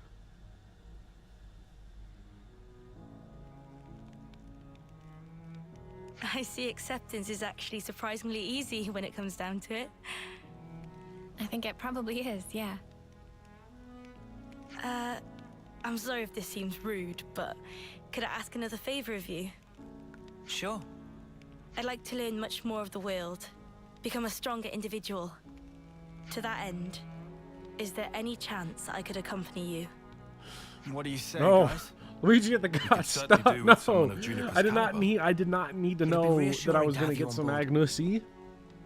I see acceptance is actually surprisingly easy when it comes down to it. I think it probably is, yeah. I'm sorry if this seems rude, but could I ask another favor of you? Sure. I'd like to learn much more of the world, become a stronger individual. To that end, is there any chance I could accompany you? What do you say, No. guys? Luigi at the gods, certainly stop, do no. with someone of Juniper's I did not need to It'd be know that I reassuring was to gonna have you get on some board. Agnesy.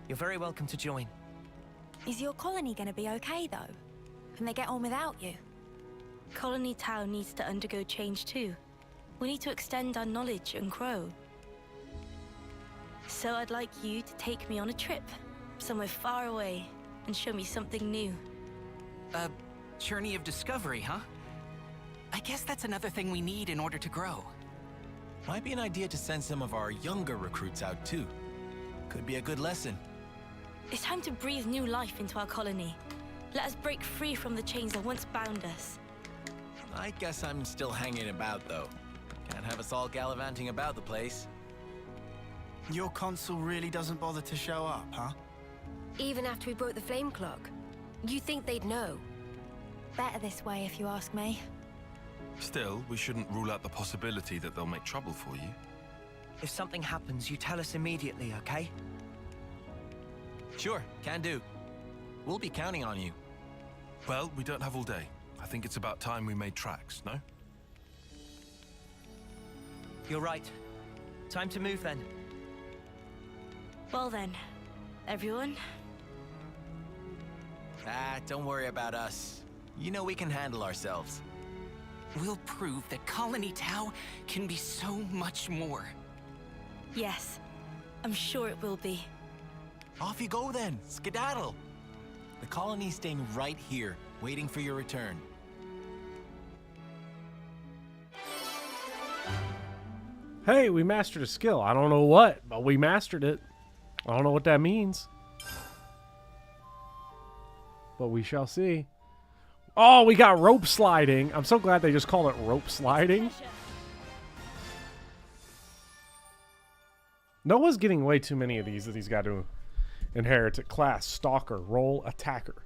You're very welcome to join. Is your colony gonna be okay, though? Can they get on without you? Colony Tau needs to undergo change too. We need to extend our knowledge and grow. So I'd like you to take me on a trip, somewhere far away, and show me something new. A journey of discovery, huh? I guess that's another thing we need in order to grow. Might be an idea to send some of our younger recruits out too. Could be a good lesson. It's time to breathe new life into our colony. Let us break free from the chains that once bound us. I guess I'm still hanging about though. Can't have us all gallivanting about the place. Your consul really doesn't bother to show up, huh? Even after we broke the flame clock, you think they'd know? Better this way, if you ask me. Still, we shouldn't rule out the possibility that they'll make trouble for you. If something happens, you tell us immediately, okay? Sure, can do. We'll be counting on you. Well, we don't have all day. I think it's about time we made tracks, no? You're right. Time to move then. Well then, everyone. Don't worry about us. You know we can handle ourselves. We'll prove that Colony Tau can be so much more. Yes, I'm sure it will be. Off you go then, skedaddle. The colony's staying right here, waiting for your return. Hey, we mastered a skill. I don't know what, but we mastered it. I don't know what that means. But we shall see. Oh, we got rope sliding. I'm so glad they just call it rope sliding. Noah's getting way too many of these that he's got to inherit at class. Stalker, role attacker.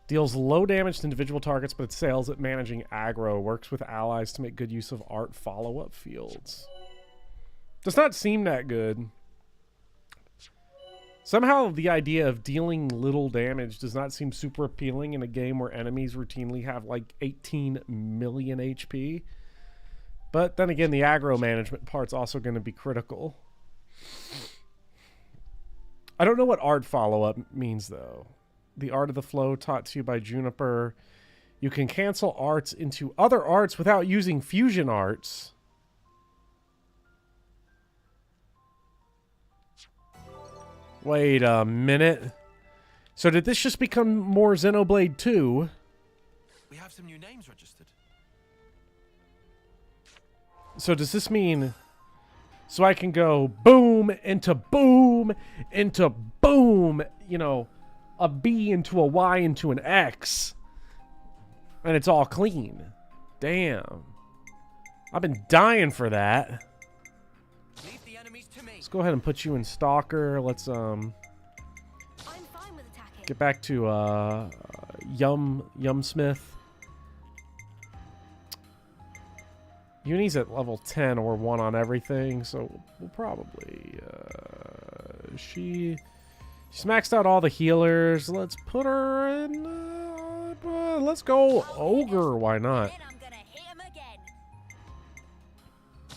Deals low damage to individual targets, but excels at managing aggro. Works with allies to make good use of art follow-up fields. Does not seem that good. Somehow the idea of dealing little damage does not seem super appealing in a game where enemies routinely have like 18 million HP. But then again, the aggro management part's also going to be critical. I don't know what art follow-up means though. The art of the flow taught to you by Juniper. You can cancel arts into other arts without using fusion arts. Wait a minute. So did this just become more Xenoblade 2? We have some new names registered. So does this mean... So I can go boom into boom into boom, you know, a B into a Y into an X. And it's all clean. Damn. I've been dying for that. Let's go ahead and put you in Stalker. Let's get back to Yum Smith. Uni's at level 10 or 1 on everything, so we'll probably she's maxed out all the healers. Let's put her in let's go Ogre, why not?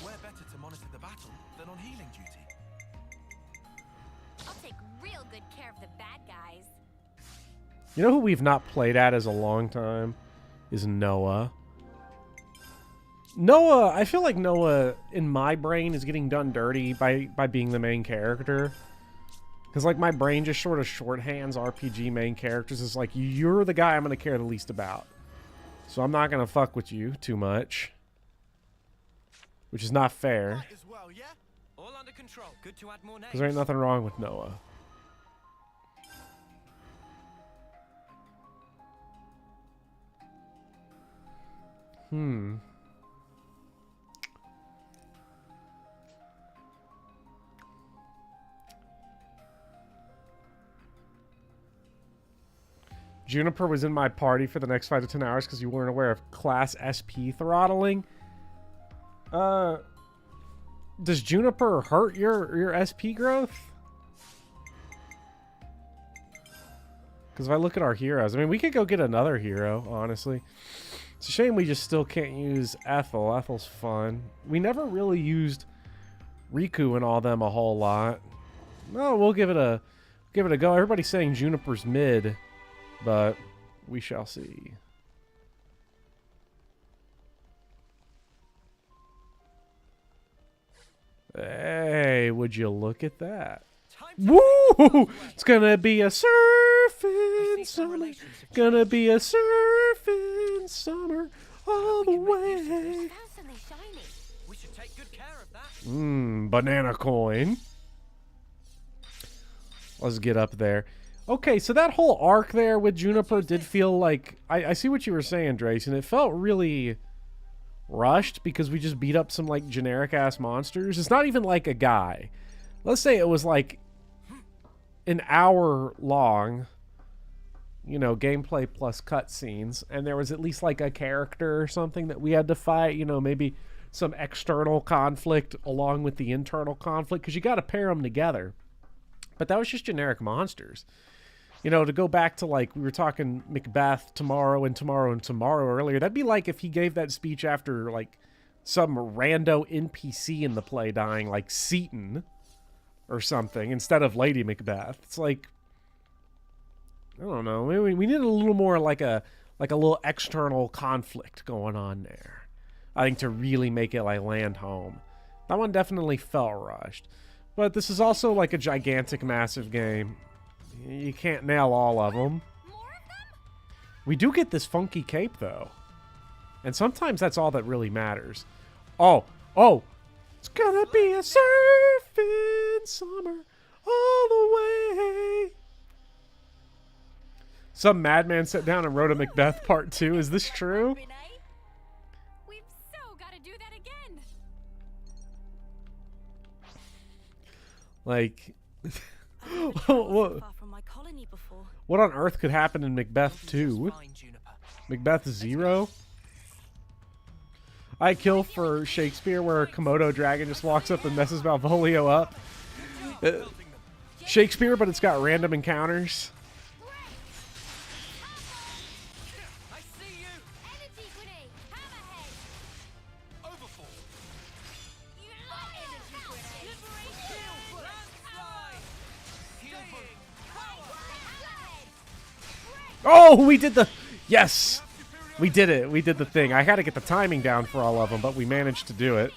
We're better to monitor the battle than on healing duty. I'll take real good care of the bad guys. You know who we've not played at as a long time is Noah. Noah, I feel like Noah, in my brain, is getting done dirty by being the main character. Because, like, my brain just sort of shorthands RPG main characters. It's like, you're the guy I'm going to care the least about. So I'm not going to fuck with you too much. Which is not fair. Because there ain't nothing wrong with Noah. Juniper was in my party for the next 5 to 10 hours because you weren't aware of class SP throttling. Does Juniper hurt your SP growth? Because if I look at our heroes, I mean, we could go get another hero, honestly. It's a shame we just still can't use Ethel. Ethel's fun. We never really used Riku and all them a whole lot. No, we'll give it a go. Everybody's saying Juniper's mid. But we shall see. Hey, would you look at that? Woo! It's gonna be a surfing summer. Gonna be a surfing summer all the way. Banana coin. Let's get up there. Okay, so that whole arc there with Juniper did feel like... I see what you were saying, Drace, and it felt really rushed because we just beat up some, like, generic-ass monsters. It's not even like a guy. Let's say it was, like, an hour long, you know, gameplay plus cutscenes, and there was at least, like, a character or something that we had to fight, you know, maybe some external conflict along with the internal conflict, because you got to pair them together. But that was just generic monsters. You know, to go back to, like, we were talking Macbeth tomorrow and tomorrow and tomorrow earlier, that'd be like if he gave that speech after, like, some rando NPC in the play dying, like Seaton or something, instead of Lady Macbeth. It's like, I don't know, maybe we need a little more like a little external conflict going on there, I think, to really make it, like, land home. That one definitely felt rushed. But this is also like a gigantic, massive game. You can't nail all of them. We do get this funky cape, though. And sometimes that's all that really matters. Oh! It's gonna be a surfing summer all the way. Some madman sat down and wrote a Macbeth Part 2. Is this true? We've so got to do that again. Like... What on earth could happen in Macbeth 2? Macbeth 0? I kill for Shakespeare where a Komodo dragon just walks up and messes Malvolio up. Shakespeare, but it's got random encounters. Oh, we did the... Yes! We did it. We did the thing. I had to get the timing down for all of them, but we managed to do it.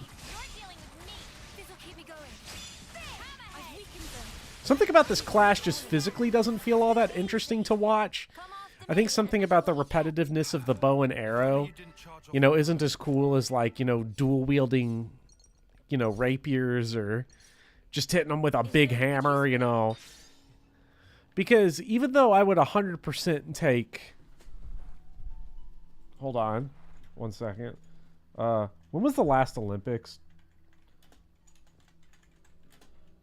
Something about this clash just physically doesn't feel all that interesting to watch. I think something about the repetitiveness of the bow and arrow, you know, isn't as cool as, like, you know, dual-wielding, you know, rapiers or just hitting them with a big hammer, you know. Because even though I would 100% take... Hold on. 1 second. When was the last Olympics?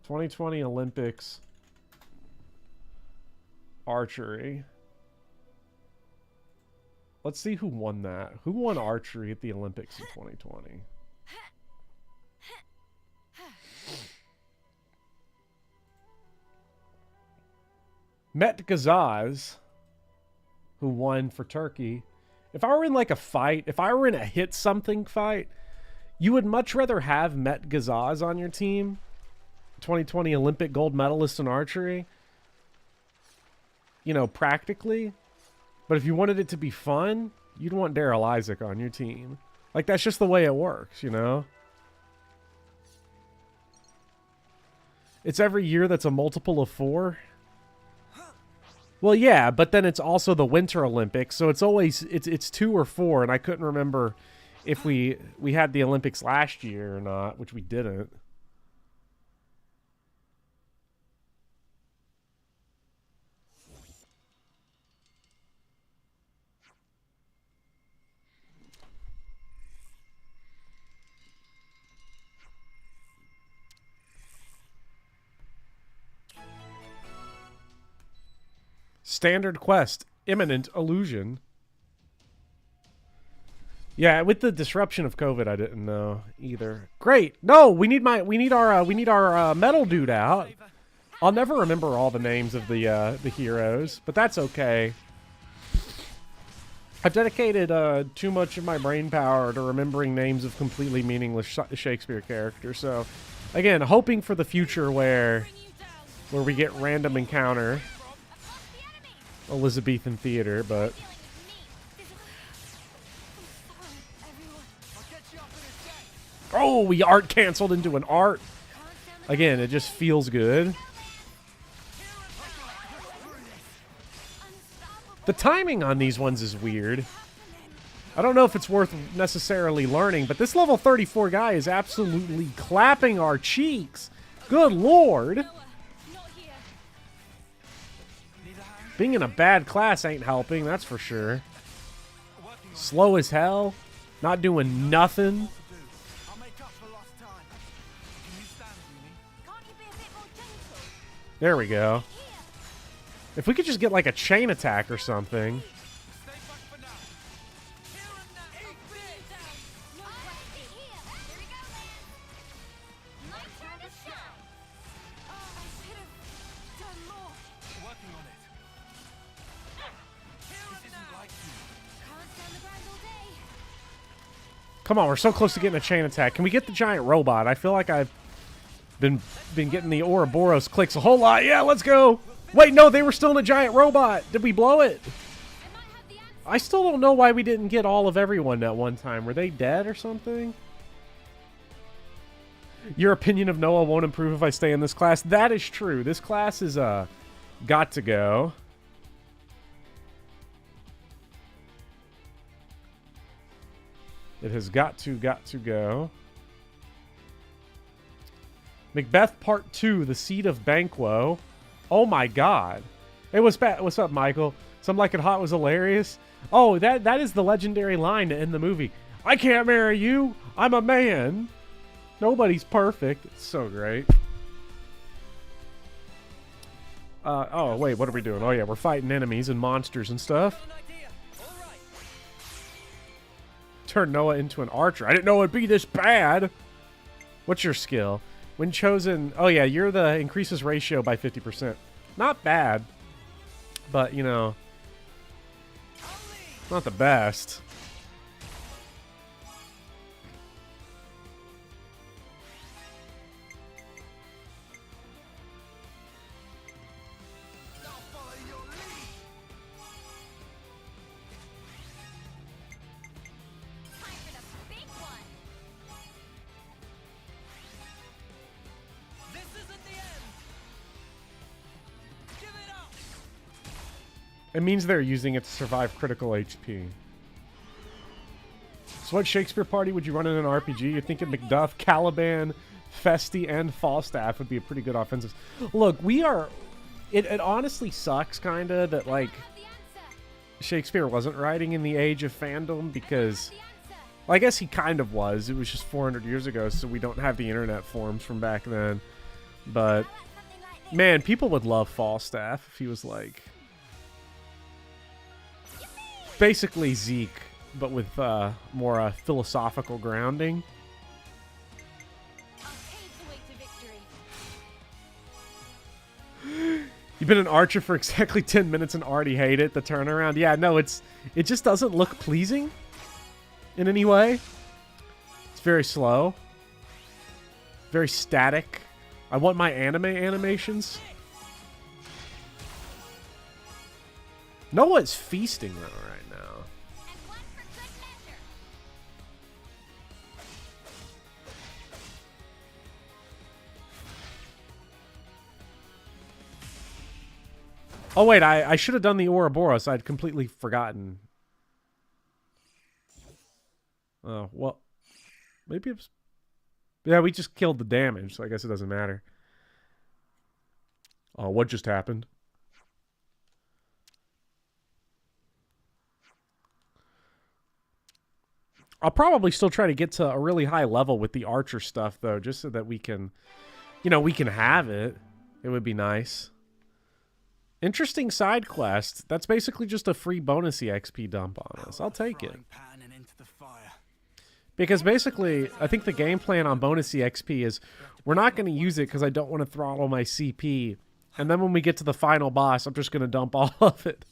2020 Olympics. Archery. Let's see who won that. Who won archery at the Olympics in 2020? Met Gazaz, who won for Turkey. If I were in, like, a fight, if I were in a hit something fight, you would much rather have Met Gazaz on your team, 2020 Olympic gold medalist in archery, you know, practically. But if you wanted it to be fun, you'd want Daryl Isaac on your team. Like, that's just the way it works, you know? It's every year that's a multiple of 4. Well, yeah, but then it's also the Winter Olympics, so it's always it's 2 or 4, and I couldn't remember if we had the Olympics last year or not, which we didn't. Standard quest, imminent illusion. Yeah, with the disruption of COVID, I didn't know either. Great. No, we need our metal dude out. I'll never remember all the names of the heroes, but that's okay. I've dedicated too much of my brain power to remembering names of completely meaningless Shakespeare characters. So, again, hoping for the future where we get random encounter. Elizabethan theater, but... Oh, we art canceled into an art. Again, it just feels good. The timing on these ones is weird. I don't know if it's worth necessarily learning, but this level 34 guy is absolutely clapping our cheeks. Good lord. Being in a bad class ain't helping, that's for sure. Slow as hell. Not doing nothing. There we go. If we could just get like a chain attack or something. Come on, we're so close to getting a chain attack. Can we get the giant robot? I feel like I've been getting the Ouroboros clicks a whole lot. Yeah, let's go. Wait, no, they were still in a giant robot. Did we blow it? I still don't know why we didn't get all of everyone at one time. Were they dead or something? Your opinion of Noah won't improve if I stay in this class. That is true. This class is got to go. It has got to go. Macbeth Part 2, The Seed of Banquo. Oh my god. Hey, what's up, Michael? Some Like It Hot was hilarious. Oh, that is the legendary line to end the movie. I can't marry you. I'm a man. Nobody's perfect. It's so great. Oh, wait, what are we doing? Oh, yeah, we're fighting enemies and monsters and stuff. Turn Noah into an archer. I didn't know it'd be this bad. What's your skill? When chosen... Oh, yeah, you're the increases ratio by 50%. Not bad. But, you know... Not the best. It means they're using it to survive critical HP. So what Shakespeare party would you run in an RPG? You're thinking Macduff, Caliban, Festi, and Falstaff would be a pretty good offensive. Look, we are... It honestly sucks, kind of, that, like, Shakespeare wasn't writing in the age of fandom because... Well, I guess he kind of was. It was just 400 years ago, so we don't have the internet forums from back then. But, man, people would love Falstaff if he was, like... Basically Zeke, but with more philosophical grounding. You've been an archer for exactly 10 minutes and already hate it. The turnaround. Yeah, no, it just doesn't look pleasing in any way. It's very slow. Very static. I want my anime animations. Noah's feasting though right now. Oh wait, I should have done the Ouroboros. I'd completely forgotten. Oh, well. Maybe it's... Yeah, we just killed the damage, so I guess it doesn't matter. Oh, what just happened? I'll probably still try to get to a really high level with the archer stuff, though, just so that we can, you know, we can have it. It would be nice. Interesting side quest. That's basically just a free bonus EXP dump on us. I'll take it. Because basically, I think the game plan on bonus EXP is we're not going to use it because I don't want to throttle my CP. And then when we get to the final boss, I'm just going to dump all of it.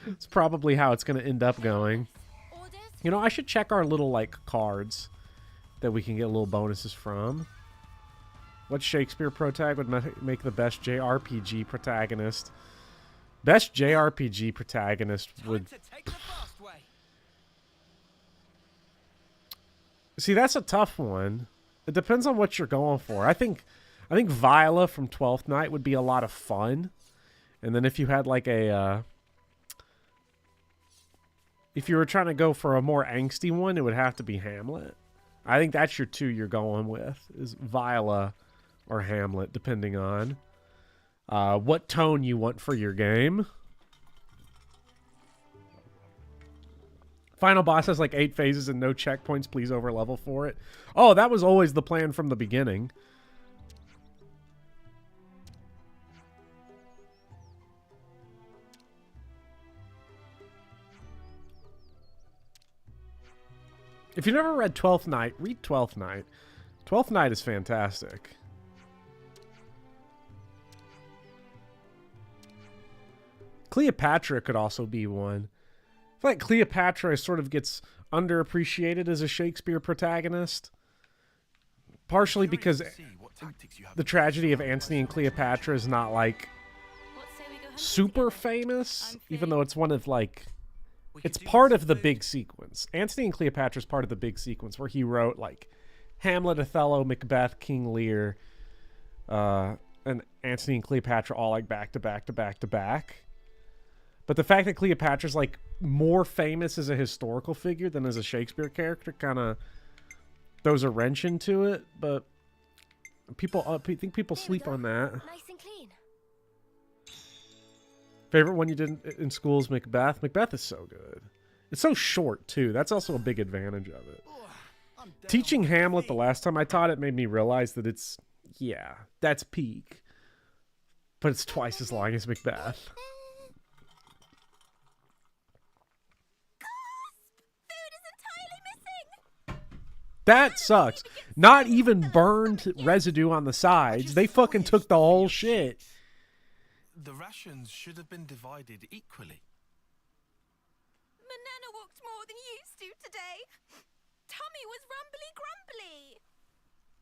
It's probably how it's going to end up going. You know, I should check our little, like, cards that we can get little bonuses from. What Shakespeare protag would make the best JRPG protagonist? Best JRPG protagonist would... See, that's a tough one. It depends on what you're going for. I think Viola from 12th Night would be a lot of fun. And then if you had like a... if you were trying to go for a more angsty one, it would have to be Hamlet. I think that's your two you're going with, is Viola or Hamlet, depending on what tone you want for your game. Final boss has like 8 phases and no checkpoints. Please overlevel for it. Oh, that was always the plan from the beginning. If you've never read 12th Night, read 12th Night. 12th Night is fantastic. Cleopatra could also be one. I feel like Cleopatra sort of gets underappreciated as a Shakespeare protagonist. Partially because the tragedy of Antony and Cleopatra is not like super famous, even though it's one of like... It's part of the big sequence. Antony and Cleopatra is part of the big sequence where he wrote like Hamlet, Othello, Macbeth, King Lear, and Antony and Cleopatra all like back to back to back to back. But the fact that Cleopatra's like more famous as a historical figure than as a Shakespeare character kind of throws a wrench into it. But people, I think people sleep on that. Nice and clean. Favorite one you did in school is Macbeth. Macbeth is so good. It's so short, too. That's also a big advantage of it. Teaching Hamlet the last time I taught it made me realize that it's... Yeah, that's peak. But it's twice as long as Macbeth. That sucks. Not even burned residue on the sides. They fucking took the whole shit. The rations should have been divided equally. Manana walked more than used to today. Tummy was rumbly grumbly.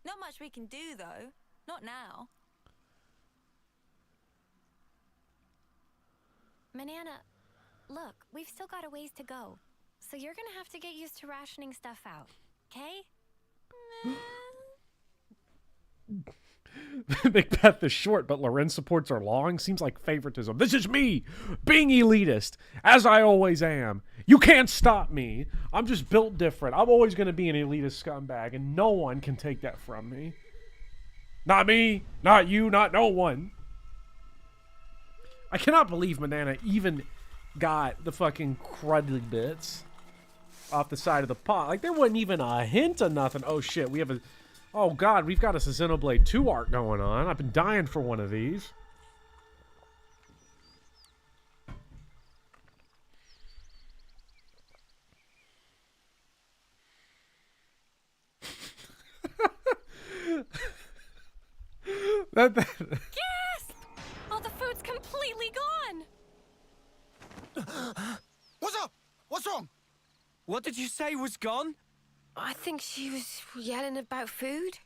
Not much we can do, though. Not now. Manana, look, we've still got a ways to go. So you're gonna have to get used to rationing stuff out, okay? Macbeth is short, but Lorenz supports are long. Seems like favoritism. This is me, being elitist, as I always am. You can't stop me. I'm just built different. I'm always going to be an elitist scumbag, and no one can take that from me. Not me, not you, not no one. I cannot believe Manana even got the fucking cruddy bits off the side of the pot. Like, there wasn't even a hint of nothing. Oh, shit, we have a... Oh, God, we've got us a Xenoblade 2 arc going on. I've been dying for one of these. Gasp! All the food's completely gone! What's up? What's wrong? What did you say was gone? I think she was yelling about food.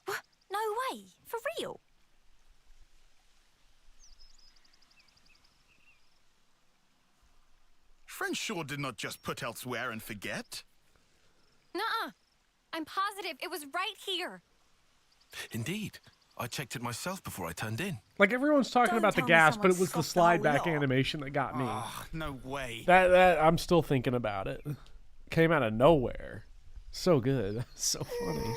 What? No way. For real? Friend sure did not just put elsewhere and forget. Nuh-uh. I'm positive it was right here. Indeed. I checked it myself before I turned in. Like, everyone's talking about the gas, but it was the slide back animation that got me. No way. That I'm still thinking about it. Came out of nowhere. So good. So funny.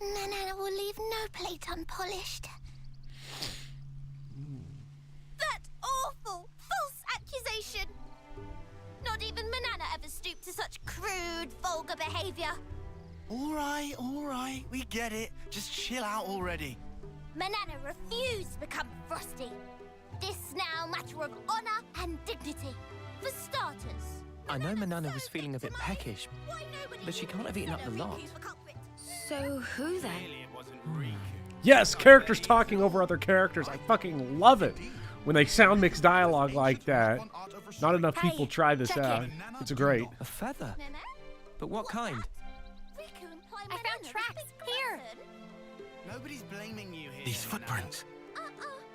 Manana will leave no plate unpolished. That awful, false accusation! Not even Manana ever stooped to such crude, vulgar behavior. All right, we get it. Just chill out already. Manana refused to become frosty. This now matter of honor and dignity. For starters, I know Manana was feeling a bit peckish, but she can't have eaten up the lot. So who then? Yes, characters talking over other characters. I fucking love it when they sound mix dialogue like that. Not enough people try this out. It's great. A feather? But what kind? I found tracks here. Nobody's blaming you here. These footprints.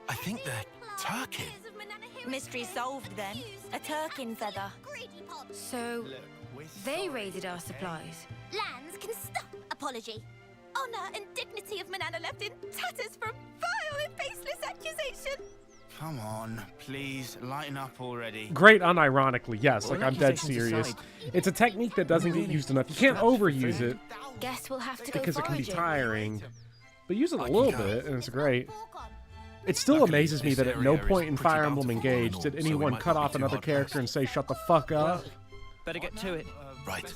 I think they're Turkin? Mystery solved then. A Turkin feather. So, they raided our supplies. Lands can stop apology. Honor and dignity of Manana left in tatters from vile and baseless accusation. Come on, please, lighten up already. Great unironically, yes, Well, like I'm dead accusations serious. aside, It's a technique that doesn't get used enough. You can't overuse it Guess we'll have to go because it can be foraging. tiring. But use it a little bit, and it's great. It still amazes me that at no point in Fire Emblem Engage did anyone cut off another character and say, shut the fuck up. Better get to it. Right.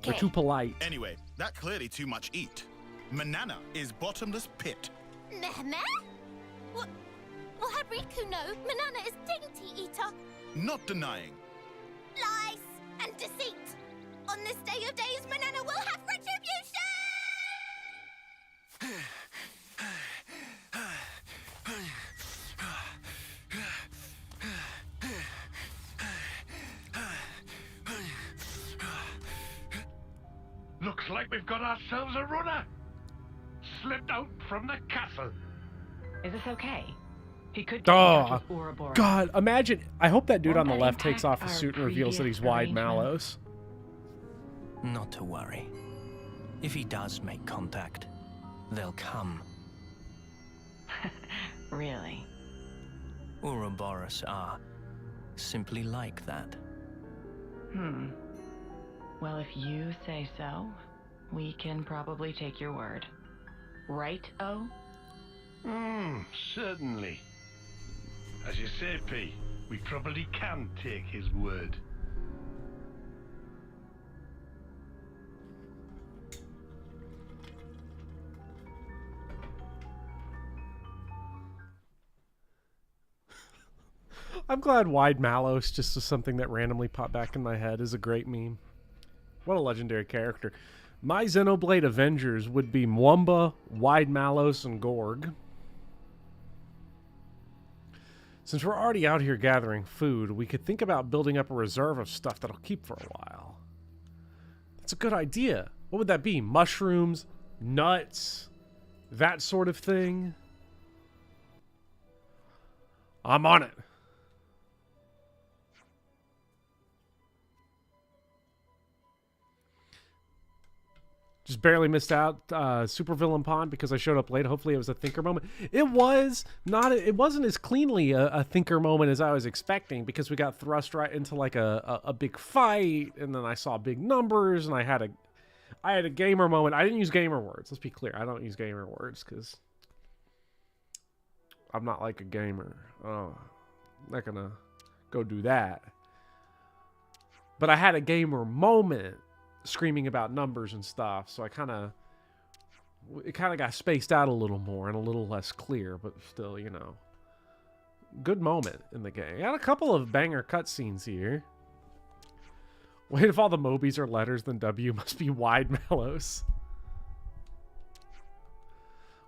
They're too polite. Anyway, that clearly too much eat. Manana is bottomless pit. Meh? Well, had Riku know Manana is dainty eater. Not denying. Lies and deceit. On this day of days, Manana will have retribution! Looks like we've got ourselves a runner. Slipped out from the castle. Is this okay? He could Oh, God, imagine. I hope that dude on the left takes off his suit and reveals that he's Wide Mallows. Not to worry. If he does make contact, they'll come. Really? Ouroboros are simply like that. Well, if you say so, we can probably take your word. Right, O? Certainly. As you say, P, we probably can take his word. I'm glad Wide Mallows just is something that randomly popped back in my head is a great meme. What a legendary character. My Xenoblade Avengers would be Mwamba, Wide Mallows, and Gorg. Since we're already out here gathering food, we could think about building up a reserve of stuff that'll keep for a while. That's a good idea. What would that be? Mushrooms? Nuts? That sort of thing? I'm on it. Just barely missed out Supervillain Pond because I showed up late. Hopefully it was a thinker moment. It was not. It wasn't as cleanly a thinker moment as I was expecting because we got thrust right into like a big fight, and then I saw big numbers, and I had a gamer moment. I didn't use gamer words. Let's be clear. I don't use gamer words because I'm not like a gamer. Oh, I'm not gonna go do that. But I had a gamer moment. Screaming about numbers and stuff, so it kind of got spaced out a little more and a little less clear, but still, you know, good moment in the game. Got a couple of banger cutscenes here. Wait, if all the Mobies are letters, then W must be Wide Mallows.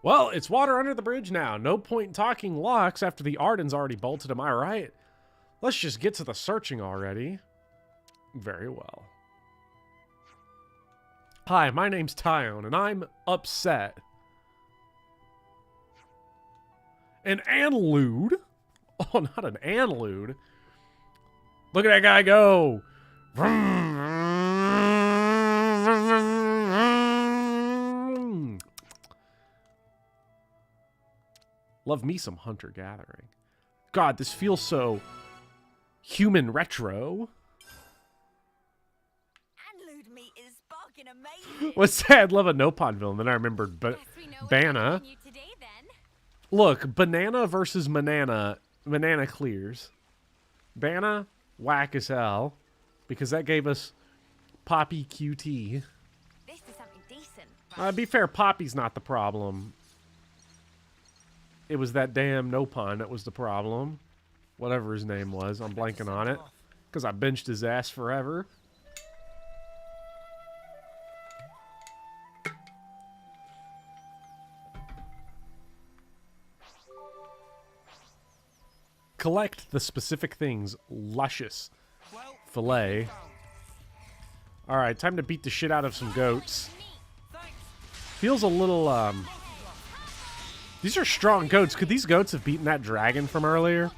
Well, it's water under the bridge now. No point in talking locks after the Arden's already bolted, am I right? Let's just get to the searching already. Very well. Hi, my name's Tyon, and I'm upset. An annlude? Oh, not an annlude. Look at that guy go. Love me some hunter-gathering. God, this feels so human retro. What's sad? Love a Nopon villain. Then I remembered Banna. Look, Banana versus Manana. Manana clears. Banna, whack as hell. Because that gave us Poppy QT. This is something decent. To be fair, Poppy's not the problem. It was that damn Nopon that was the problem. Whatever his name was. I'm blanking on it. Because I benched his ass forever. Collect the specific things. Luscious. Filet. Alright, time to beat the shit out of some goats. Feels a little, These are strong goats. Could these goats have beaten that dragon from earlier?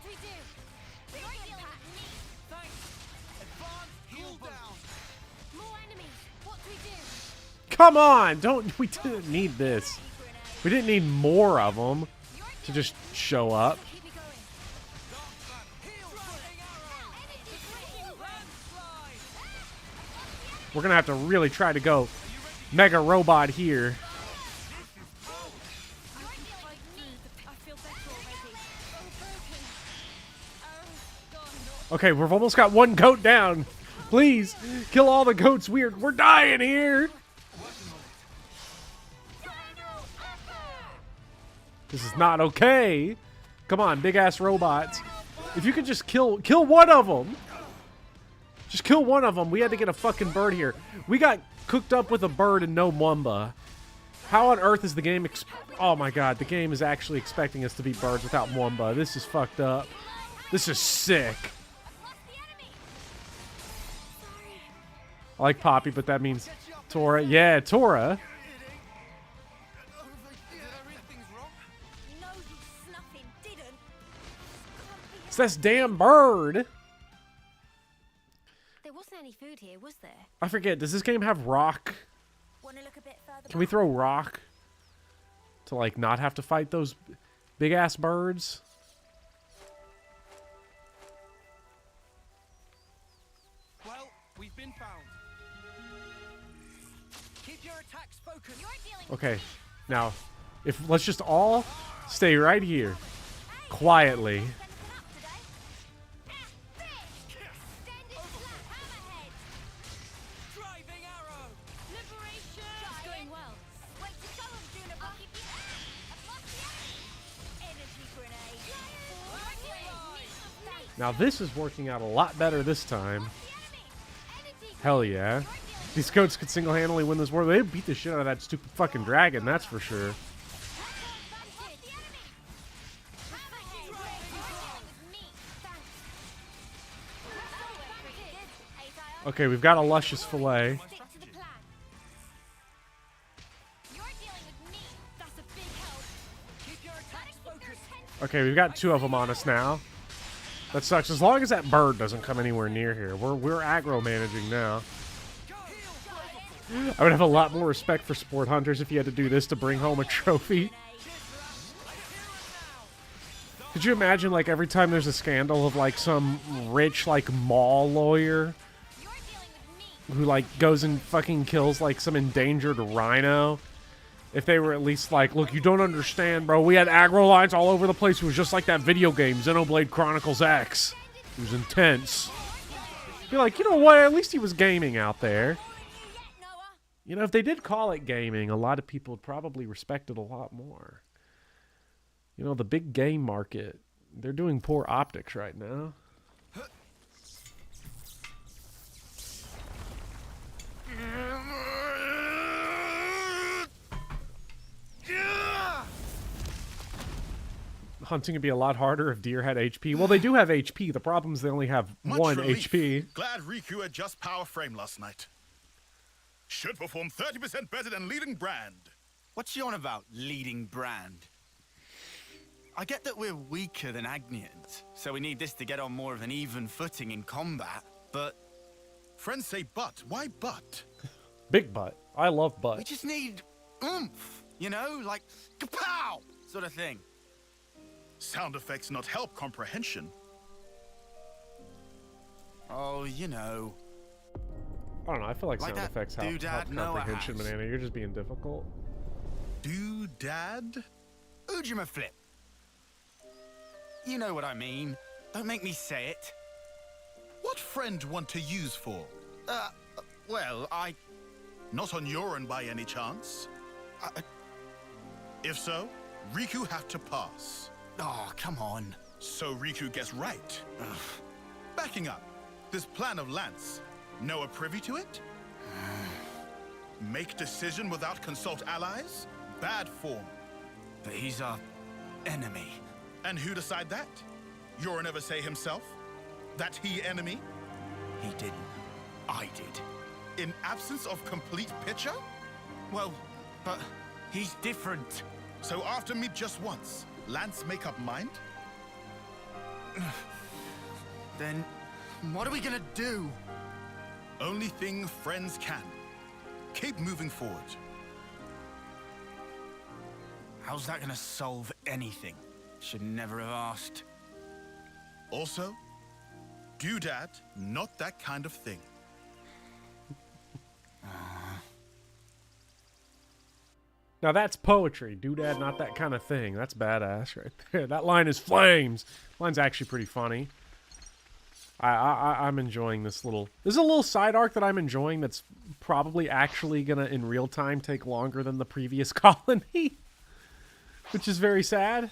Come on! We didn't need this. We didn't need more of them to just show up. We're gonna have to really try to go mega robot here. Okay, we've almost got one goat down. Please, kill all the goats. We're dying here. This is not okay. Come on, big ass robots. If you could just kill one of them. Just kill one of them. We had to get a fucking bird here. We got cooked up with a bird and no Mwamba. How on earth is the game... Oh my god, the game is actually expecting us to be birds without Mwamba. This is fucked up. This is sick. I like Poppy, but that means Tora. Yeah, Tora. It's this damn bird. There wasn't any food here, was there? I forget. Does this game have rock? Can we throw rock to like not have to fight those big ass birds? Well, we've been found. Keep your attacks focused. Okay, now let's just all stay right here quietly. Now this is working out a lot better this time. Hell yeah. These goats could single-handedly win this war. They beat the shit out of that stupid fucking dragon, that's for sure. Okay, we've got a luscious fillet. Okay, we've got 2 of them on us now. That sucks. As long as that bird doesn't come anywhere near here. We're aggro managing now. I would have a lot more respect for sport hunters if you had to do this to bring home a trophy. Could you imagine, like, every time there's a scandal of, like, some rich, like, mall lawyer who, like, goes and fucking kills, like, some endangered rhino? If they were at least like, look, you don't understand, bro. We had aggro lines all over the place. It was just like that video game, Xenoblade Chronicles X. It was intense. You're like, you know what? At least he was gaming out there. You know, if they did call it gaming, a lot of people would probably respect it a lot more. You know, the big game market, they're doing poor optics right now. Hunting would be a lot harder if deer had HP. Well, they do have HP. The problem is they only have one HP. Glad Riku had just power frame last night. Should perform 30% better than leading brand. What's you on about, leading brand? I get that we're weaker than Agnians, so we need this to get on more of an even footing in combat, but... Friends say but. Why but? Big butt. I love butt. We just need oomph, you know? Like, kapow! Sort of thing. Sound effects not help comprehension. Oh, you know. I don't know. I feel like sound that effects help comprehension, Banana. You're just being difficult. Doodad? Ujima flip. You know what I mean. Don't make me say it. What friend want to use for? Well, I... Not on your end by any chance? If so, Riku have to pass. Oh, come on. So Riku gets right. Backing up, this plan of Lance, Noah privy to it? Make decision without consult allies? Bad form. But he's our enemy. And who decide that? Yoru never say himself? That he enemy? He didn't. I did. In absence of complete picture? Well, but he's different. So after meet just once, Lance make up mind? Then what are we gonna do? Only thing friends can. Keep moving forward. How's that gonna solve anything? Should never have asked. Also, doodad, not that kind of thing. Now that's poetry. Doodad, not that kind of thing. That's badass right there. That line is flames. Line's actually pretty funny. I'm enjoying this little... There's a little side arc that I'm enjoying that's probably actually gonna, in real time, take longer than the previous colony. Which is very sad.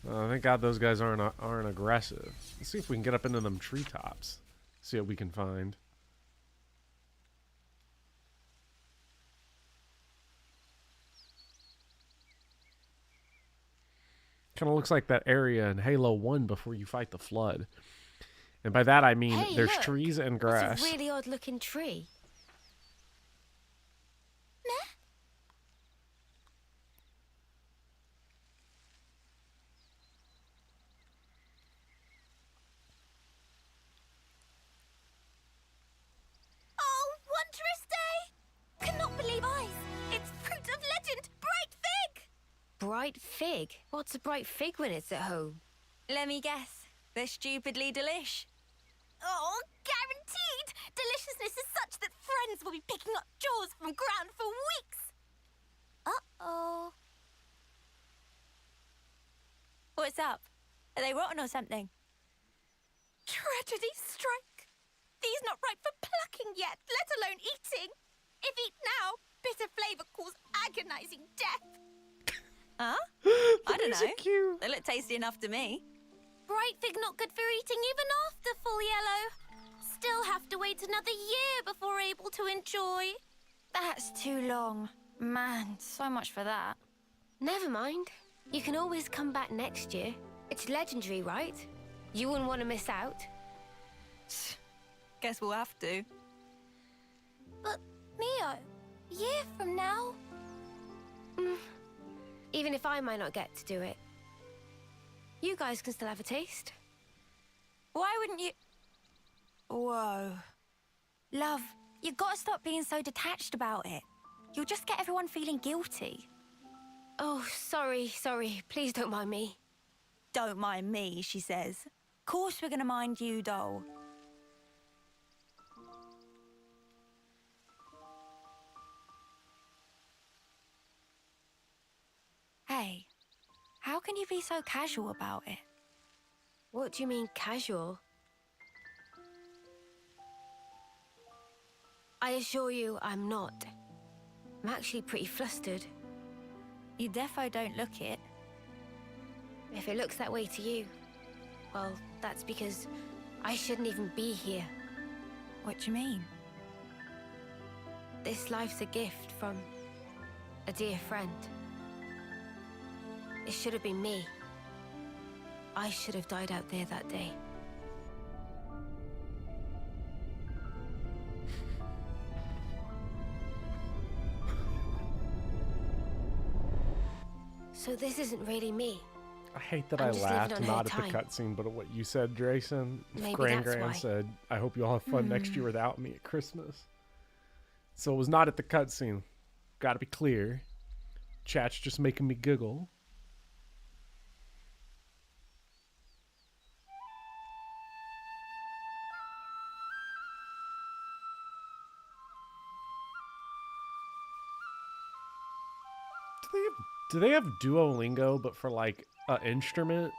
Thank God those guys aren't aggressive. Let's see if we can get up into them treetops. See what we can find. Kind of looks like that area in Halo 1 before you fight the flood. And by that I mean Hey, there's look. trees and grass. It's a really odd looking tree. Oh, wondrous day! Cannot believe eyes. It's fruit of legend, bright fig! Bright fig? What's a bright fig when it's at home? Let me guess. They're stupidly delish. Oh, guaranteed! Deliciousness is such that friends will be picking up jaws from ground for weeks! Uh-oh. What's up? Are they rotten or something? Tragedy strike. These not ripe for plucking yet, let alone eating. If eat now, bitter flavour cause agonizing death. Huh? I don't know. Cute. They look tasty enough to me. Bright fig not good for eating even after full yellow. Still have to wait another year before able to enjoy. That's too long. Man, so much for that. Never mind. You can always come back next year. It's legendary, right? You wouldn't want to miss out. Guess we'll have to. But, Mio, year from now? Even if I might not get to do it. You guys can still have a taste. Why wouldn't you... Whoa. Love, you gotta stop being so detached about it. You'll just get everyone feeling guilty. Oh, sorry. Please don't mind me. Don't mind me, she says. Course we're gonna mind you, doll. Hey, how can you be so casual about it? What do you mean, casual? I assure you, I'm not. I'm actually pretty flustered. You defo don't look it. If it looks that way to you, well, that's because I shouldn't even be here. What do you mean? This life's a gift from a dear friend. It should have been me. I should have died out there that day. So this isn't really me. I hate that I'm I just living laughed on not her at the time. cutscene, but at what you said, Drayson. Maybe Gran that's why. said, I hope you all have fun next year without me at Christmas. So it was not at the cutscene. Gotta be clear. Chat's just making me giggle. Do they have Duolingo, but for like an instrument?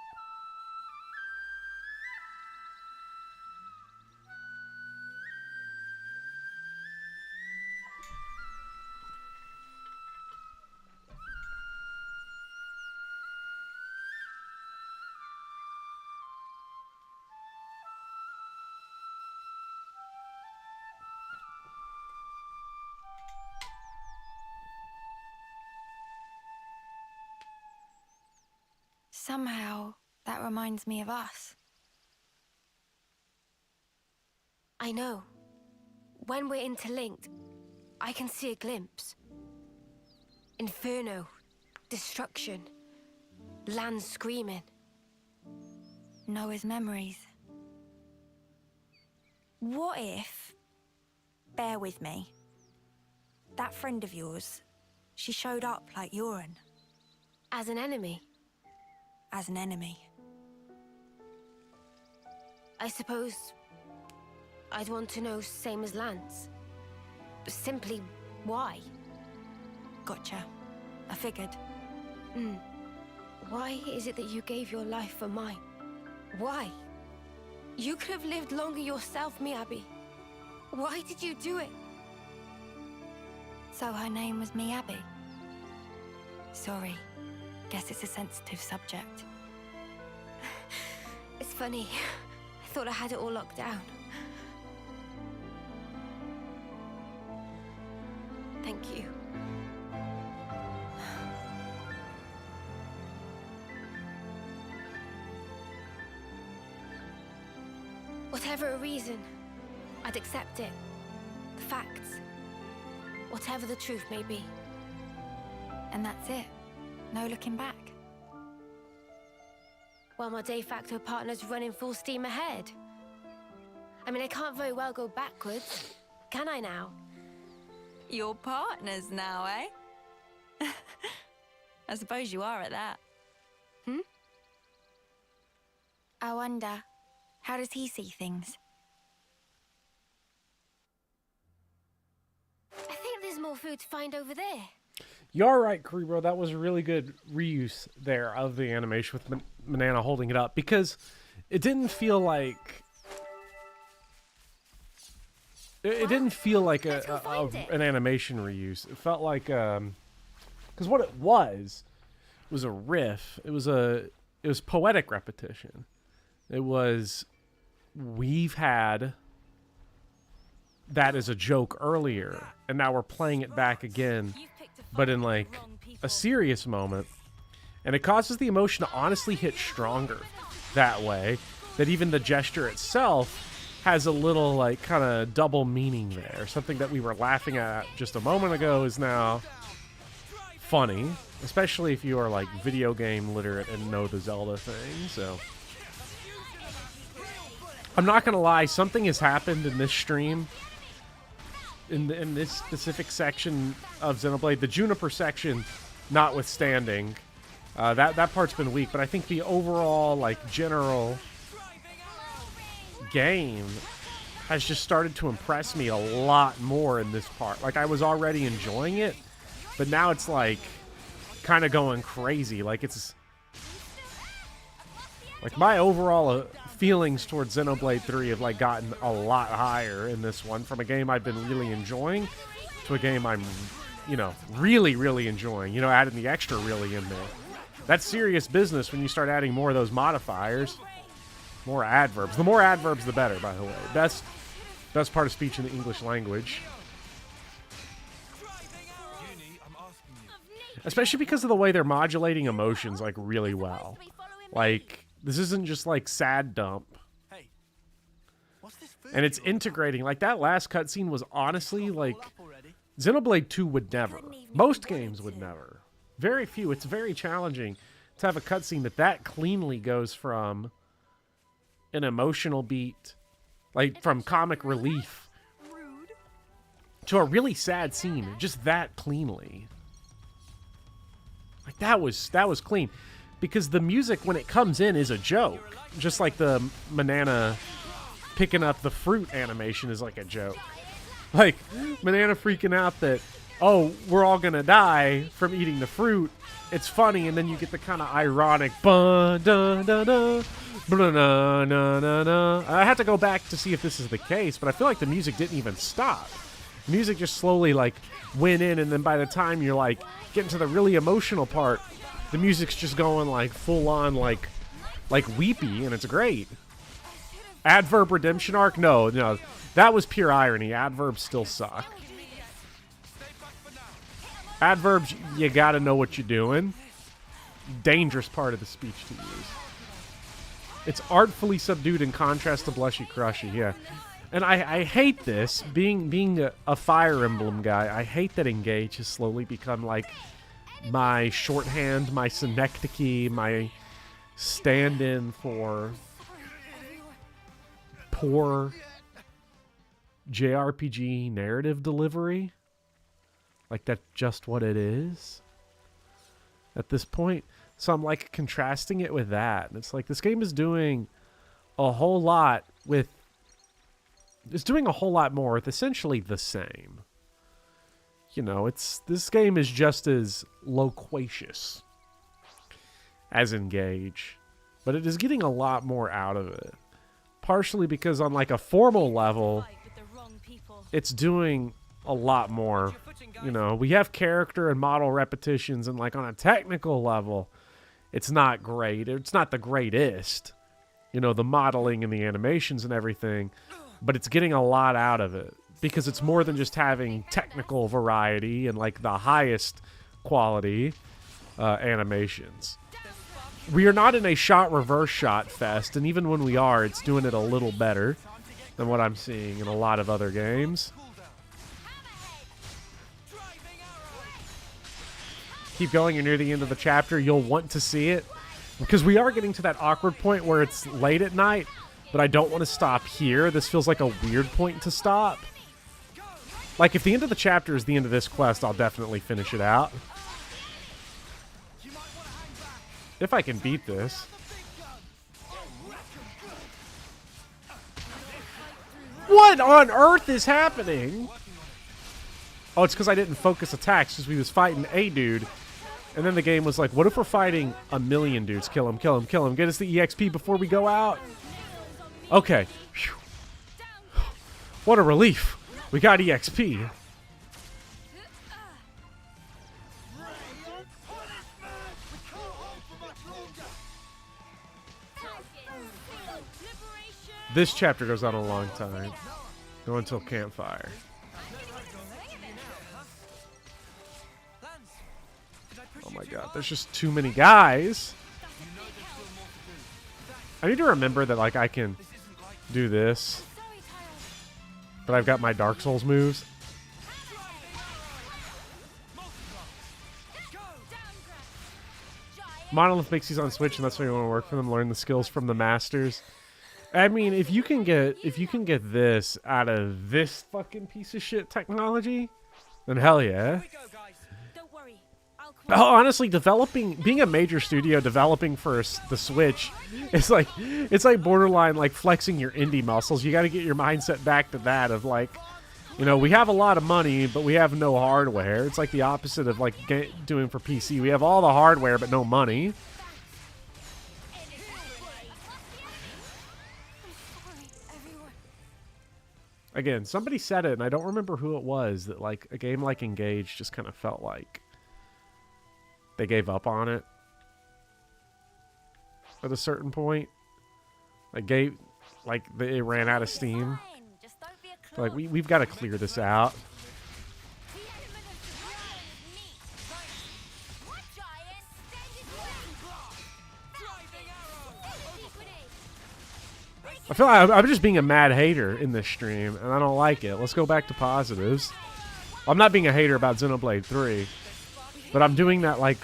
Somehow, that reminds me of us. I know. When we're interlinked, I can see a glimpse. Inferno. Destruction. Land screaming. Noah's memories. What if... Bear with me. That friend of yours, she showed up like Yoren. As an enemy? As an enemy. I suppose I'd want to know same as Lance. Simply why? Gotcha. I figured. Why is it that you gave your life for mine? Why? You could have lived longer yourself, Miyabi. Why did you do it? So her name was Miyabi? Sorry. Guess it's a sensitive subject. It's funny. I thought I had it all locked down. Thank you. Whatever a reason, I'd accept it. The facts. Whatever the truth may be. And that's it? No looking back? Well, my de facto partner's running full steam ahead. I mean, I can't very well go backwards, can I now? Your partners now, eh? I suppose you are at that. I wonder, how does he see things? I think there's more food to find over there. You're right, Cerebro. That was a really good reuse there of the animation with Manana holding it up, because it didn't feel like... It didn't feel like an animation reuse. It felt like... Because what it was a riff. It was poetic repetition. It was... We've had that as a joke earlier, and now we're playing it back again, but in like a serious moment, and it causes the emotion to honestly hit stronger that way, that even the gesture itself has a little like kind of double meaning there. Something that we were laughing at just a moment ago is now funny, especially if you are like video game literate and know the Zelda thing. So I'm not gonna lie, something has happened in this stream, in this specific section of Xenoblade, the Juniper section notwithstanding. That part's been weak, but I think the overall like general game has just started to impress me a lot more in this part. Like, I was already enjoying it, but now it's like kind of going crazy. Like, it's like my overall feelings towards Xenoblade 3 have like gotten a lot higher in this one, from a game I've been really enjoying to a game I'm, you know, really, really enjoying. You know, adding the extra really in there. That's serious business when you start adding more of those modifiers. More adverbs. The more adverbs, the better, by the way. Best part of speech in the English language. Especially because of the way they're modulating emotions, like, really well. Like, this isn't just, like, sad dump. And it's integrating. Like, that last cutscene was honestly, like, Xenoblade 2 would never. Most games would never. Very few. It's very challenging to have a cutscene that cleanly goes from an emotional beat, like from comic relief, to a really sad scene, just that cleanly. Like, that was clean. Because the music, when it comes in, is a joke. Just like the Manana picking up the fruit animation is like a joke. Like, Manana freaking out that, oh, we're all gonna die from eating the fruit. It's funny, and then you get the kind of ironic I have to go back to see if this is the case, but I feel like the music didn't even stop. The music just slowly like went in, and then by the time you're like getting to the really emotional part, the music's just going like full on like weepy, and it's great. Adverb redemption arc? No, that was pure irony. Adverbs still suck. Adverbs, you gotta know what you're doing. Dangerous part of the speech to use. It's artfully subdued in contrast to blushy crushy, yeah. And I hate this, being a Fire Emblem guy, I hate that Engage has slowly become like my shorthand, my synecdoche, my stand-in for poor JRPG narrative delivery. Like, that's just what it is at this point. So I'm like contrasting it with that. And it's like this game is doing a whole lot with... It's doing a whole lot more with essentially the same. You know, this game is just as loquacious as Engage, but it is getting a lot more out of it. Partially because on like a formal level, it's doing a lot more. You know, we have character and model repetitions, and like on a technical level, it's not great. It's not the greatest. You know, the modeling and the animations and everything, but it's getting a lot out of it. Because it's more than just having technical variety and like the highest quality animations. We are not in a shot reverse shot fest, and even when we are, it's doing it a little better than what I'm seeing in a lot of other games. Keep going, you're near the end of the chapter, you'll want to see it. Because we are getting to that awkward point where it's late at night, but I don't want to stop here. This feels like a weird point to stop. Like, if the end of the chapter is the end of this quest, I'll definitely finish it out. If I can beat this. What on earth is happening? Oh, it's because I didn't focus attacks, because we was fighting a dude. And then the game was like, what if we're fighting a million dudes? Kill him, kill him, kill him. Get us the EXP before we go out. Okay. Whew. What a relief. We got EXP. This chapter goes on a long time. Go until Campfire. Oh my god, there's just too many guys. I need to remember that, like, I can do this. But I've got my Dark Souls moves. Monolith makes these on Switch, and that's why you want to work for them. Learn the skills from the masters. I mean, if you can get this out of this fucking piece of shit technology, then hell yeah. Oh, honestly, being a major studio developing for the Switch, it's like borderline like flexing your indie muscles. You got to get your mindset back to that of like, you know, we have a lot of money, but we have no hardware. It's like the opposite of like doing for PC. We have all the hardware, but no money. Again, somebody said it, and I don't remember who it was, that like a game like Engage just kind of felt like they gave up on it at a certain point. They ran out of steam. Like, we've got to clear this out. I feel like I'm just being a mad hater in this stream, and I don't like it. Let's go back to positives. I'm not being a hater about Xenoblade 3, but I'm doing that, like,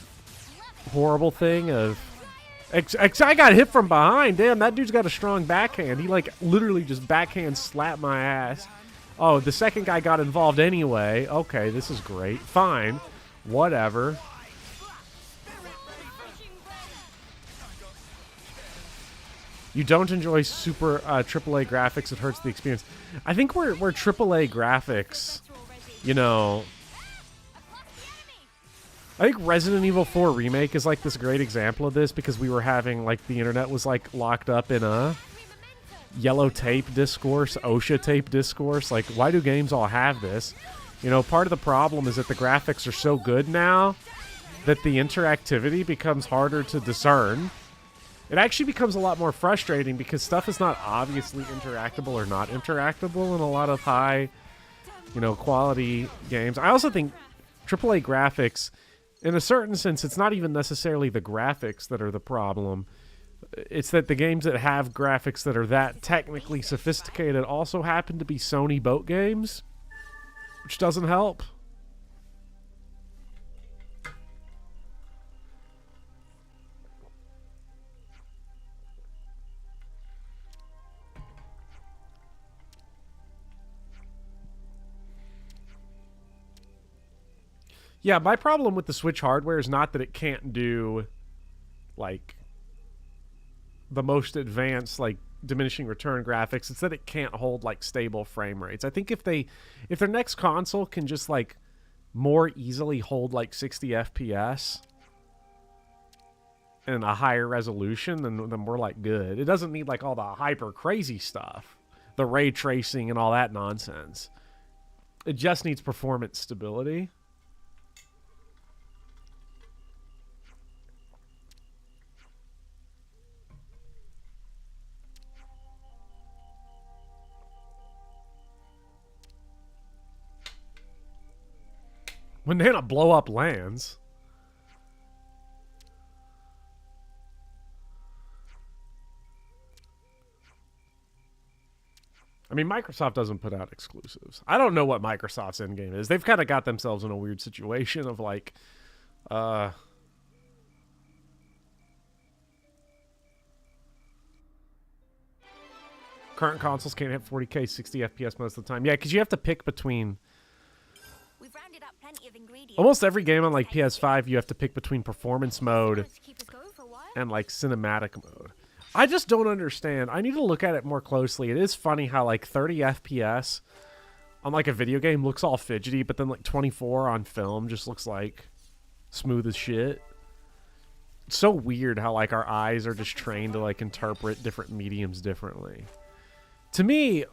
horrible thing of... I got hit from behind. Damn, that dude's got a strong backhand. He, like, literally just backhand slapped my ass. Oh, the second guy got involved anyway. Okay, this is great. Fine. Whatever. You don't enjoy super AAA graphics, it hurts the experience. I think we're AAA graphics, you know... I think Resident Evil 4 Remake is like this great example of this, because we were having, like, the internet was, like, locked up in a yellow tape discourse, OSHA tape discourse. Like, why do games all have this? You know, part of the problem is that the graphics are so good now that the interactivity becomes harder to discern. It actually becomes a lot more frustrating because stuff is not obviously interactable or not interactable in a lot of high, you know, quality games. I also think AAA graphics, in a certain sense, it's not even necessarily the graphics that are the problem. It's that the games that have graphics that are that technically sophisticated also happen to be Sony boat games, which doesn't help. Yeah, my problem with the Switch hardware is not that it can't do, like, the most advanced, like, diminishing return graphics. It's that it can't hold, like, stable frame rates. I think if their next console can just, like, more easily hold, like, 60 FPS and a higher resolution, then we're, like, good. It doesn't need, like, all the hyper crazy stuff, the ray tracing and all that nonsense. It just needs performance stability. When they're gonna blow up lands. I mean, Microsoft doesn't put out exclusives. I don't know what Microsoft's endgame is. They've kind of got themselves in a weird situation of, like, current consoles can't hit 40K 60 FPS most of the time. Yeah, because you have to pick between... We've rounded up plenty of ingredients. Almost every game on, like, PS5, you have to pick between performance mode and, like, cinematic mode. I just don't understand. I need to look at it more closely. It is funny how, like, 30 FPS on, like, a video game looks all fidgety, but then, like, 24 on film just looks, like, smooth as shit. It's so weird how, like, our eyes are just trained to, like, interpret different mediums differently. To me,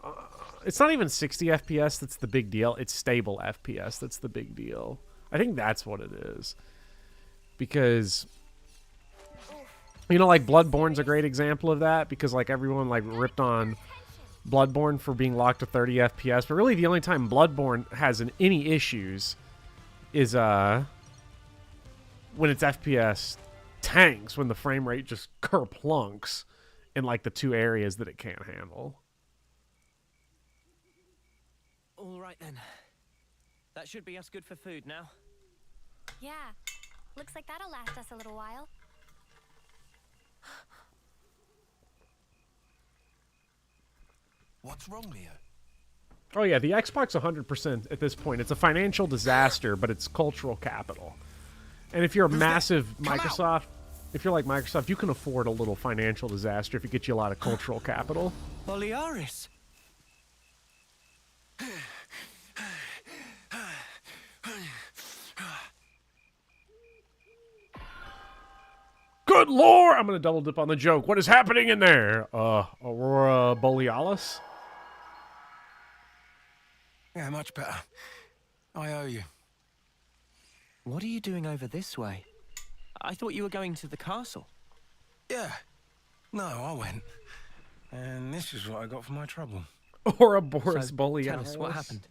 it's not even 60 FPS that's the big deal. It's stable FPS that's the big deal. I think that's what it is. Because... you know, like, Bloodborne's a great example of that, because, like, everyone, like, ripped on Bloodborne for being locked to 30 FPS, but really the only time Bloodborne has any issues is when its FPS tanks, when the frame rate just kerplunks in, like, the two areas that it can't handle. All right, then. That should be us good for food now. Yeah. Looks like that'll last us a little while. What's wrong, Leo? Oh yeah, the Xbox 100% at this point. It's a financial disaster, but it's cultural capital. And if you're a massive Microsoft, if you're like Microsoft, you can afford a little financial disaster if it gets you a lot of cultural capital. Boliaris! Good lord! I'm gonna double dip on the joke. What is happening in there? Aurora Borealis? Yeah, much better. I owe you. What are you doing over this way? I thought you were going to the castle. Yeah. No, I went. And this is what I got for my trouble. Ouroboros So, Borealis. tell us what happened.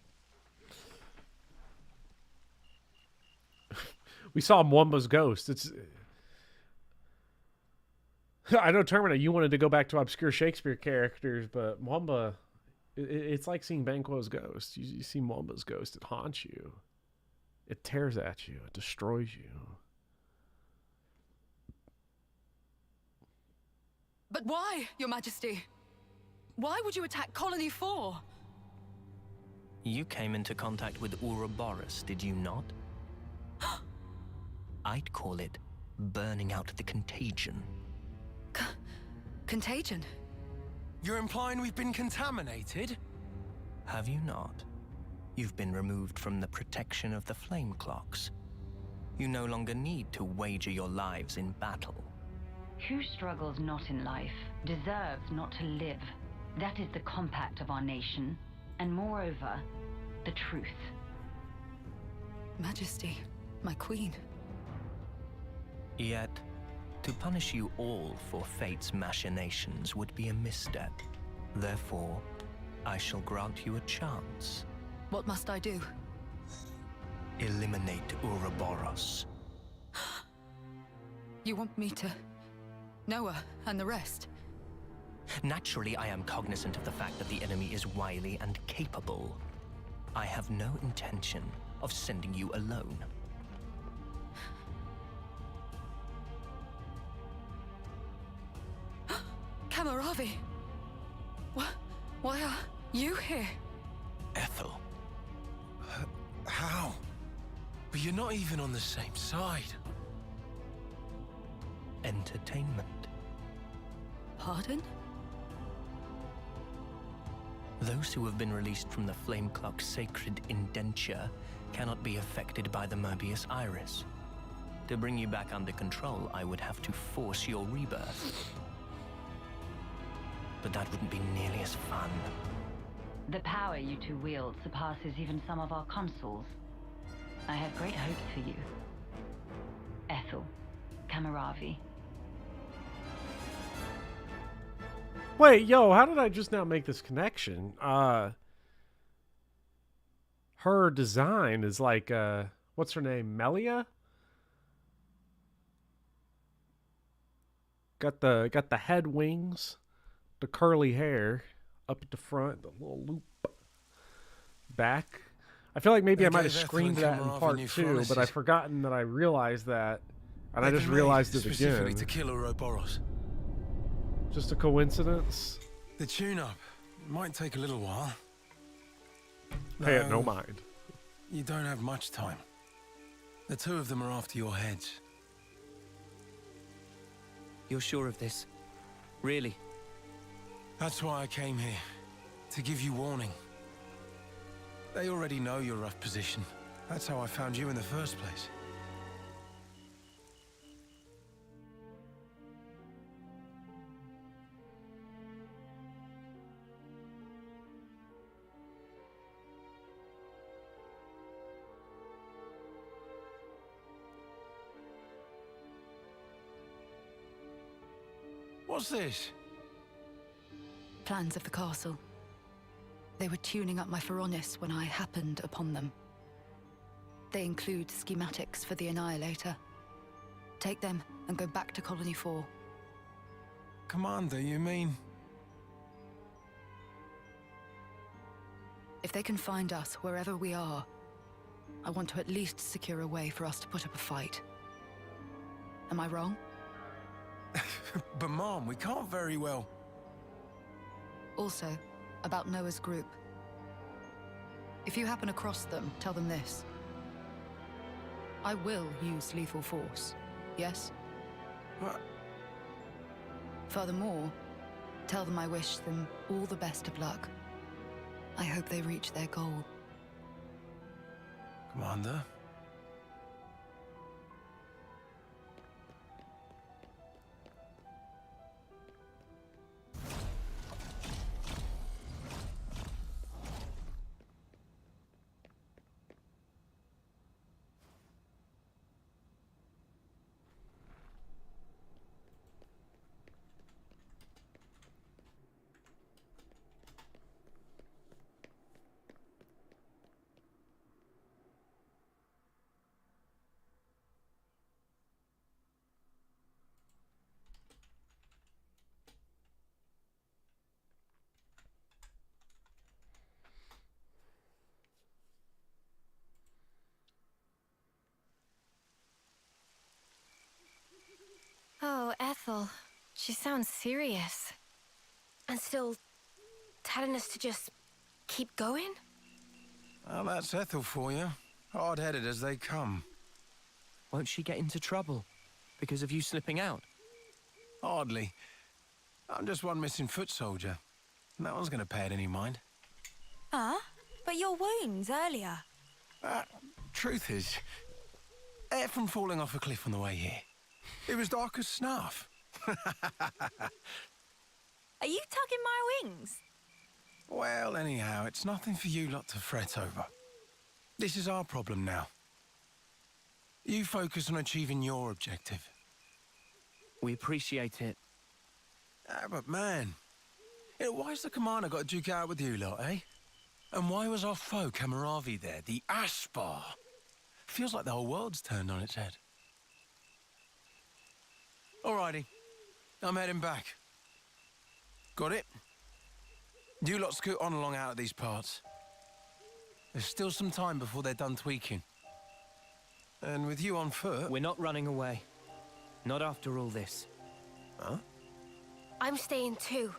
We saw Mwamba's ghost. It's... I know, Termina, you wanted to go back to obscure Shakespeare characters, but Mwamba... It's like seeing Banquo's ghost. You see Mwamba's ghost, it haunts you. It tears at you. It destroys you. But why, Your Majesty? Why would you attack Colony 4? You came into contact with Ouroboros, did you not? I'd call it burning out the contagion. Contagion? You're implying we've been contaminated? Have you not? You've been removed from the protection of the flame clocks. You no longer need to wager your lives in battle. Who struggles not in life deserves not to live. That is the compact of our nation, and moreover, the truth. Majesty, my queen. Yet, to punish you all for fate's machinations would be a misstep. Therefore, I shall grant you a chance. What must I do? Eliminate Ouroboros. You want me to... Noah and the rest? Naturally, I am cognizant of the fact that the enemy is wily and capable. I have no intention of sending you alone. Kamaravi! Why are you here? Ethel. How? But you're not even on the same side. Entertainment. Pardon? Those who have been released from the Flame Clock's sacred indenture cannot be affected by the Mobius Iris. To bring you back under control, I would have to force your rebirth. But that wouldn't be nearly as fun. The power you two wield surpasses even some of our consuls. I have great hopes for you. Ethel, Kamaravi. Wait, yo, how did I just now make this connection? Her design is like, what's her name? Melia? Got the head wings, the curly hair up at the front, the little loop back. I feel like maybe I might have screamed that in part 2, but I've forgotten that I realized that, and I just realized it specifically again. to kill Ouroboros. Just a coincidence? The tune-up might take a little while. Pay it no mind. You don't have much time. The two of them are after your heads. You're sure of this? Really? That's why I came here. To give you warning. They already know your rough position. That's how I found you in the first place. What's this? Plans of the castle. They were tuning up my Phoronis when I happened upon them. They include schematics for the annihilator. Take them and go back to Colony 4. Commander, you mean? If they can find us wherever we are, I want to at least secure a way for us to put up a fight. Am I wrong? But Mom, we can't very well... Also, about Noah's group. If you happen across them, tell them this. I will use lethal force, yes? What? Furthermore, tell them I wish them all the best of luck. I hope they reach their goal. Commander? Oh, Ethel. She sounds serious. And still telling us to just keep going? Well, that's Ethel for you. Hard-headed as they come. Won't she get into trouble because of you slipping out? Hardly. I'm just one missing foot soldier. No one's gonna pay it any mind. But your wounds earlier. Truth is, air from falling off a cliff on the way here. It was dark as snuff. Are you tugging my wings? Well, anyhow, it's nothing for you lot to fret over. This is our problem now. You focus on achieving your objective. We appreciate it. But man, why's the commander got to duke out with you lot, eh? And why was our foe Kamaravi there, the Aspar? Feels like the whole world's turned on its head. Alrighty, I'm heading back. Got it? You lot scoot on along out of these parts. There's still some time before they're done tweaking. And with you on foot... We're not running away. Not after all this. Huh? I'm staying too.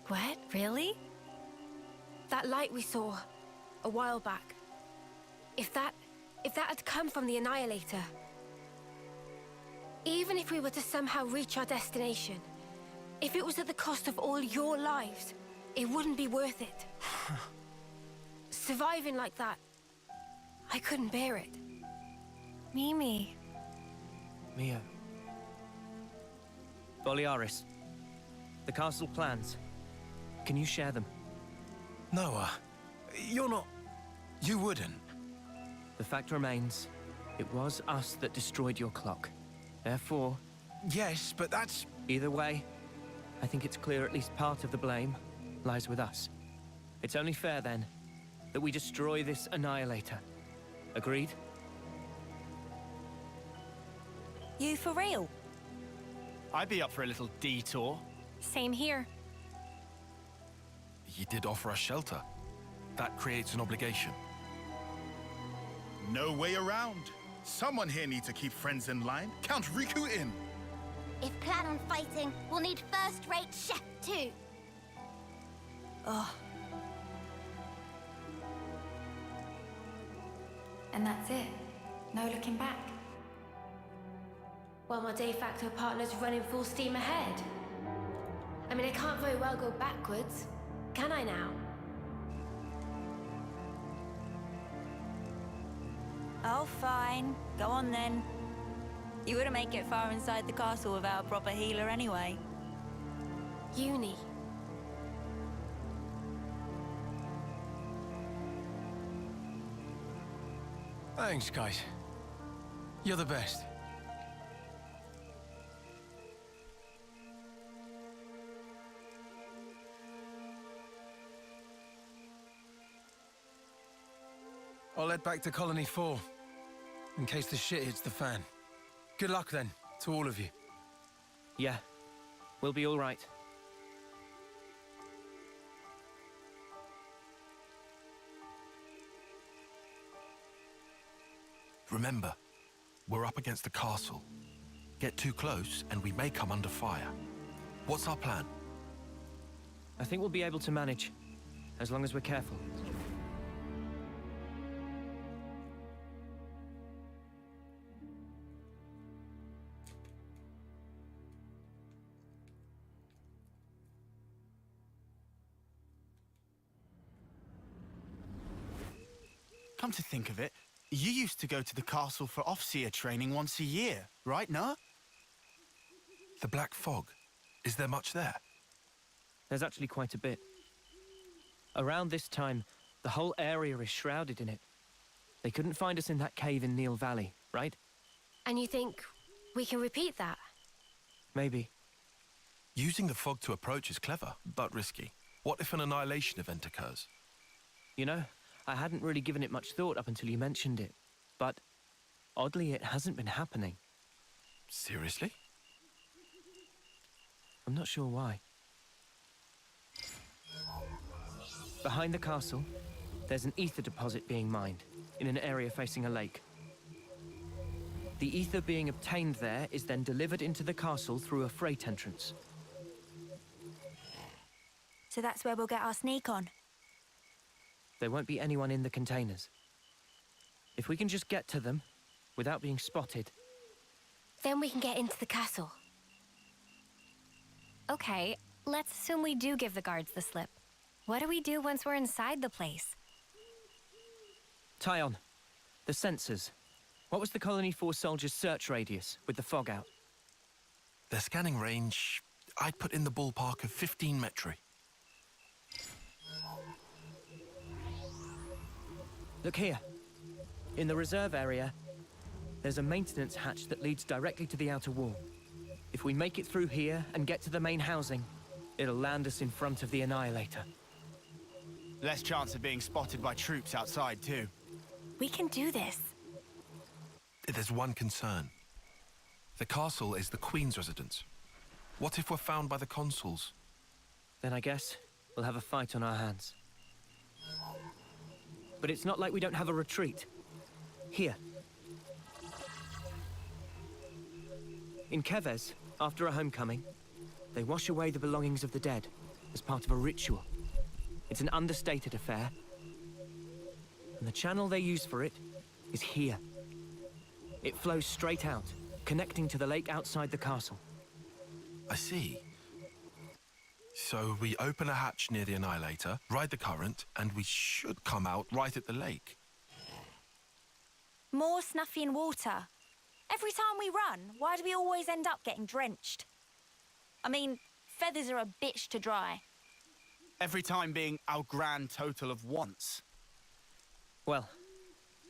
What? Really? That light we saw a while back. If that if that had come from the annihilator, even if we were to somehow reach our destination, if it was at the cost of all your lives, it wouldn't be worth it. Surviving like that, I couldn't bear it. Mimi. Mia. Boliaris. The castle plans. Can you share them? Noah, you're not... You wouldn't. The fact remains, it was us that destroyed your clock. Therefore... Yes, but that's... Either way, I think it's clear at least part of the blame lies with us. It's only fair, then, that we destroy this annihilator. Agreed? You for real? I'd be up for a little detour. Same here. You did offer us shelter. That creates an obligation. No way around. Someone here needs to keep friends in line. Count Riku in. If plan on fighting, we'll need first-rate chef too. Oh. And that's it. No looking back. Well, my de facto partner's running full steam ahead. I mean, I can't very well go backwards, can I now? Oh, fine. Go on then. You wouldn't make it far inside the castle without a proper healer anyway. Uni. Thanks, guys. You're the best. I'll head back to Colony 4, in case the shit hits the fan. Good luck then, to all of you. Yeah, we'll be all right. Remember, we're up against the castle. Get too close and we may come under fire. What's our plan? I think we'll be able to manage, as long as we're careful. Come to think of it, you used to go to the castle for Offseer training once a year, right, no? The Black Fog. Is there much there? There's actually quite a bit. Around this time, the whole area is shrouded in it. They couldn't find us in that cave in Neil Valley, right? And you think we can repeat that? Maybe. Using the fog to approach is clever, but risky. What if an annihilation event occurs? You know, I hadn't really given it much thought up until you mentioned it. But, oddly, it hasn't been happening. Seriously? I'm not sure why. Behind the castle, there's an ether deposit being mined, in an area facing a lake. The ether being obtained there is then delivered into the castle through a freight entrance. So that's where we'll get our sneak on. There won't be anyone in the containers. If we can just get to them, without being spotted... Then we can get into the castle. Okay, let's assume we do give the guards the slip. What do we do once we're inside the place? Tyon, the sensors. What was the Colony 4 soldiers' search radius with the fog out? Their scanning range, I'd put in the ballpark of 15 metri. Look here. In the reserve area, there's a maintenance hatch that leads directly to the outer wall. If we make it through here and get to the main housing, it'll land us in front of the annihilator. Less chance of being spotted by troops outside, too. We can do this. There's one concern. The castle is the Queen's residence. What if we're found by the consuls? Then I guess we'll have a fight on our hands. But it's not like we don't have a retreat. Here. In Kevez, after a homecoming, they wash away the belongings of the dead as part of a ritual. It's an understated affair. And the channel they use for it is here. It flows straight out, connecting to the lake outside the castle. I see. So we open a hatch near the annihilator, ride the current, and we should come out right at the lake. More Snuffy and water. Every time we run, why do we always end up getting drenched? I mean, feathers are a bitch to dry. Every time being our grand total of once. Well,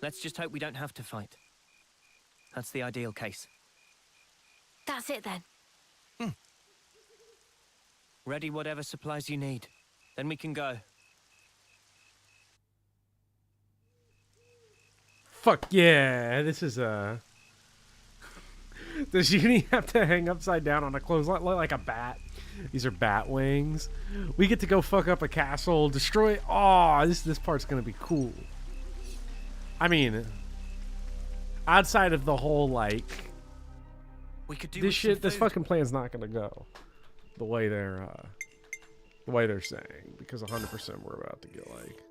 let's just hope we don't have to fight. That's the ideal case. That's it then. Ready whatever supplies you need. Then we can go. Fuck yeah, this is Does Uni have to hang upside down on a clothesline like a bat? These are bat wings. We get to go fuck up a castle, destroy. Oh, this part's gonna be cool. I mean, outside of the whole like, we could do this shit. This fucking plan's not gonna go the way they're saying, because 100% we're about to get like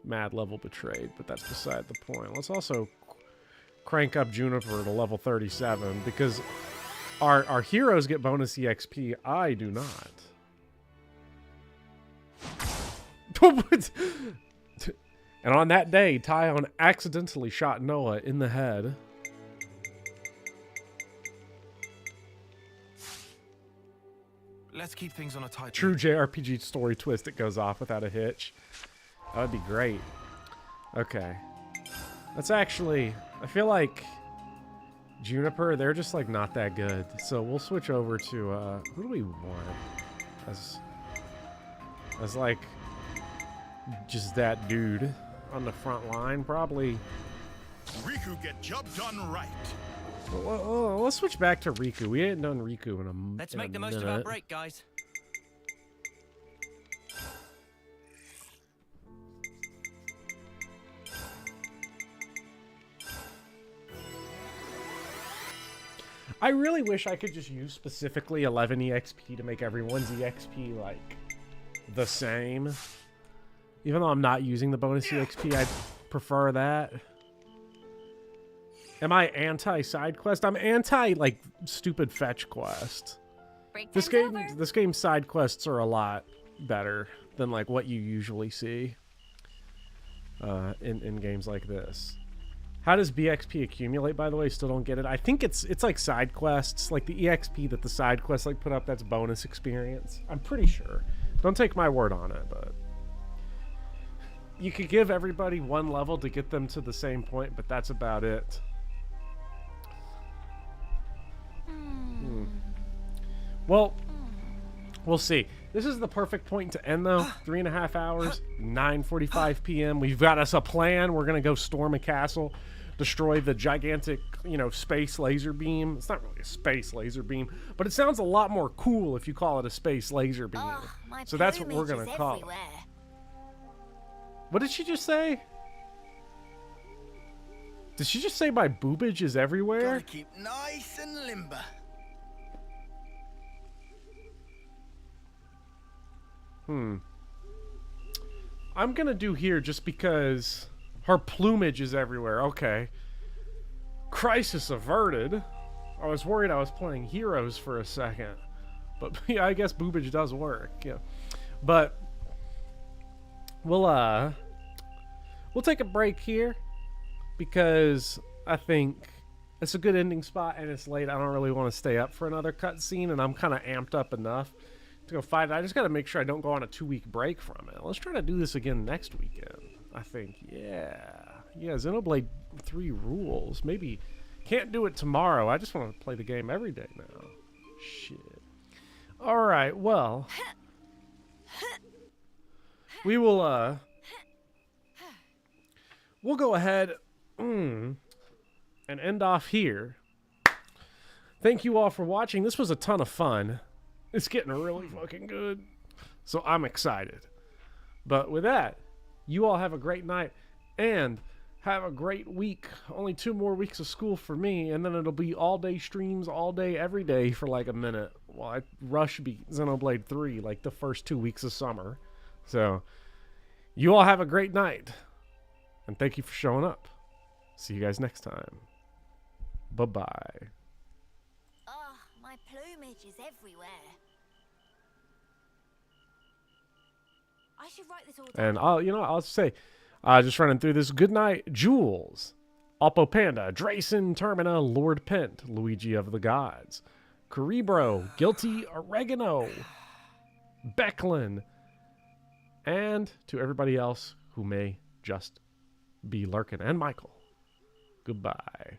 mad level betrayed. But that's beside the point. Let's also crank up Juniper to level 37 because our heroes get bonus EXP. I do not. And on that day, Tyon accidentally shot Noah in the head. Let's keep things on a tight. True JRPG story twist. It goes off without a hitch. That would be great. Okay. That's actually, I feel like Juniper, they're just like not that good. So we'll switch over to, who do we want as like just that dude on the front line? Probably. Riku get job done right. Well, let's switch back to Riku. We ain't done Riku in a Let's make the most of our break, guys. I really wish I could just use specifically 11 EXP to make everyone's EXP like the same. Even though I'm not using the bonus EXP, I'd prefer that. Am I anti-side quest? I'm anti like stupid fetch quest. This game's side quests are a lot better than like what you usually see in games like this. How does BXP accumulate, by the way? Still don't get it. I think it's like side quests, like the EXP that the side quests like put up, that's bonus experience. I'm pretty sure. Don't take my word on it, but you could give everybody one level to get them to the same point, but that's about it. Well, we'll see. This is the perfect point to end, though. 3.5 hours, 9:45 p.m. We've got us a plan. We're going to go storm a castle, destroy the gigantic, space laser beam. It's not really a space laser beam, but it sounds a lot more cool if you call it a space laser beam. So that's what we're going to call it. What did she just say? Did she just say my boobage is everywhere? Gotta keep nice and limber. I'm gonna do here just because her plumage is everywhere. Okay. Crisis averted. I was worried I was playing heroes for a second. But yeah, I guess boobage does work. Yeah. But we'll take a break here because I think it's a good ending spot and it's late. I don't really want to stay up for another cutscene, and I'm kind of amped up enough to go fight it. I just got to make sure I don't go on a 2-week break from it. Let's try to do this again next weekend, I think. Yeah, Xenoblade 3 rules. Maybe can't do it tomorrow. I just want to play the game every day now. Shit. All right, well, we will we'll go ahead and end off here. Thank you all for watching. This was a ton of fun. It's getting really fucking good. So I'm excited. But with that, you all have a great night and have a great week. Only 2 more weeks of school for me, and then it'll be all-day streams all day, every day for like a minute while I rush beat Xenoblade 3 like the first 2 weeks of summer. So you all have a great night. And thank you for showing up. See you guys next time. Bye-bye. Oh, my plumage is everywhere. I should write this all down. And I'll say, just running through this. Good night, Jules, Oppo Panda, Drayson, Termina, Lord Pent, Luigi of the Gods, Cerebro, Guilty Oregano, Becklin, and to everybody else who may just be lurking, and Michael. Goodbye.